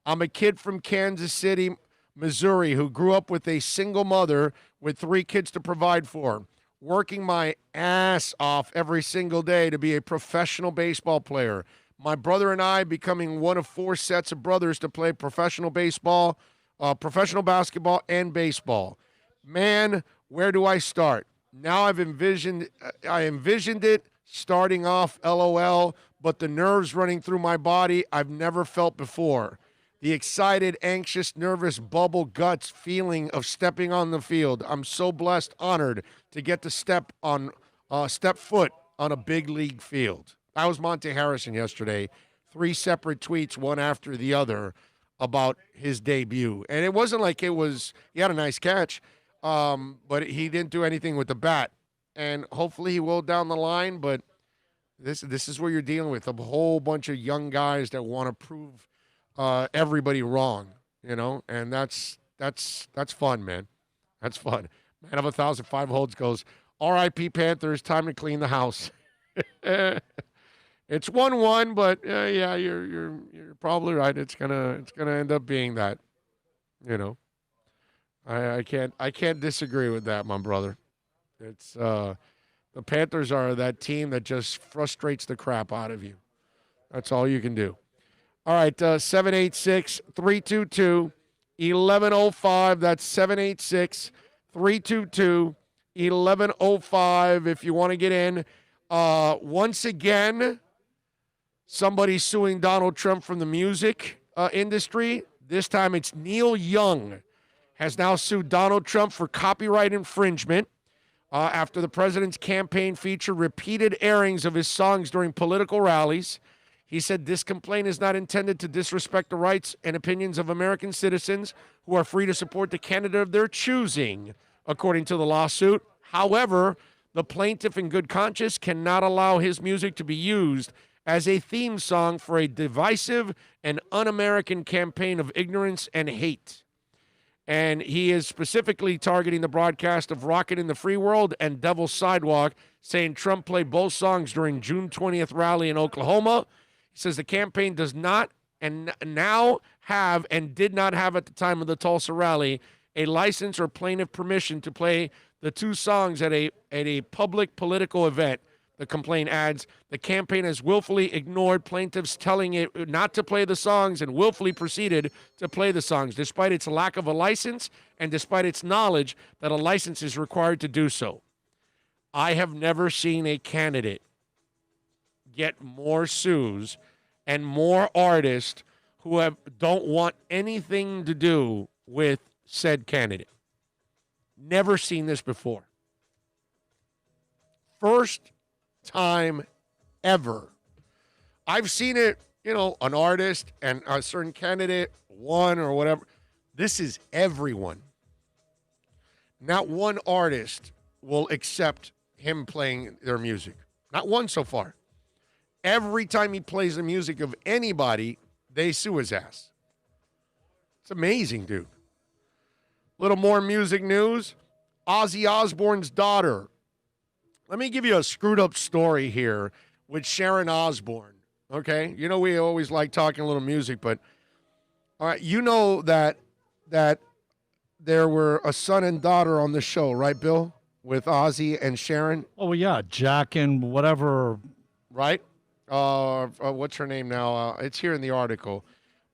I'm a kid from Kansas City, Missouri, who grew up with a single mother with 3 kids to provide for, working my ass off every single day to be a professional baseball player. My brother and I becoming one of 4 sets of brothers to play professional baseball, professional basketball, and baseball. Man, where do I start? Now I envisioned it starting off, LOL, but the nerves running through my body I've never felt before. The excited, anxious, nervous, bubble guts feeling of stepping on the field. I'm so blessed, honored to get to step foot on a big league field. That was Monte Harrison yesterday. 3 separate tweets, one after the other. about his debut. And it wasn't like he had a nice catch, but he didn't do anything with the bat. And hopefully he will down the line, but this is what you're dealing with, a whole bunch of young guys that want to prove everybody wrong, and that's fun, man. That's fun. Man of 1,005 holds goes, R.I.P. Panthers, time to clean the house. It's 1-1, but yeah, you're probably right. It's gonna end up being that. I can't disagree with that, my brother. It's the Panthers are that team that just frustrates the crap out of you. That's all you can do. All right, 786-322-1105. That's 786-322-1105 if you want to get in. Once again, somebody suing Donald Trump from the music industry. This time it's Neil Young has now sued Donald Trump for copyright infringement after the president's campaign featured repeated airings of his songs during political rallies. He said this complaint is not intended to disrespect the rights and opinions of American citizens who are free to support the candidate of their choosing, according to the lawsuit. However, the plaintiff in good conscience cannot allow his music to be used as a theme song for a divisive and un-American campaign of ignorance and hate. And he is specifically targeting the broadcast of Rocket in the Free World and Devil's Sidewalk, saying Trump played both songs during June 20th rally in Oklahoma. He says the campaign does not and now have and did not have at the time of the Tulsa rally a license or plaintiff permission to play the two songs at a public political event. The complaint adds, the campaign has willfully ignored plaintiffs telling it not to play the songs and willfully proceeded to play the songs, despite its lack of a license and despite its knowledge that a license is required to do so. I have never seen a candidate get more sues and more artists who don't want anything to do with said candidate. Never seen this before. First time ever. I've seen it, an artist and a certain candidate won or whatever. This is everyone. Not one artist will accept him playing their music. Not one so far. Every time he plays the music of anybody, they sue his ass. It's amazing, dude. Little more music news. Ozzy Osbourne's daughter. Let me give you a screwed up story here with Sharon Osbourne, okay? We always like talking a little music, but all right, that there were a son and daughter on the show, right, Bill? With Ozzy and Sharon? Oh, well, yeah, Jack and whatever. Right? What's her name now? It's here in the article.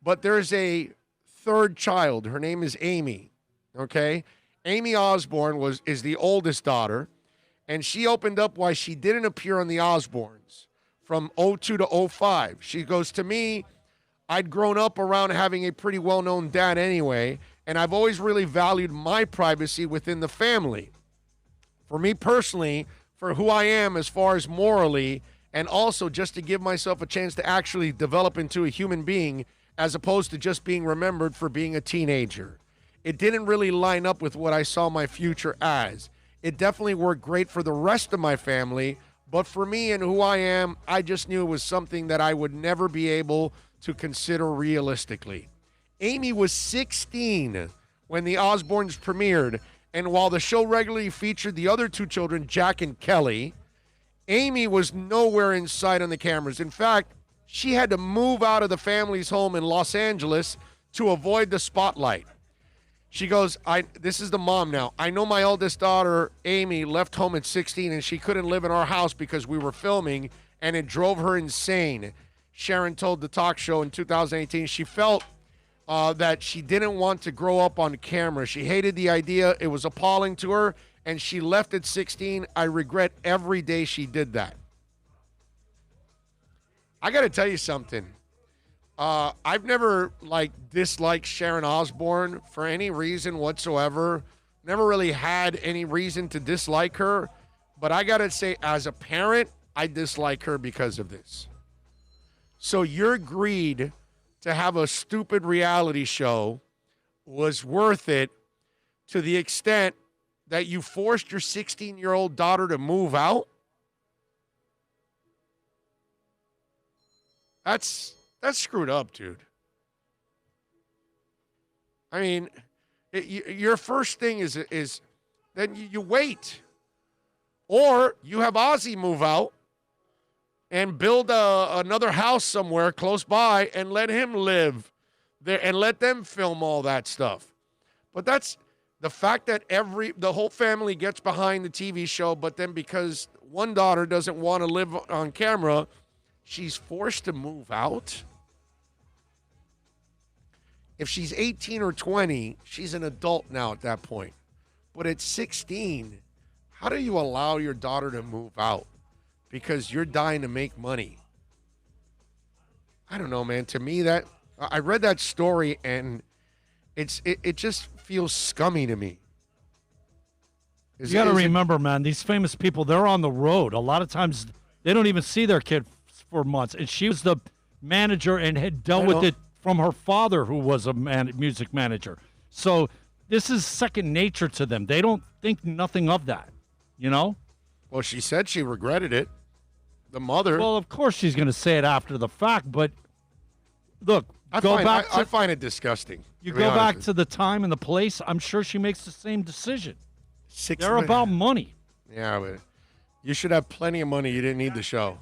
But there's a third child. Her name is Amy, okay? Amy Osbourne is the oldest daughter. And she opened up why she didn't appear on the Osbournes from 02 to 05. She goes, to me, I'd grown up around having a pretty well-known dad anyway, and I've always really valued my privacy within the family. For me personally, for who I am as far as morally, and also just to give myself a chance to actually develop into a human being as opposed to just being remembered for being a teenager. It didn't really line up with what I saw my future as. It definitely worked great for the rest of my family, but for me and who I am, I just knew it was something that I would never be able to consider realistically. Amy was 16 when the Osbournes premiered, and while the show regularly featured the other two children, Jack and Kelly, Amy was nowhere in sight on the cameras. In fact, she had to move out of the family's home in Los Angeles to avoid the spotlight. She goes, this is the mom now. I know my oldest daughter, Amy, left home at 16 and she couldn't live in our house because we were filming and it drove her insane. Sharon told the talk show in 2018 she felt that she didn't want to grow up on camera. She hated the idea. It was appalling to her and she left at 16. I regret every day she did that. I got to tell you something. I've never disliked Sharon Osbourne for any reason whatsoever. Never really had any reason to dislike her. But I got to say, as a parent, I dislike her because of this. So your greed to have a stupid reality show was worth it to the extent that you forced your 16-year-old daughter to move out? That's screwed up, dude. I mean, your first thing is then you wait. Or you have Ozzy move out and build another house somewhere close by and let him live there and let them film all that stuff. But that's the fact that the whole family gets behind the TV show, but then because one daughter doesn't want to live on camera, she's forced to move out. If she's 18 or 20, she's an adult now at that point. But at 16, how do you allow your daughter to move out? Because you're dying to make money. I don't know, man. To me, I read that story and it just feels scummy to me. You got to remember, man, these famous people, they're on the road. A lot of times they don't even see their kid for months. And she was the manager and had dealt with it from her father, who was a music manager. So this is second nature to them. They don't think nothing of that, you know? Well, she said she regretted it. The mother. Well, of course she's going to say it after the fact, but look, I find it disgusting. You go back to the time and the place, I'm sure she makes the same decision. They're about money. Yeah, but you should have plenty of money. You didn't need the show.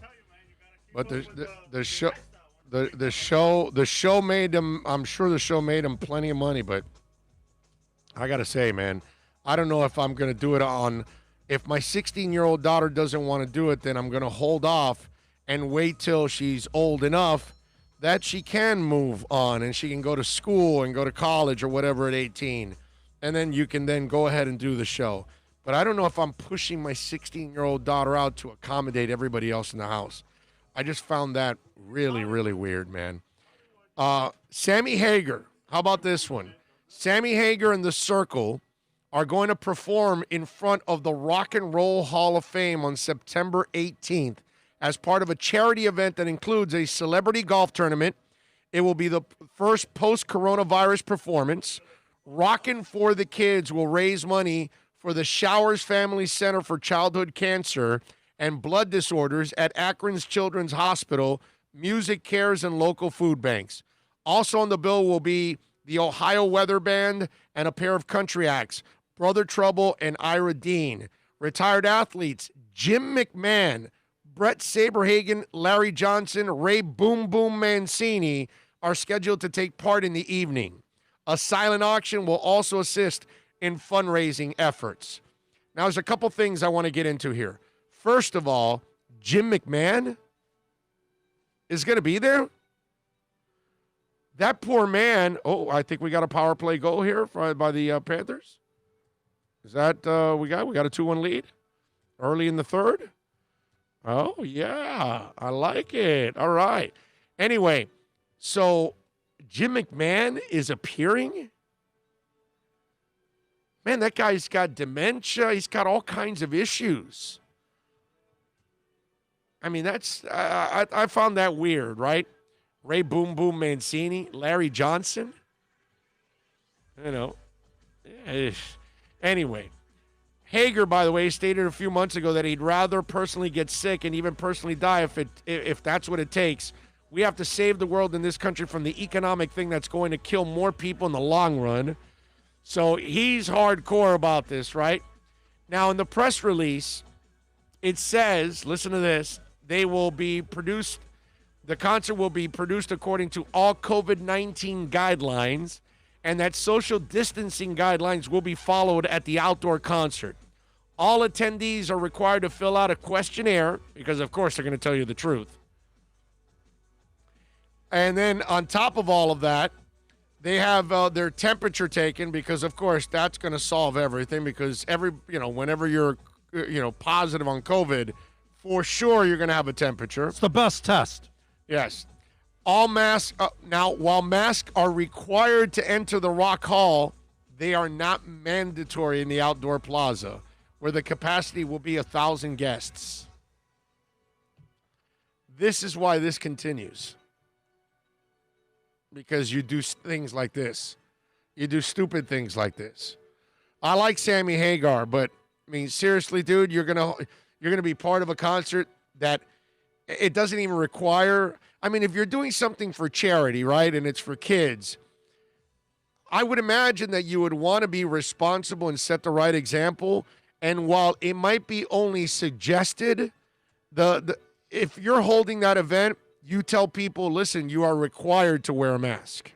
But the show made them, I'm sure the show made them plenty of money, but I got to say, man, I don't know if I'm going to do it on, if my 16-year-old daughter doesn't want to do it, then I'm going to hold off and wait till she's old enough that she can move on and she can go to school and go to college or whatever at 18. And then you can then go ahead and do the show. But I don't know if I'm pushing my 16-year-old daughter out to accommodate everybody else in the house. I just found that really, really weird, man. Sammy Hagar, how about this one? Sammy Hagar and the Circle are going to perform in front of the Rock and Roll Hall of Fame on September 18th as part of a charity event that includes a celebrity golf tournament. It will be the first post-coronavirus performance. Rockin' for the Kids will raise money for the Showers Family Center for Childhood Cancer and Blood Disorders at Akron's Children's Hospital, Music Cares, and local food banks. Also on the bill will be the Ohio Weather Band and a pair of country acts, Brother Trouble and Ira Dean. Retired athletes Jim McMahon, Brett Saberhagen, Larry Johnson, Ray Boom Boom Mancini are scheduled to take part in the evening. A silent auction will also assist in fundraising efforts. Now, there's a couple things I want to get into here. First of all, Jim McMahon is going to be there. That poor man. Oh, I think we got a power play goal here by the Panthers. Is that we got a 2-1 lead early in the third? Oh, yeah. I like it. All right. Anyway, so Jim McMahon is appearing. Man, that guy's got dementia. He's got all kinds of issues. I mean, that's I found that weird, right? Ray Boom Boom Mancini, Larry Johnson. You know. Anyway, Hager, by the way, stated a few months ago that he'd rather personally get sick and even personally die if that's what it takes. We have to save the world in this country from the economic thing that's going to kill more people in the long run. So he's hardcore about this, right? Now, in the press release, it says, listen to this, the concert will be produced according to all COVID-19 guidelines, and that social distancing guidelines will be followed at the outdoor concert. All attendees are required to fill out a questionnaire, because of course they're going to tell you the truth. And then on top of all of that, they have their temperature taken, because of course that's going to solve everything, because whenever you're positive on COVID, for sure you're going to have a temperature. It's the best test. Yes. All masks, now, while masks are required to enter the Rock Hall, they are not mandatory in the outdoor plaza, where the capacity will be 1,000 guests. This is why this continues. because you do things like this. You do stupid things like this. I like Sammy Hagar, but I mean, seriously, dude, you're gonna be part of a concert that it doesn't even require. I mean, if you're doing something for charity, right, and it's for kids, I would imagine that you would want to be responsible and set the right example. And while it might be only suggested, if you're holding that event, you tell people, listen, you are required to wear a mask.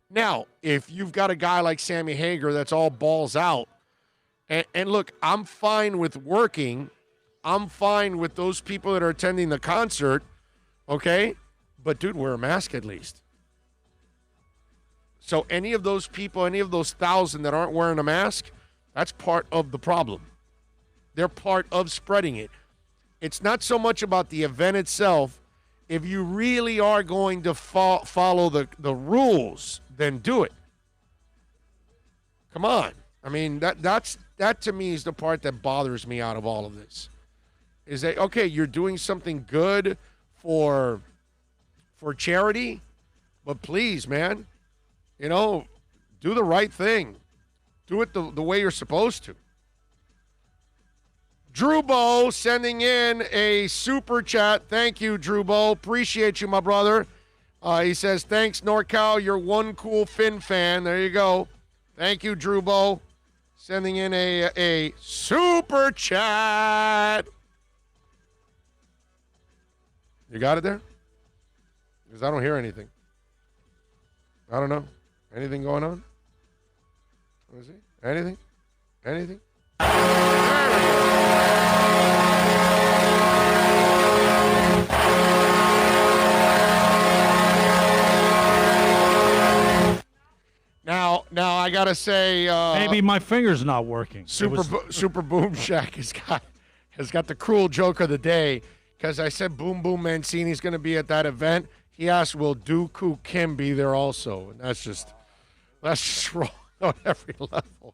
Now, if you've got a guy like Sammy Hagar that's all balls out, and look, I'm fine with working. I'm fine with those people that are attending the concert, okay? But, dude, wear a mask at least. So any of those people, any of those 1,000 that aren't wearing a mask, that's part of the problem. They're part of spreading it. It's not so much about the event itself. If you really are going to follow the rules, then do it. Come on. I mean, that to me is the part that bothers me out of all of this. Is that, okay, you're doing something good for charity, but please, man, do the right thing. Do it the way you're supposed to. Drew Bow sending in a super chat. Thank you, Drew Bow. Appreciate you, my brother. He says, thanks, NorCal. You're one cool Finn fan. There you go. Thank you, Drew Bow. Sending in a super chat. You got it there? Because I don't hear anything. I don't know. Anything going on? Let me see. Anything? Anything? Now I gotta say, maybe my finger's not working. Super Boom Shack has got the cruel joke of the day because I said Boom Boom Mancini's going to be at that event. He asked, "Will Dooku Kim be there also?" And that's just wrong on every level.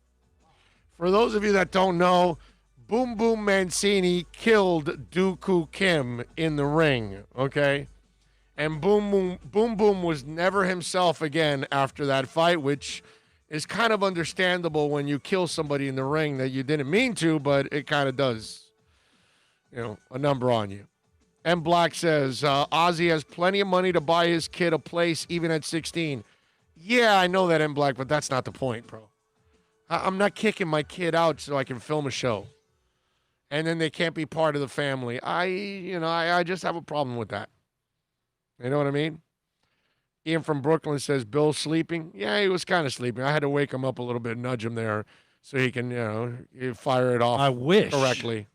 For those of you that don't know, Boom Boom Mancini killed Dooku Kim in the ring. Okay. And Boom Boom was never himself again after that fight, which is kind of understandable when you kill somebody in the ring that you didn't mean to, but it kind of does, a number on you. M. Black says, Ozzy has plenty of money to buy his kid a place even at 16. Yeah, I know that, M. Black, but that's not the point, bro. I'm not kicking my kid out so I can film a show. And then they can't be part of the family. I just have a problem with that. You know what I mean? Ian from Brooklyn says, Bill's sleeping. Yeah, he was kind of sleeping. I had to wake him up a little bit, nudge him there so he can, fire it off correctly.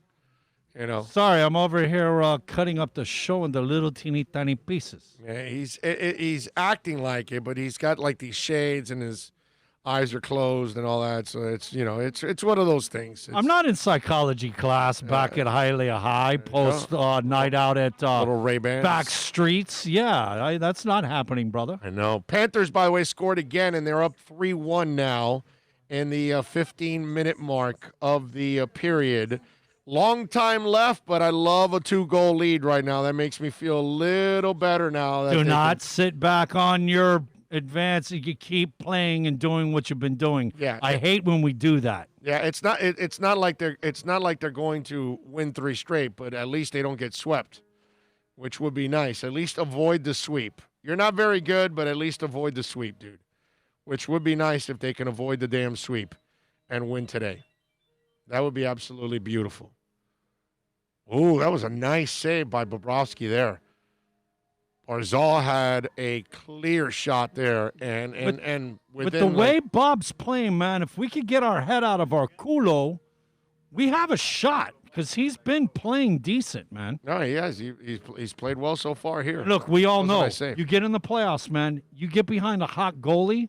Sorry, I'm over here cutting up the show into little teeny tiny pieces. Yeah, he's acting like it, but he's got like these shades and his eyes are closed and all that. So it's it's one of those things. I'm not in psychology class back at Hialeah High, post night out at little Ray-Bans. back streets. Yeah, that's not happening, brother. I know. Panthers, by the way, scored again, and they're up 3-1 now in the 15-minute mark of the period. Long time left, but I love a 2-goal lead right now. That makes me feel a little better now. Do not sit back on your advance. You keep playing and doing what you've been doing. Yeah, I hate when we do that. Yeah, it's not like they're going to win 3 straight, but at least they don't get swept, which would be nice. At least avoid the sweep. You're not very good, but at least avoid the sweep, dude. Which would be nice if they can avoid the damn sweep and win today. That would be absolutely beautiful. Ooh, that was a nice save by Bobrovsky there. Barzal had a clear shot there, and with the way Bob's playing, man, if we could get our head out of our culo, we have a shot because he's been playing decent, man. No, he has. He's played well so far here. Look, we all know you get in the playoffs, man. You get behind a hot goalie,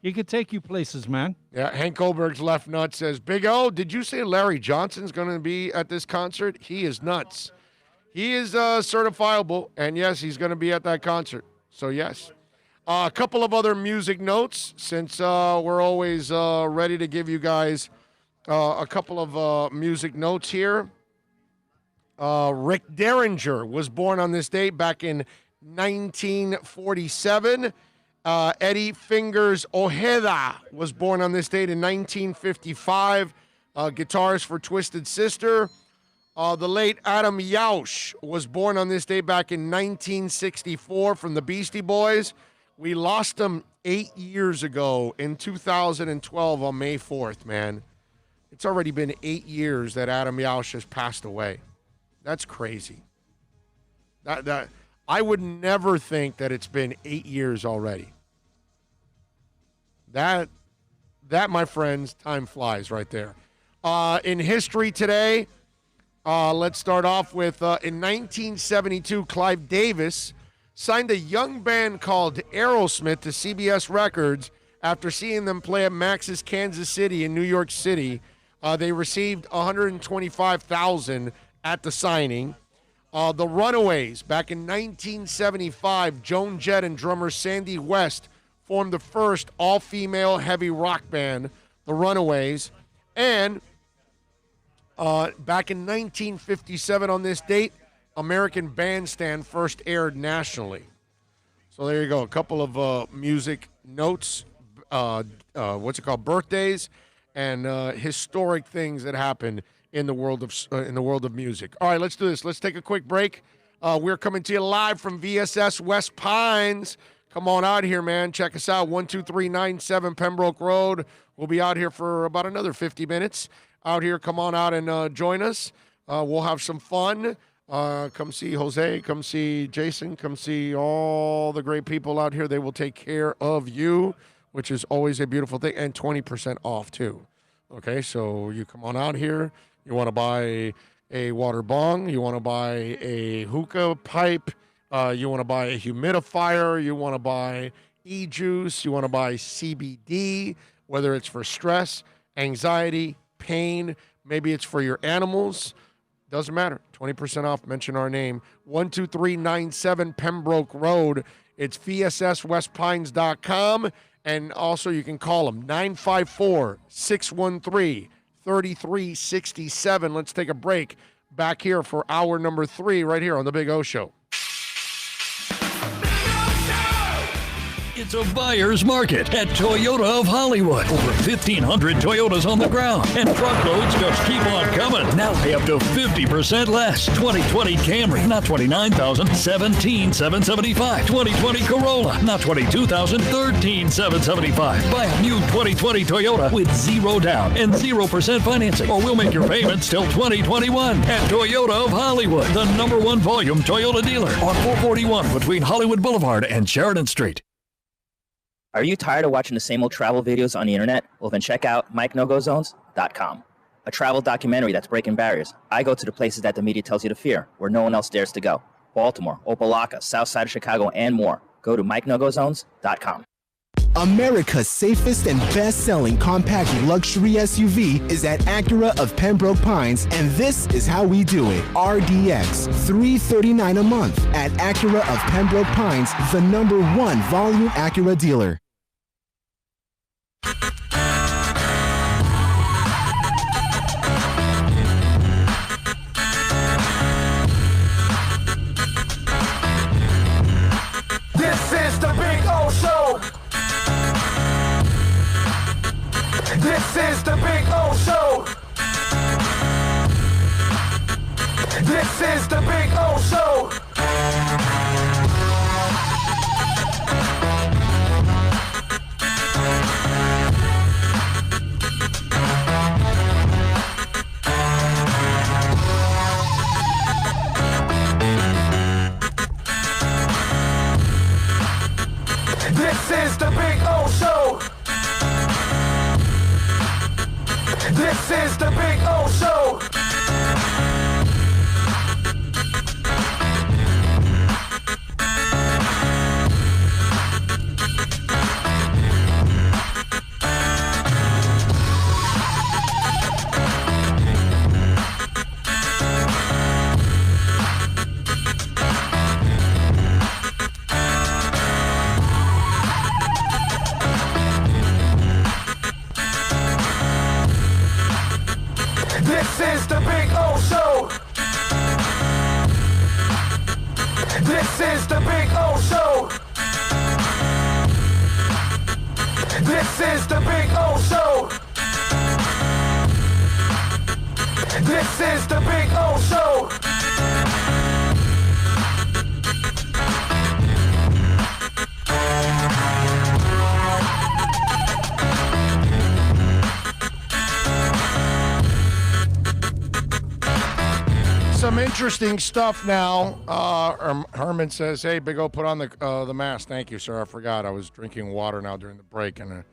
he could take you places, man. Yeah, Hank Goldberg's left nut says, Big O, did you say Larry Johnson's going to be at this concert? He is nuts. He is certifiable, and yes, he's going to be at that concert. So, yes. A couple of other music notes, since we're always ready to give you guys a couple of music notes here. Rick Derringer was born on this date back in 1947. Eddie Fingers Ojeda was born on this date in 1955. Guitarist for Twisted Sister. The late Adam Yauch was born on this day back in 1964 from the Beastie Boys. We lost him 8 years ago in 2012 on May 4th, man. It's already been 8 years that Adam Yauch has passed away. That's crazy. That I would never think that it's been 8 years already. That, my friends, time flies right there. In history today, let's start off with in 1972, Clive Davis signed a young band called Aerosmith to CBS Records after seeing them play at Max's Kansas City in New York City. They received $125,000 at the signing. The Runaways, back in 1975, Joan Jett and drummer Sandy West formed the first all-female heavy rock band, the Runaways. And back in 1957 on this date, American Bandstand first aired nationally. So there you go, a couple of music notes, birthdays, and historic things that happened in the world of music. All right, let's do this. Let's take a quick break. We're coming to you live from VSS West Pines. Come on out here, man. Check us out, 12397 Pembroke Road. We'll be out here for about another 50 minutes. Out here, come on out and join us. We'll have some fun. Come see Jose, come see Jason, come see all the great people out here. They will take care of you, which is always a beautiful thing, and 20% off too. Okay, so you come on out here. You want to buy a water bong, you want to buy a hookah pipe, you want to buy a humidifier, you want to buy e-juice, you want to buy CBD, whether it's for stress, anxiety, pain, maybe it's for your animals. Doesn't matter. 20% off. Mention our name. 12397 Pembroke Road. It's VSSWestPines.com. And also you can call them 954-613-3367. Let's take a break back here for hour number 3 right here on The Big O Show. It's a buyer's market at Toyota of Hollywood. Over 1,500 Toyotas on the ground, and truckloads just keep on coming. Now pay up to 50% less. 2020 Camry, not $29,000, $17,775. 2020 Corolla, not $22,000, $13,775. Buy a new 2020 Toyota with 0 down and 0% financing, or we'll make your payments till 2021. At Toyota of Hollywood, the #1 volume Toyota dealer on 441 between Hollywood Boulevard and Sheridan Street. Are you tired of watching the same old travel videos on the internet? Well, then check out MikeNoGoZones.com, a travel documentary that's breaking barriers. I go to the places that the media tells you to fear, where no one else dares to go. Baltimore, Opelika, South Side of Chicago, and more. Go to MikeNoGoZones.com. America's safest and best-selling compact luxury SUV is at Acura of Pembroke Pines, and this is how we do it. RDX, $339 a month at Acura of Pembroke Pines, the #1 volume Acura dealer. This is the Big O Show. This is the Big O Show. This is the Big O Show. This is the Big O Show. This is the Big O Show. This is the Big O Show. This is the Big O Show. This is the Big O Show. This is the Big O Show. Some interesting stuff now. Herman says, "Hey, Big O, put on the mask." Thank you, sir. I forgot. I was drinking water now during the break, and I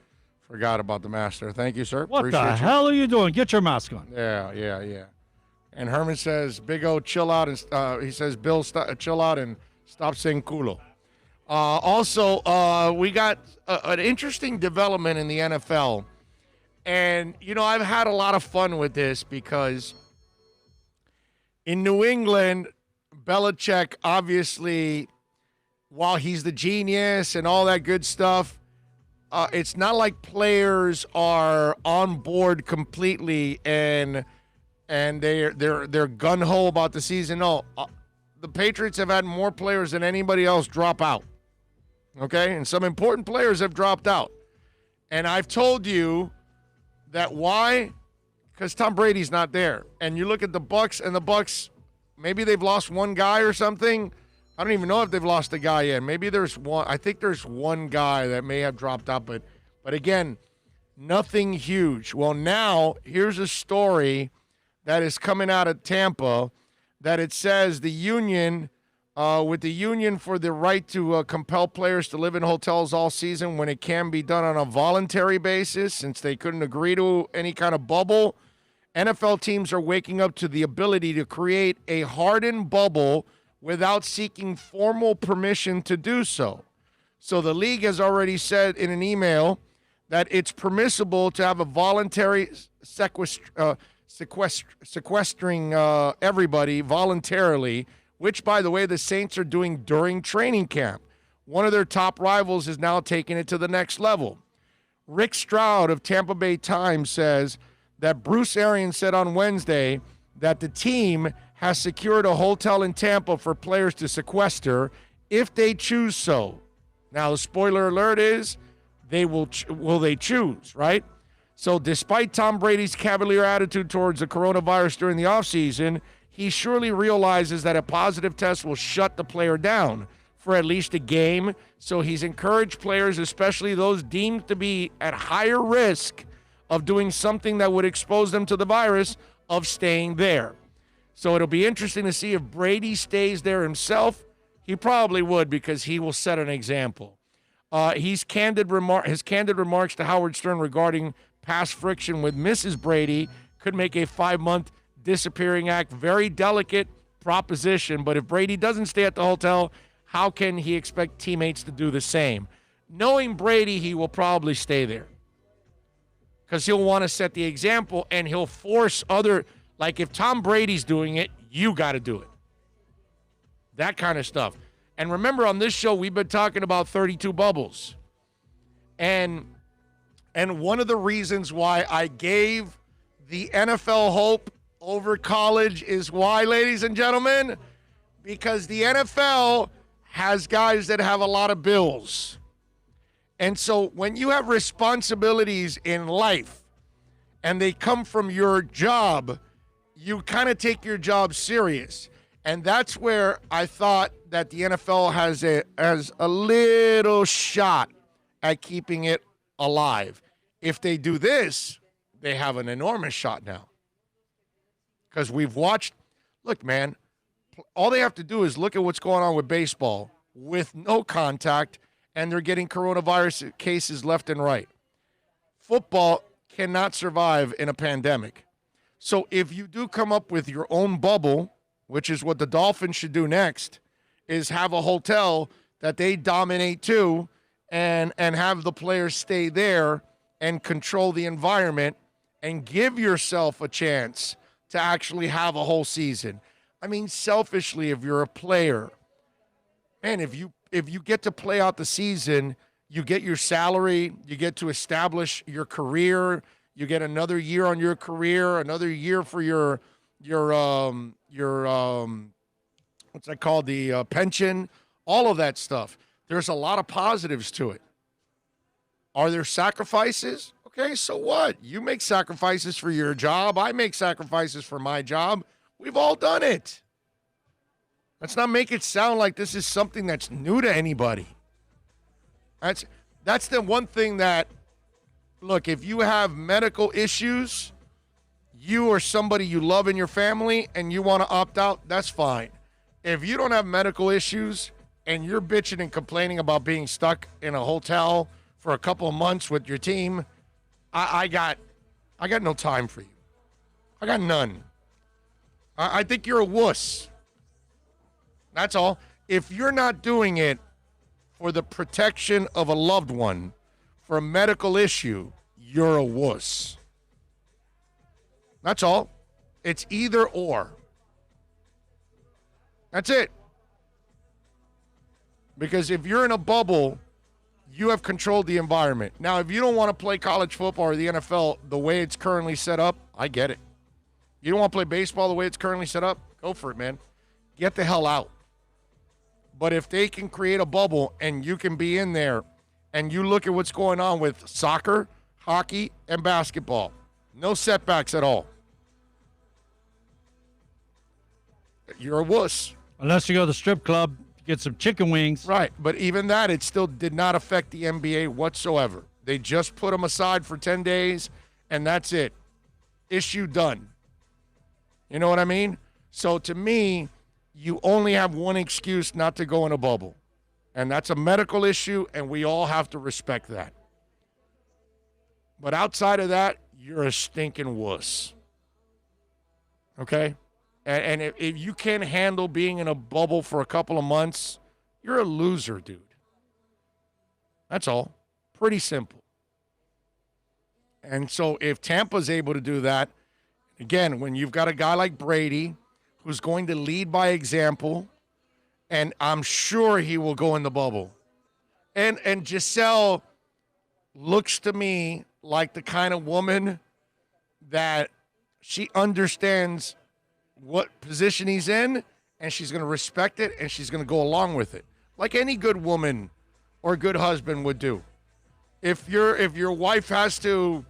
forgot about the mask there. Thank you, sir. What Appreciate the you. hell are you doing? Get your mask on. Yeah. And Herman says, "Big O, chill out." And he says, "Bill, chill out and stop saying culo." Also, we got an interesting development in the NFL. And, I've had a lot of fun with this because in New England, Belichick, obviously, while he's the genius and all that good stuff, it's not like players are on board completely and they're gun-ho about the season. No, the Patriots have had more players than anybody else drop out. Okay? And some important players have dropped out. And I've told you that why? Because Tom Brady's not there. And you look at the Bucs, and the Bucs, maybe they've lost one guy or something. I don't even know if they've lost a guy yet. Maybe there's one. I think there's one guy that may have dropped out, but again, nothing huge. Well, now here's a story that is coming out of Tampa that it says the union, with the union for the right to compel players to live in hotels all season when it can be done on a voluntary basis, since they couldn't agree to any kind of bubble, NFL teams are waking up to the ability to create a hardened bubble without seeking formal permission to do so. So the league has already said in an email that it's permissible to have a voluntary sequestering everybody voluntarily, which, by the way, the Saints are doing during training camp. One of their top rivals is now taking it to the next level. Rick Stroud of Tampa Bay Times says that Bruce Arians said on Wednesday that the team has secured a hotel in Tampa for players to sequester if they choose so. Now, the spoiler alert is they will they choose, right? So despite Tom Brady's cavalier attitude towards the coronavirus during the offseason, he surely realizes that a positive test will shut the player down for at least a game. So he's encouraged players, especially those deemed to be at higher risk of doing something that would expose them to the virus, of staying there. So it'll be interesting to see if Brady stays there himself. He probably would, because he will set an example. His candid remarks to Howard Stern regarding past friction with Mrs. Brady could make a 5-month disappearing act very delicate proposition. But if Brady doesn't stay at the hotel, how can he expect teammates to do the same? Knowing Brady, he will probably stay there because he'll want to set the example, and he'll force other, like if Tom Brady's doing it, you got to do it. That kind of stuff. And remember, on this show, we've been talking about 32 bubbles. And one of the reasons why I gave the NFL hope over college is why, ladies and gentlemen? Because the NFL has guys that have a lot of bills. And so when you have responsibilities in life and they come from your job, you kind of take your job serious. And that's where I thought that the NFL has a little shot at keeping it alive. If they do this, they have an enormous shot now. Because we've watched, look, man, all they have to do is look at what's going on with baseball with no contact, and they're getting coronavirus cases left and right. Football cannot survive in a pandemic. So if you do come up with your own bubble, which is what the Dolphins should do next, is have a hotel that they dominate too, and have the players stay there and control the environment and give yourself a chance to actually have a whole season. I mean, selfishly, if you're a player, man, if you get to play out the season, you get your salary, you get to establish your career, you get another year on your career, another year for your what's that called, the pension, all of that stuff. There's a lot of positives to it. Are there sacrifices? Okay, so what? You make sacrifices for your job. I make sacrifices for my job. We've all done it. Let's not make it sound like this is something that's new to anybody. That's the one thing that, look, if you have medical issues, you or somebody you love in your family, and you want to opt out, that's fine. If you don't have medical issues and you're bitching and complaining about being stuck in a hotel for a couple of months with your team, I got no time for you. I got none. I think you're a wuss. That's all. If you're not doing it for the protection of a loved one, for a medical issue, you're a wuss. That's all. It's either or. That's it. Because if you're in a bubble, you have controlled the environment. Now, if you don't want to play college football or the NFL the way it's currently set up, I get it. You don't want to play baseball the way it's currently set up? Go for it, man. Get the hell out. But if they can create a bubble and you can be in there and you look at what's going on with soccer, hockey, and basketball, no setbacks at all. You're a wuss. Unless you go to the strip club, get some chicken wings. Right, but even that, it still did not affect the NBA whatsoever. They just put them aside for 10 days, and that's it. Issue done. You know what I mean? So to me, you only have one excuse not to go in a bubble, and that's a medical issue, and we all have to respect that. But outside of that, you're a stinking wuss. Okay? And if you can't handle being in a bubble for a couple of months, you're a loser, dude. That's all. Pretty simple. And so if Tampa's able to do that, again, when you've got a guy like Brady who's going to lead by example, and I'm sure he will go in the bubble. And Giselle looks to me like the kind of woman that she understands what position he's in, and she's going to respect it, and she's going to go along with it, like any good woman or good husband would do. If your wife has to,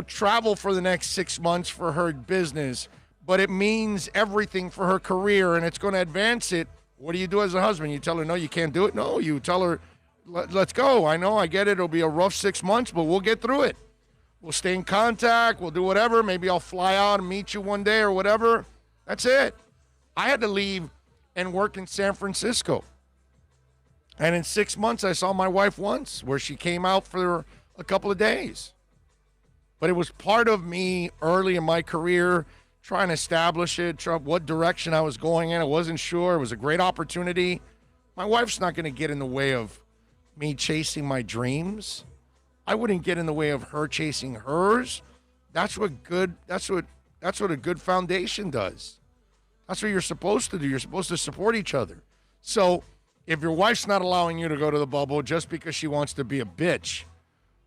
travel for the next 6 months for her business, but it means everything for her career and it's going to advance it, what do you do as a husband? You tell her, no, you can't do it? No, you tell her, let's go. I know, I get it. It'll be a rough 6 months, but we'll get through it. We'll stay in contact. We'll do whatever. Maybe I'll fly out and meet you one day or whatever. That's it. I had to leave and work in San Francisco. And in 6 months, I saw my wife once where she came out for a couple of days. But it was part of me early in my career trying to establish it, what direction I was going in. I wasn't sure. It was a great opportunity. My wife's not going to get in the way of me chasing my dreams. I wouldn't get in the way of her chasing hers. That's what a good foundation does. That's what you're supposed to do. You're supposed to support each other. So if your wife's not allowing you to go to the bubble just because she wants to be a bitch,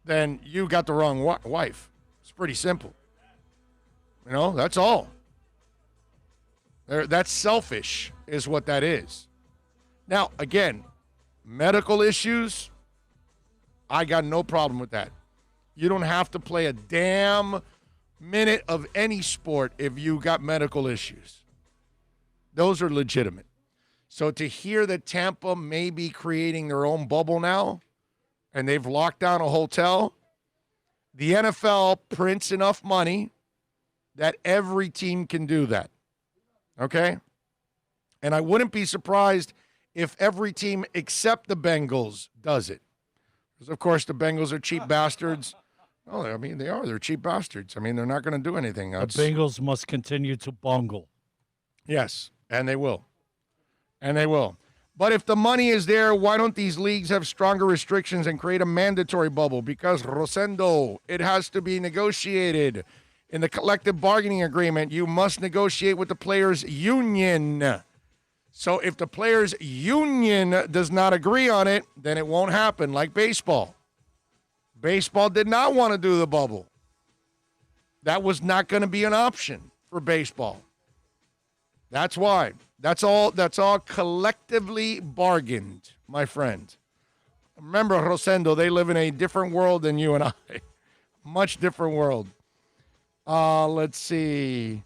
then you got the wrong wife. It's pretty simple. That's all. That's selfish is what that is. Now, again, medical issues, I got no problem with that. You don't have to play a damn minute of any sport if you got medical issues. Those are legitimate. So to hear that Tampa may be creating their own bubble now, and they've locked down a hotel, the NFL prints enough money that every team can do that. Okay? And I wouldn't be surprised if every team except the Bengals does it. Because, of course, the Bengals are cheap bastards. Oh, I mean, they are. They're cheap bastards. I mean, they're not going to do anything. The Bengals must continue to bungle. Yes, and they will. And they will. But if the money is there, why don't these leagues have stronger restrictions and create a mandatory bubble? Because, Rosendo, it has to be negotiated. In the collective bargaining agreement, you must negotiate with the players' union. So if the players' union does not agree on it, then it won't happen, like baseball. Baseball did not want to do the bubble. That was not going to be an option for baseball. That's why. That's all collectively bargained, my friend. Remember, Rosendo, they live in a different world than you and I. Much different world. Let's see.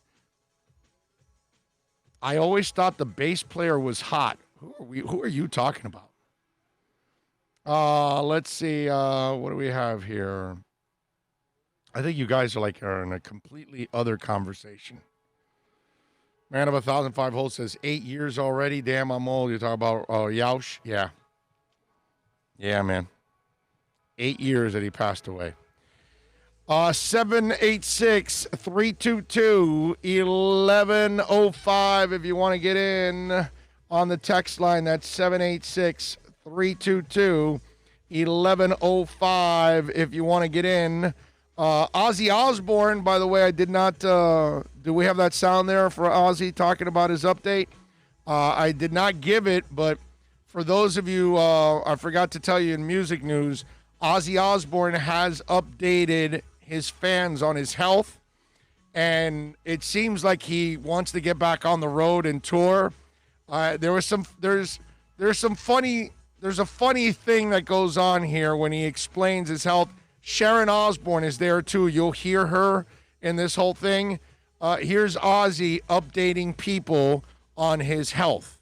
I always thought the bass player was hot. Who are you talking about? Let's see. What do we have here? I think you guys are in a completely other conversation. Man of 1,005 holes says 8 years already. Damn, I'm old. You're talking about Yauch? Yeah. Yeah, man. 8 years that he passed away. 786-322-1105 if you want to get in on the text line. That's 786-322-1105 if you want to get in. Ozzy Osbourne, by the way, I did not do we have that sound there for Ozzy talking about his update? I did not give it, but for those of you, I forgot to tell you in music news, Ozzy Osbourne has updated his fans on his health, and it seems like he wants to get back on the road and tour. There's a funny thing that goes on here when he explains his health. Sharon Osbourne is there too. You'll hear her in this whole thing. Here's Ozzy updating people on his health.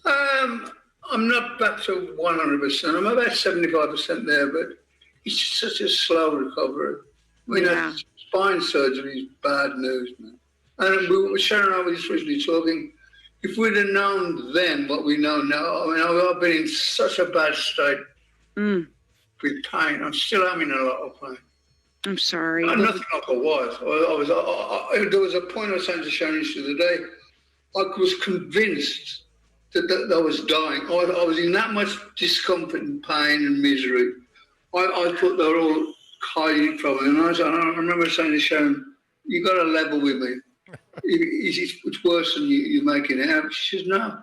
I'm not back to 100%. I'm about 75% there, but it's just such a slow recovery. Spine surgery is bad news, man. And Sharon and I were just recently talking. If we'd have known then what we know now, I mean, I've been in such a bad state with pain. I'm still having a lot of pain. I'm sorry. Nothing like I was. There was a point I was saying to Sharon the other day. I was convinced that I was dying. I was in that much discomfort and pain and misery. I thought they were all hiding from me. And I remember saying to Sharon, you got to level with me. It's worse than you're making it out. She says, no.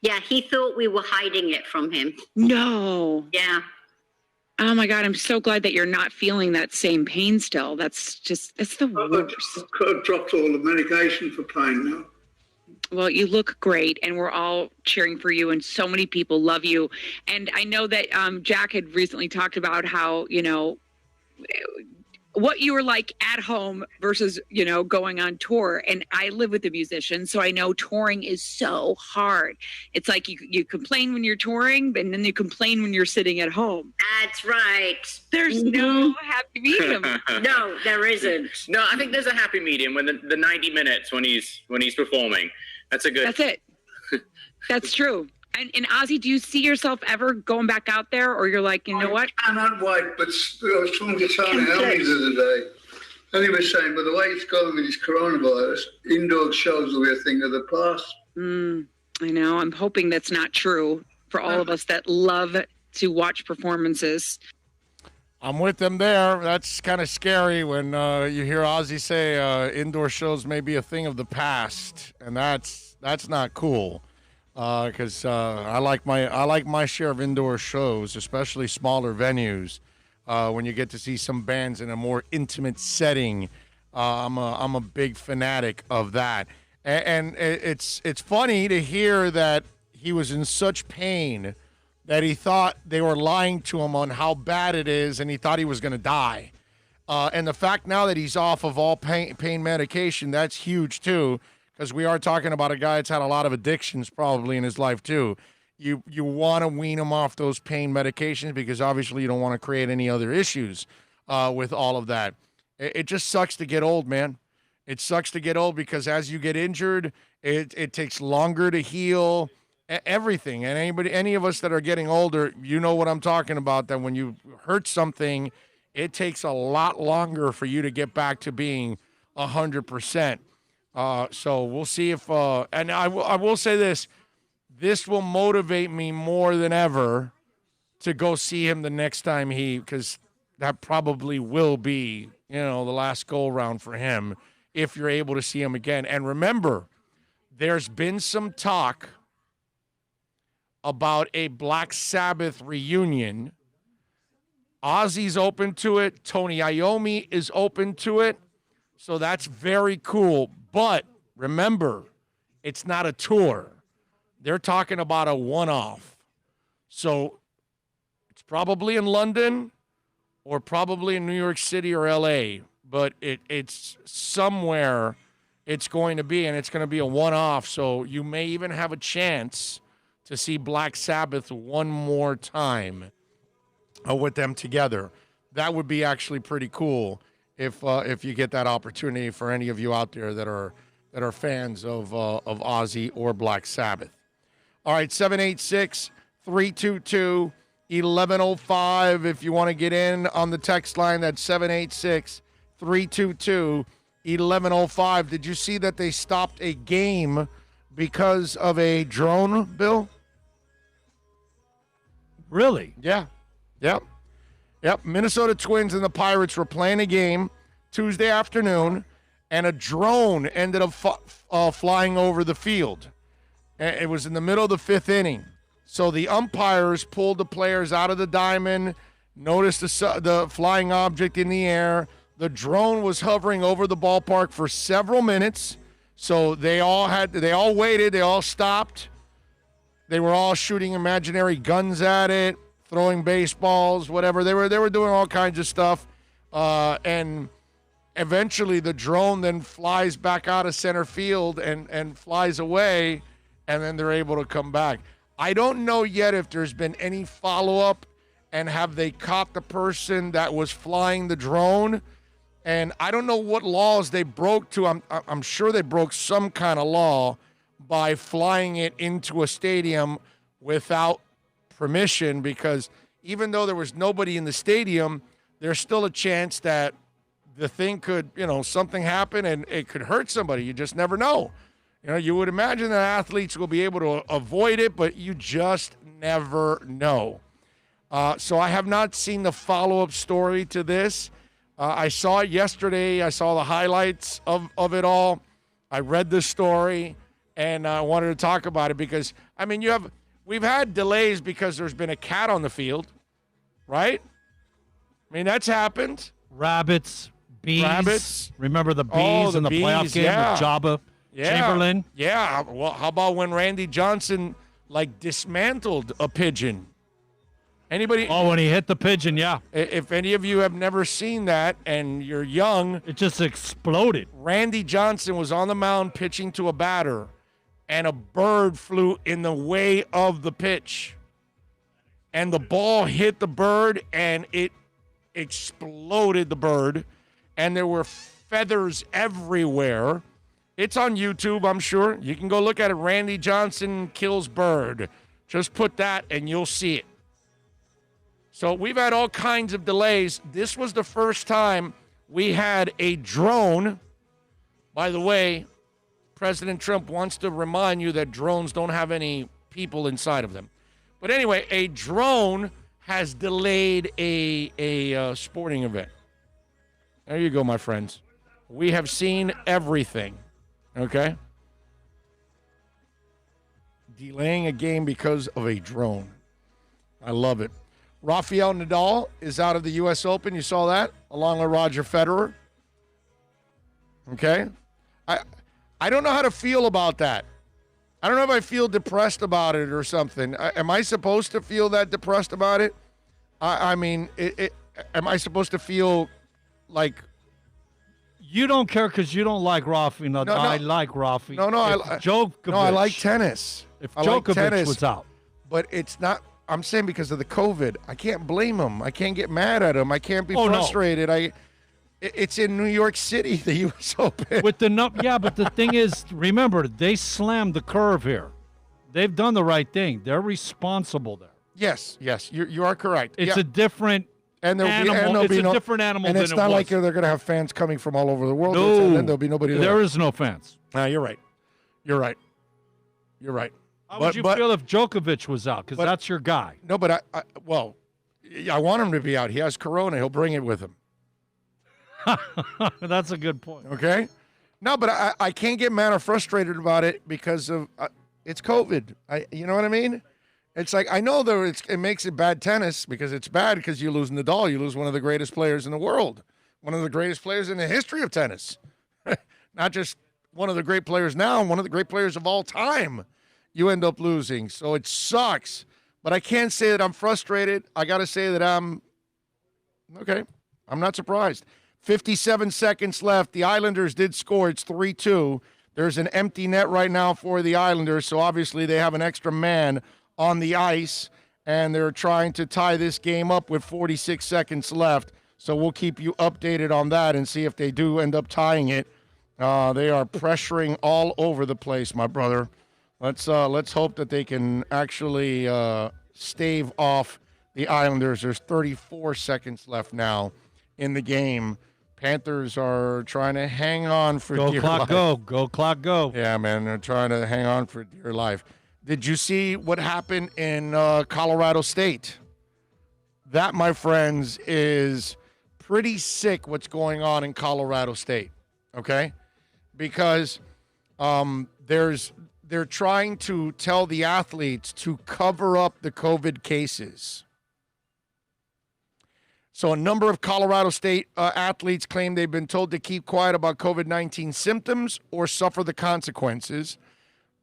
Yeah, he thought we were hiding it from him. No. Yeah. Oh my God, I'm so glad that you're not feeling that same pain still. It's the worst. I've dropped all the medication for pain now. Well, you look great, and we're all cheering for you, and so many people love you. And I know that Jack had recently talked about how, what you were like at home versus, going on tour. And I live with a musician, so I know touring is so hard. It's like you complain when you're touring, and then you complain when you're sitting at home. That's right. There's no happy medium. No, there isn't. No, I think there's a happy medium when the 90 minutes when he's performing. That's it. That's true. And Ozzy, do you see yourself ever going back out there, or you're like, you know what? I cannot wait, but I was talking to Tony Elvis the other day, and he was saying, but the way it's going with this coronavirus, indoor shows will be a thing of the past. I know. I'm hoping that's not true for all of us that love to watch performances. I'm with them there. That's kind of scary when you hear Ozzy say indoor shows may be a thing of the past, and that's not cool. Because I like my share of indoor shows, especially smaller venues. When you get to see some bands in a more intimate setting, I'm a big fanatic of that. And it's funny to hear that he was in such pain that he thought they were lying to him on how bad it is, and he thought he was going to die. And the fact now that he's off of all pain medication, that's huge too. Because we are talking about a guy that's had a lot of addictions probably in his life too. You want to wean him off those pain medications because obviously you don't want to create any other issues with all of that. It just sucks to get old, man. It sucks to get old because as you get injured, it takes longer to heal. Everything. And any of us that are getting older, you know what I'm talking about, that when you hurt something, it takes a lot longer for you to get back to being 100%. So we'll see if, and I will say this will motivate me more than ever to go see him the next time because that probably will be, the last go around for him if you're able to see him again. And remember, there's been some talk about a Black Sabbath reunion. Ozzy's open to it. Tony Iommi is open to it. So that's very cool. But remember, it's not a tour. They're talking about a one-off. So It's probably in London or probably in New York City or L.A., but it's somewhere it's going to be, and it's going to be a one-off, so you may even have a chance to see Black Sabbath one more time with them together. That would be actually pretty cool if you get that opportunity for any of you out there that are fans of Ozzy or Black Sabbath. All right, 786-322-1105. If you want to get in on the text line, that's 786-322-1105. Did you see that they stopped a game because of a drone, Bill? Really? Yeah. Yep. Minnesota Twins and the Pirates were playing a game Tuesday afternoon, and a drone ended up flying over the field. It was in the middle of the fifth inning. So the umpires pulled the players out of the diamond, noticed the flying object in the air. The drone was hovering over the ballpark for several minutes. So they all waited, they all stopped. They were all shooting imaginary guns at it, throwing baseballs, whatever. They were doing all kinds of stuff. And eventually the drone then flies back out of center field and flies away, and then they're able to come back. I don't know yet if there's been any follow-up and have they caught the person that was flying the drone. And I don't know what laws they broke to. I'm sure they broke some kind of law by flying it into a stadium without permission, because even though there was nobody in the stadium, there's still a chance that the thing could, something happen and it could hurt somebody. You just never know. You would imagine that athletes will be able to avoid it, but you just never know. So I have not seen the follow-up story to this. I saw it yesterday. I saw the highlights of it all. I read the story, and I wanted to talk about it because, we've had delays because there's been a cat on the field, right? That's happened. Rabbits, bees. Remember the bees in the playoff game with Jabba Chamberlain? Yeah. Well, how about when Randy Johnson, dismantled a pigeon? Anybody? Oh, when he hit the pigeon, yeah. If any of you have never seen that and you're young. It just exploded. Randy Johnson was on the mound pitching to a batter, and a bird flew in the way of the pitch. And the ball hit the bird, and it exploded the bird, and there were feathers everywhere. It's on YouTube, I'm sure. You can go look at it. Randy Johnson kills bird. Just put that, and you'll see it. So we've had all kinds of delays. This was the first time we had a drone. By the way, President Trump wants to remind you that drones don't have any people inside of them. But anyway, a drone has delayed a sporting event. There you go, my friends. We have seen everything, okay? Delaying a game because of a drone. I love it. Rafael Nadal is out of the U.S. Open. You saw that, along with Roger Federer. Okay? I don't know how to feel about that. I don't know if I feel depressed about it or something. Am I supposed to feel that depressed about it? Am I supposed to feel like... You don't care because you don't like Rafi. No, I like Rafi. No, I like tennis. If Djokovic was out. But it's not... I'm saying because of the COVID. I can't blame him. I can't get mad at him. I can't be frustrated. No. It's in New York City, the U.S. Open. But the thing is, remember, they slammed the curve here. They've done the right thing. They're responsible there. Yes, you are correct. It's a different animal. It's a different animal than it was. And it's not like they're going to have fans coming from all over the world. No. And then there'll be nobody there. There is no fans. You're right. How would you feel if Djokovic was out? Because that's your guy. No, but I want him to be out. He has corona. He'll bring it with him. That's a good point. Okay? No, but I can't get mad or frustrated about it because of it's COVID. You know what I mean? It's like, I know that it makes it bad tennis because it's bad because you lose Nadal. You lose one of the greatest players in the world. One of the greatest players in the history of tennis. Not just one of the great players now, one of the great players of all time. You end up losing. So it sucks. But I can't say that I'm frustrated. I got to say that I'm not surprised. 57 seconds left. The Islanders did score. It's 3-2. There's an empty net right now for the Islanders, so obviously they have an extra man on the ice, and they're trying to tie this game up with 46 seconds left. So we'll keep you updated on that and see if they do end up tying it. They are pressuring all over the place, my brother. Let's hope that they can actually stave off the Islanders. There's 34 seconds left now in the game. Panthers are trying to hang on for dear life. Go clock, go. Yeah, man, they're trying to hang on for dear life. Did you see what happened in Colorado State? That, my friends, is pretty sick what's going on in Colorado State, okay? Because they're trying to tell the athletes to cover up the COVID cases. So a number of Colorado State athletes claim they've been told to keep quiet about COVID-19 symptoms or suffer the consequences.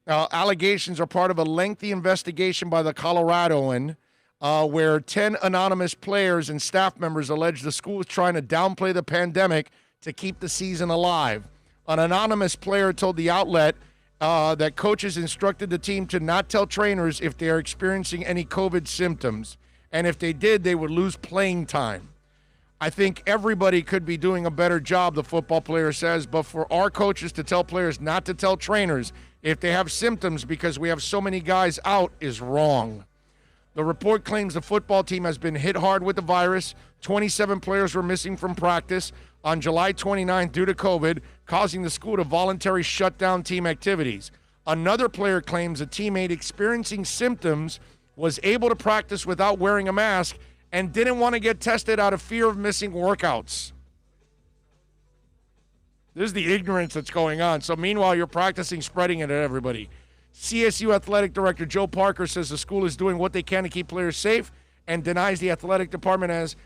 Allegations are part of a lengthy investigation by the Coloradoan where 10 anonymous players and staff members allege the school is trying to downplay the pandemic to keep the season alive. An anonymous player told the outlet that coaches instructed the team to not tell trainers if they are experiencing any COVID symptoms. And if they did, they would lose playing time. I think everybody could be doing a better job, the football player says, but for our coaches to tell players not to tell trainers if they have symptoms because we have so many guys out is wrong. The report claims the football team has been hit hard with the virus. 27 players were missing from practice on July 29th due to COVID, causing the school to voluntarily shut down team activities. Another player claims a teammate experiencing symptoms was able to practice without wearing a mask and didn't want to get tested out of fear of missing workouts. This is the ignorance that's going on. So meanwhile, you're practicing, spreading it at everybody. CSU Athletic Director Joe Parker says the school is doing what they can to keep players safe and denies the athletic department has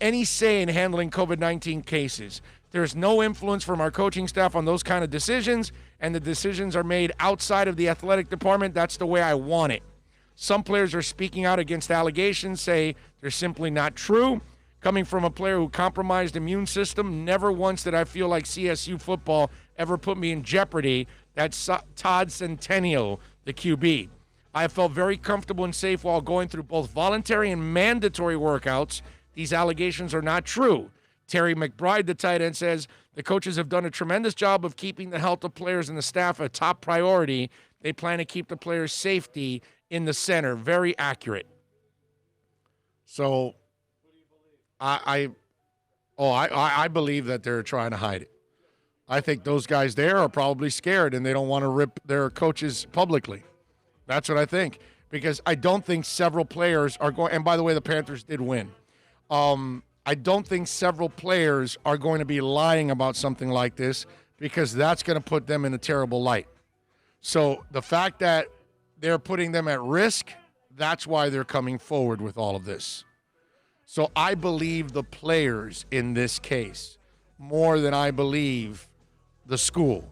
any say in handling COVID-19 cases. There's no influence from our coaching staff on those kind of decisions, and the decisions are made outside of the athletic department. That's the way I want it. Some players are speaking out against allegations, say they're simply not true. Coming from a player who compromised immune system, never once did I feel like CSU football ever put me in jeopardy. That's Todd Centennial, the QB. I felt very comfortable and safe while going through both voluntary and mandatory workouts. These allegations are not true. Terry McBride, the tight end, says the coaches have done a tremendous job of keeping the health of players and the staff a top priority. They plan to keep the players' safety in the center. Very accurate. So I believe that they're trying to hide it. I think those guys there are probably scared and they don't want to rip their coaches publicly. That's what I think. Because I don't think several players are going, and by the way, the Panthers did win. I don't think several players are going to be lying about something like this because that's going to put them in a terrible light. So the fact that they're putting them at risk, that's why they're coming forward with all of this. So I believe the players in this case more than I believe the school.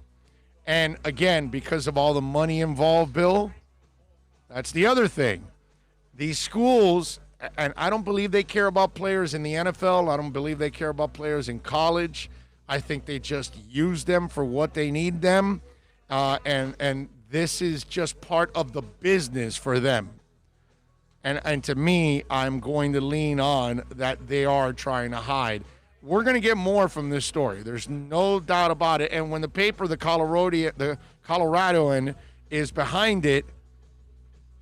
And again, because of all the money involved, Bill, that's the other thing. These schools, and I don't believe they care about players in the NFL. I don't believe they care about players in college. I think they just use them for what they need them. And this is just part of the business for them. And to me, I'm going to lean on that they are trying to hide. We're going to get more from this story. There's no doubt about it. And when the paper, the Coloradoan, is behind it,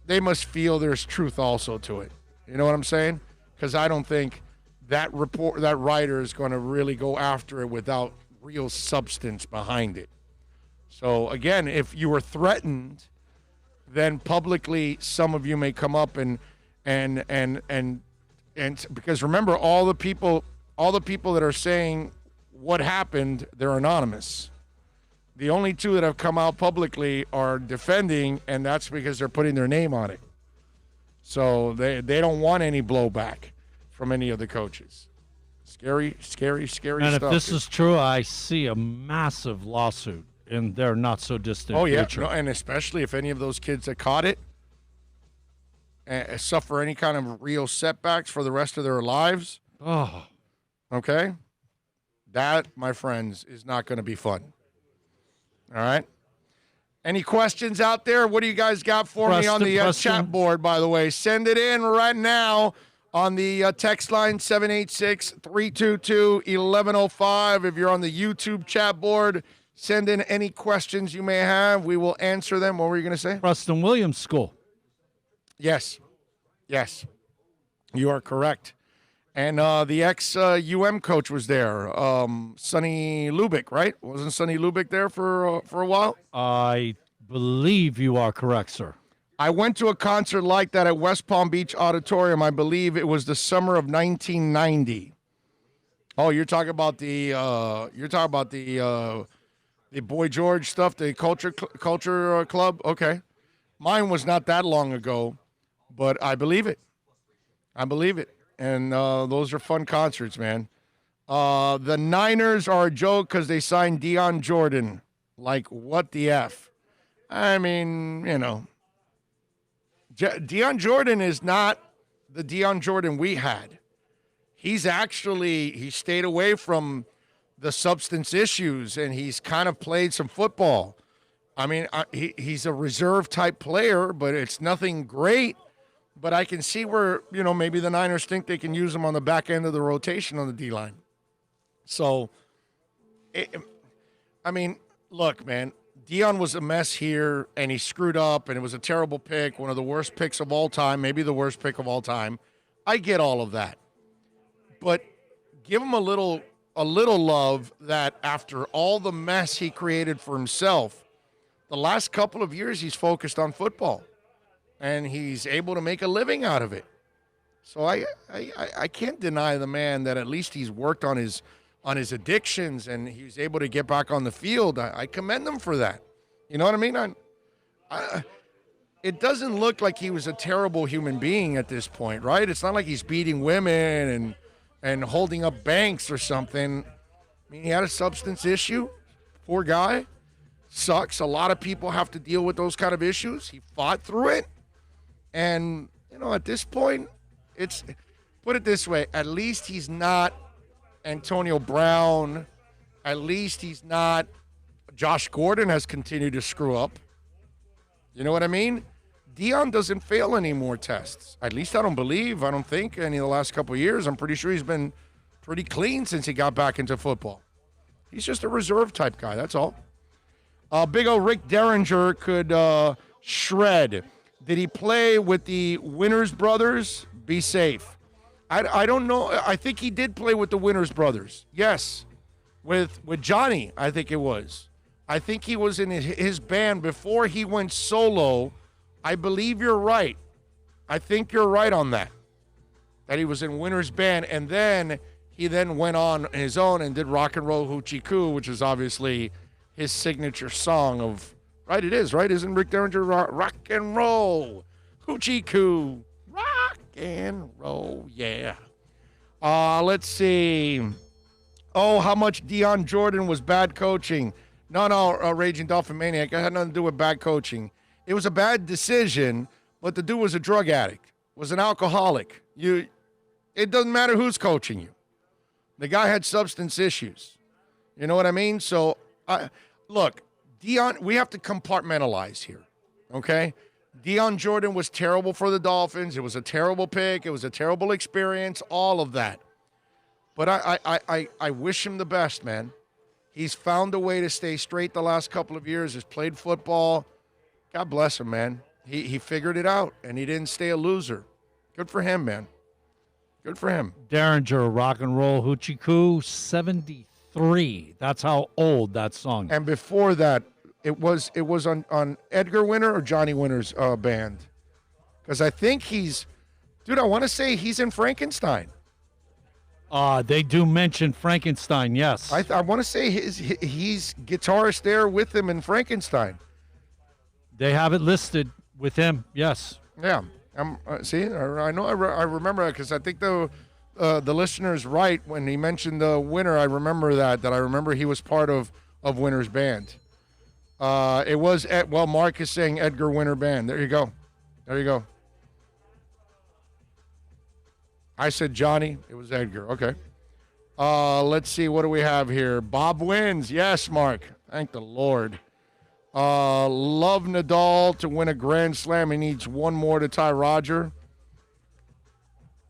they must feel there's truth also to it. You know what I'm saying? Because I don't think that writer is going to really go after it without real substance behind it. So again, if you were threatened, then publicly some of you may come up and because remember, all the people that are saying what happened, they're anonymous. The only two that have come out publicly are defending, and that's because they're putting their name on it. So they don't want any blowback from any of the coaches. Scary stuff. And if this is true, I see a massive lawsuit in their not so distant future. No, and especially if any of those kids that caught it, suffer any kind of real setbacks for the rest of their lives. Oh. Okay? That, my friends, is not going to be fun. All right? Any questions out there? What do you guys got for me on the chat board, by the way? Send it in right now on the text line 786-322-1105. If you're on the YouTube chat board, send in any questions you may have. We will answer them. What were you going to say? Preston Williams School. Yes. Yes. You are correct. And the ex-UM coach was there, Sonny Lubick, right? Wasn't Sonny Lubick there for a while? I believe you are correct, sir. I went to a concert like that at West Palm Beach Auditorium. I believe it was the summer of 1990. Oh, you're talking about the Boy George stuff, the culture club. Okay, mine was not that long ago, but I believe it. I believe it. And those are fun concerts, man. The Niners are a joke because they signed Deion Jordan. Like, what the F? I mean, you know. Deion Jordan is not the Deion Jordan we had. He stayed away from the substance issues, and he's kind of played some football. I mean, he's a reserve-type player, but it's nothing great. But I can see where, maybe the Niners think they can use him on the back end of the rotation on the D-line. So, look, man, Deion was a mess here, and he screwed up, and it was a terrible pick, one of the worst picks of all time, maybe the worst pick of all time. I get all of that. But give him a little love that after all the mess he created for himself, the last couple of years he's focused on football. And he's able to make a living out of it. So I can't deny the man that at least he's worked on his addictions and he's able to get back on the field. I commend him for that. You know what I mean? It doesn't look like he was a terrible human being at this point, right? It's not like he's beating women and holding up banks or something. I mean, he had a substance issue. Poor guy. Sucks. A lot of people have to deal with those kind of issues. He fought through it. And, at this point, put it this way, at least he's not Antonio Brown. At least he's not Josh Gordon has continued to screw up. You know what I mean? Deion doesn't fail any more tests. At least I don't think any of the last couple of years. I'm pretty sure he's been pretty clean since he got back into football. He's just a reserve type guy, that's all. Big old Rick Derringer could shred. Did he play with the Winners brothers? Be safe. I don't know. I think he did play with the Winners brothers. Yes. With Johnny, I think it was. I think he was in his band before he went solo. I believe you're right. I think you're right on that. That he was in Winners band, and then he went on his own and did Rock and Roll Hoochie Coo, which is obviously his signature song of. Right, it is, right? Isn't Rick Derringer rock and roll? Hoochie Coo. Rock and roll, yeah. Let's see. Oh, how much Deion Jordan was bad coaching. No, Raging Dolphin Maniac. It had nothing to do with bad coaching. It was a bad decision, but the dude was a drug addict, was an alcoholic. It doesn't matter who's coaching you. The guy had substance issues. You know what I mean? So, look. Deion, we have to compartmentalize here, okay? Deion Jordan was terrible for the Dolphins. It was a terrible pick. It was a terrible experience, all of that. But I wish him the best, man. He's found a way to stay straight the last couple of years. He's played football. God bless him, man. He figured it out, and he didn't stay a loser. Good for him, man. Good for him. Derringer, Rock and Roll Hoochie Coo, 73. That's how old that song is. And before that, it was on Edgar Winter or Johnny Winter's band. Because I think I want to say he's in Frankenstein. They do mention Frankenstein, yes. I want to say he's guitarist there with him in Frankenstein. They have it listed with him, yes. Yeah. See, I know I remember that because I think the listener's right when he mentioned the Winter. I remember that I remember he was part of Winter's band. It was Mark is saying Edgar Winter band. There you go. I said Johnny. It was Edgar. Okay. Let's see. What do we have here? Bob wins. Yes, Mark. Thank the Lord. Love Nadal to win a Grand Slam. He needs one more to tie Roger.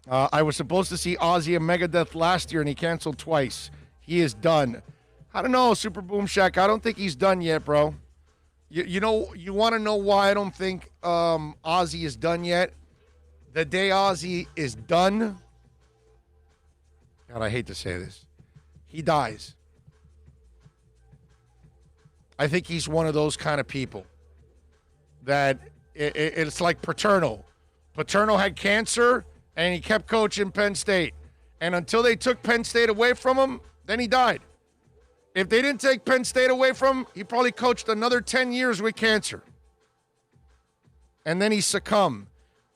I was supposed to see Ozzy and Megadeth last year, and he canceled twice. He is done. I don't know, Super Boom Shack. I don't think he's done yet, bro. You know, you want to know why I don't think Ozzy is done yet? The day Ozzy is done, God, I hate to say this, he dies. I think he's one of those kind of people that it's like Paterno. Paterno had cancer, and he kept coaching Penn State. And until they took Penn State away from him, then he died. If they didn't take Penn State away from him, he probably coached another 10 years with cancer. And then he succumbed.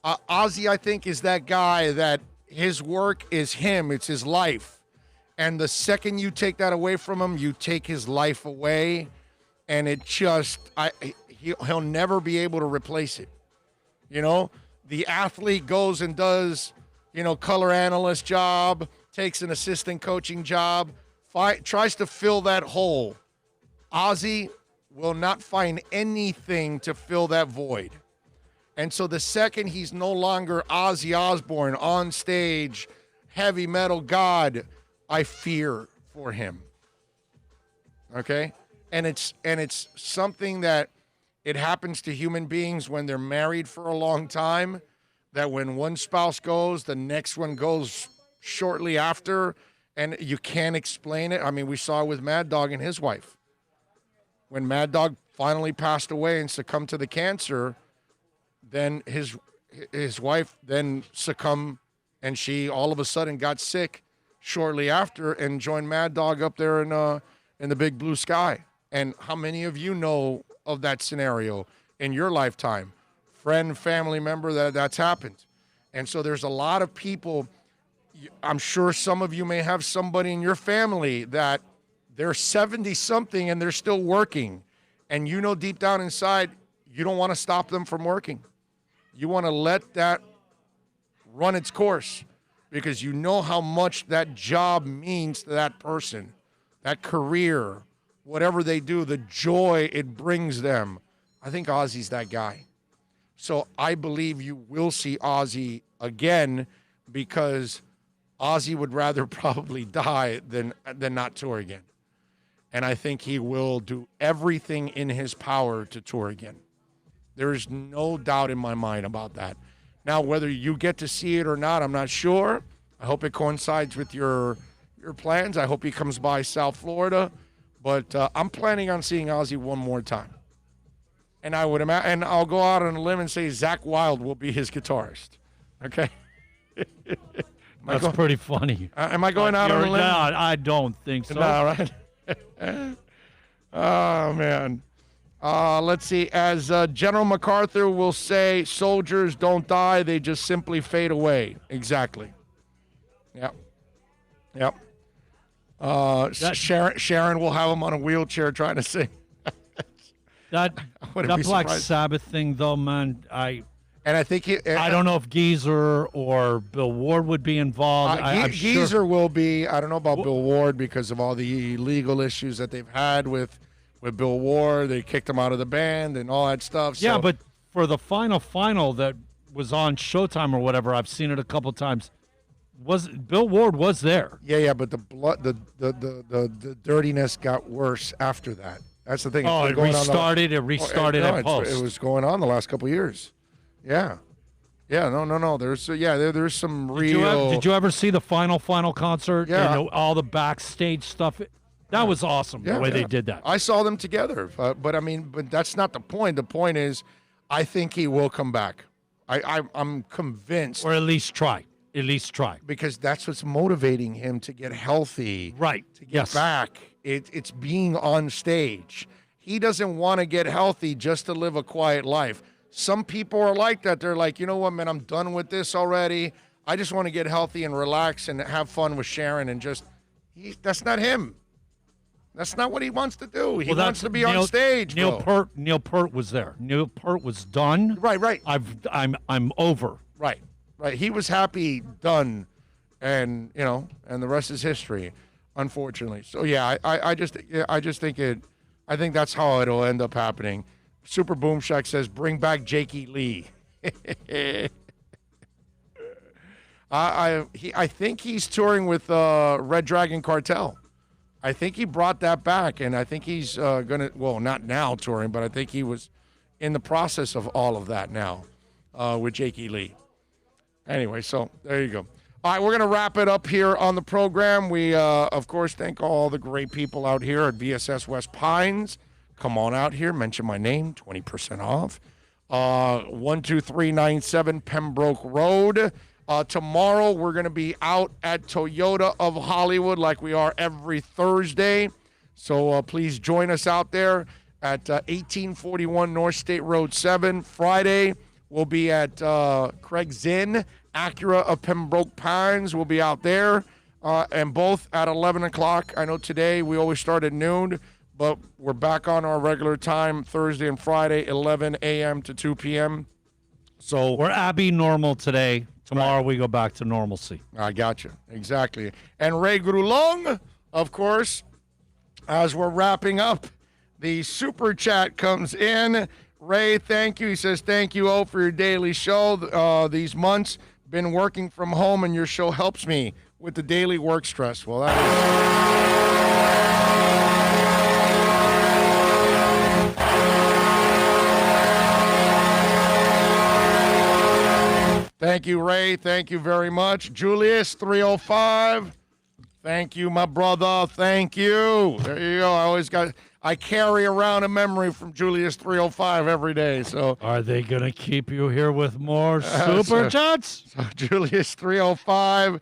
Ozzy, I think, is that guy that his work is him. It's his life. And the second you take that away from him, you take his life away. And it just, he'll never be able to replace it. You know, the athlete goes and does, color analyst job, takes an assistant coaching job, tries to fill that hole. Ozzy will not find anything to fill that void. And so the second he's no longer Ozzy Osbourne on stage, heavy metal god, I fear for him. Okay? And it's something that it happens to human beings when they're married for a long time, that when one spouse goes, the next one goes shortly after, and you can't explain it. I mean, we saw it with Mad Dog and his wife. When Mad Dog finally passed away and succumbed to the cancer, then his wife then succumbed, and she all of a sudden got sick shortly after and joined Mad Dog up there in the big blue sky. And how many of you know of that scenario in your lifetime? Friend, family member, that's happened. And so there's a lot of people. I'm sure some of you may have somebody in your family that they're 70-something and they're still working. And you know deep down inside, you don't want to stop them from working. You want to let that run its course because you know how much that job means to that person, that career, whatever they do, the joy it brings them. I think Ozzy's that guy. So I believe you will see Ozzy again because Ozzy would rather probably die than not tour again. And I think he will do everything in his power to tour again. There is no doubt in my mind about that. Now, whether you get to see it or not, I'm not sure. I hope it coincides with your plans. I hope he comes by South Florida. But I'm planning on seeing Ozzy one more time. And I would imagine, and I'll go out on a limb and say Zach Wilde will be his guitorist. Okay? That's pretty funny. Am I going out on a limb? No, I don't think so. No, right? Oh, man. Let's see. As General MacArthur will say, soldiers don't die. They just simply fade away. Exactly. Yep. Yep. Sharon will have him on a wheelchair trying to sing. that Black Sabbath thing, though, man, I think I don't know if Geezer or Bill Ward would be involved. Geezer sure. will be. I don't know about Bill Ward because of all the legal issues that they've had with Bill Ward. They kicked him out of the band and all that stuff. So. Yeah, but for the final that was on Showtime or whatever, I've seen it a couple times. Bill Ward was there? Yeah, but the blood, the dirtiness got worse after that. That's the thing. Oh, it restarted. It restarted at post. It was going on the last couple of years. Yeah. No. There's some real. Did you ever see the final concert? Yeah. And all the backstage stuff. That was awesome. The way they did that. I saw them together, but that's not the point. The point is, I think he will come back. I'm convinced, or at least try. Because that's what's motivating him to get healthy. Right. To get back. It's being on stage. He doesn't want to get healthy just to live a quiet life. Some people are like that. They're like, you know what, man, I'm done with this already. I just want to get healthy and relax and have fun with Sharon and that's not him. That's not what he wants to do. He wants to be on stage. Neil Peart was there. Neil Peart was done. Right. I'm over. Right. He was happy done and and the rest is history, unfortunately. So yeah, I just think that's how it'll end up happening. Super Boom Shack says, bring back Jakey Lee. I think he's touring with Red Dragon Cartel. I think he brought that back, and I think he's not now touring, but I think he was in the process of all of that now with Jakey Lee. Anyway, so there you go. All right, we're going to wrap it up here on the program. We, of course, thank all the great people out here at VSS West Pines. Come on out here, mention my name, 20% off. 12397 Pembroke Road. Tomorrow, we're going to be out at Toyota of Hollywood like we are every Thursday. So please join us out there at 1841 North State Road 7. Friday, we'll be at Craig Zinn, Acura of Pembroke Pines. We'll be out there, and both at 11 o'clock. I know today we always start at noon, but we're back on our regular time Thursday and Friday, 11 a.m. to 2 p.m. So we're Abby normal today. Tomorrow we go back to normalcy. I got you. Exactly. And Ray Grulong, of course, as we're wrapping up, the super chat comes in. Ray, thank you. He says, thank you, O, for your daily show these months. Been working from home, and your show helps me with the daily work stress. Well, that is... Thank you, Ray. Thank you very much. Julius, 305. Thank you, my brother. Thank you. There you go. I carry around a memory from Julius 305 every day. So are they going to keep you here with more super chats? So Julius 305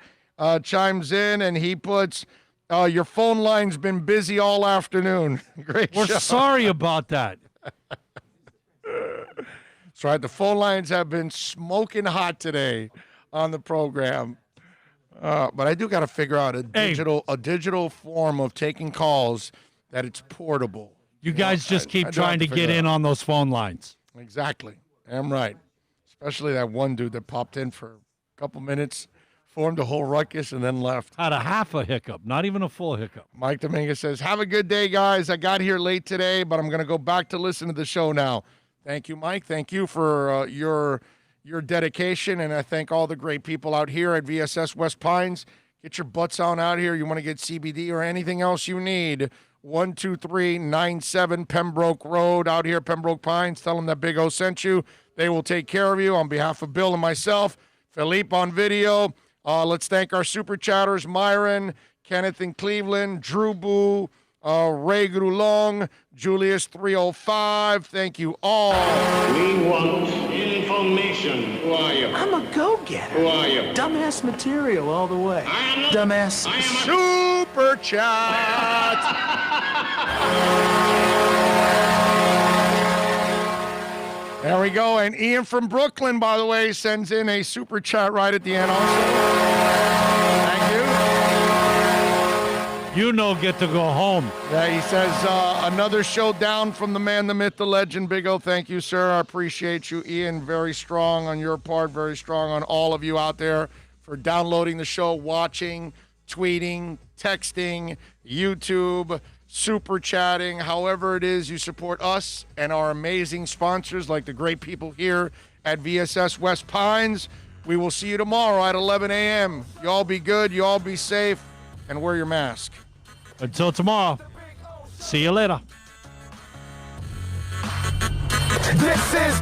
chimes in, and he puts, your phone line's been busy all afternoon. Great We're show. sorry about that. That's right. The phone lines have been smoking hot today on the program. But I do got to figure out a digital form of taking calls that it's portable. You guys just keep trying to get in on those phone lines. Exactly. I'm right. Especially that one dude that popped in for a couple minutes, formed a whole ruckus, and then left. Had a half a hiccup, not even a full hiccup. Mike Dominguez says, have a good day, guys. I got here late today, but I'm going to go back to listen to the show now. Thank you, Mike. Thank you for your dedication, and I thank all the great people out here at VSS West Pines. Get your butts on out here. You want to get CBD or anything else you need, 12397 Pembroke Road out here, Pembroke Pines. Tell them that Big O sent you. They will take care of you. On behalf of Bill and myself, Philippe on video, let's thank our super chatters, Myron, Kenneth in Cleveland, Drew Boo, Ray Grulong, Julius 305. Thank you all. We want information. Who are you? I'm a go-getter. Who are you? Dumbass material all the way. I am not. Dumbass. I am super chat. There we go. And Ian from Brooklyn, by the way, sends in a super chat right at the end also. Thank you. Get to go home. Yeah, he says, another show down from the man, the myth, the legend. Big O, thank you, sir. I appreciate you, Ian. Very strong on your part. Very strong on all of you out there for downloading the show, watching, tweeting, texting, YouTube, super chatting, however it is you support us and our amazing sponsors like the great people here at VSS West Pines. We will see you tomorrow at 11 a.m. You all be good, you all be safe, and wear your mask. Until tomorrow, see you later. This is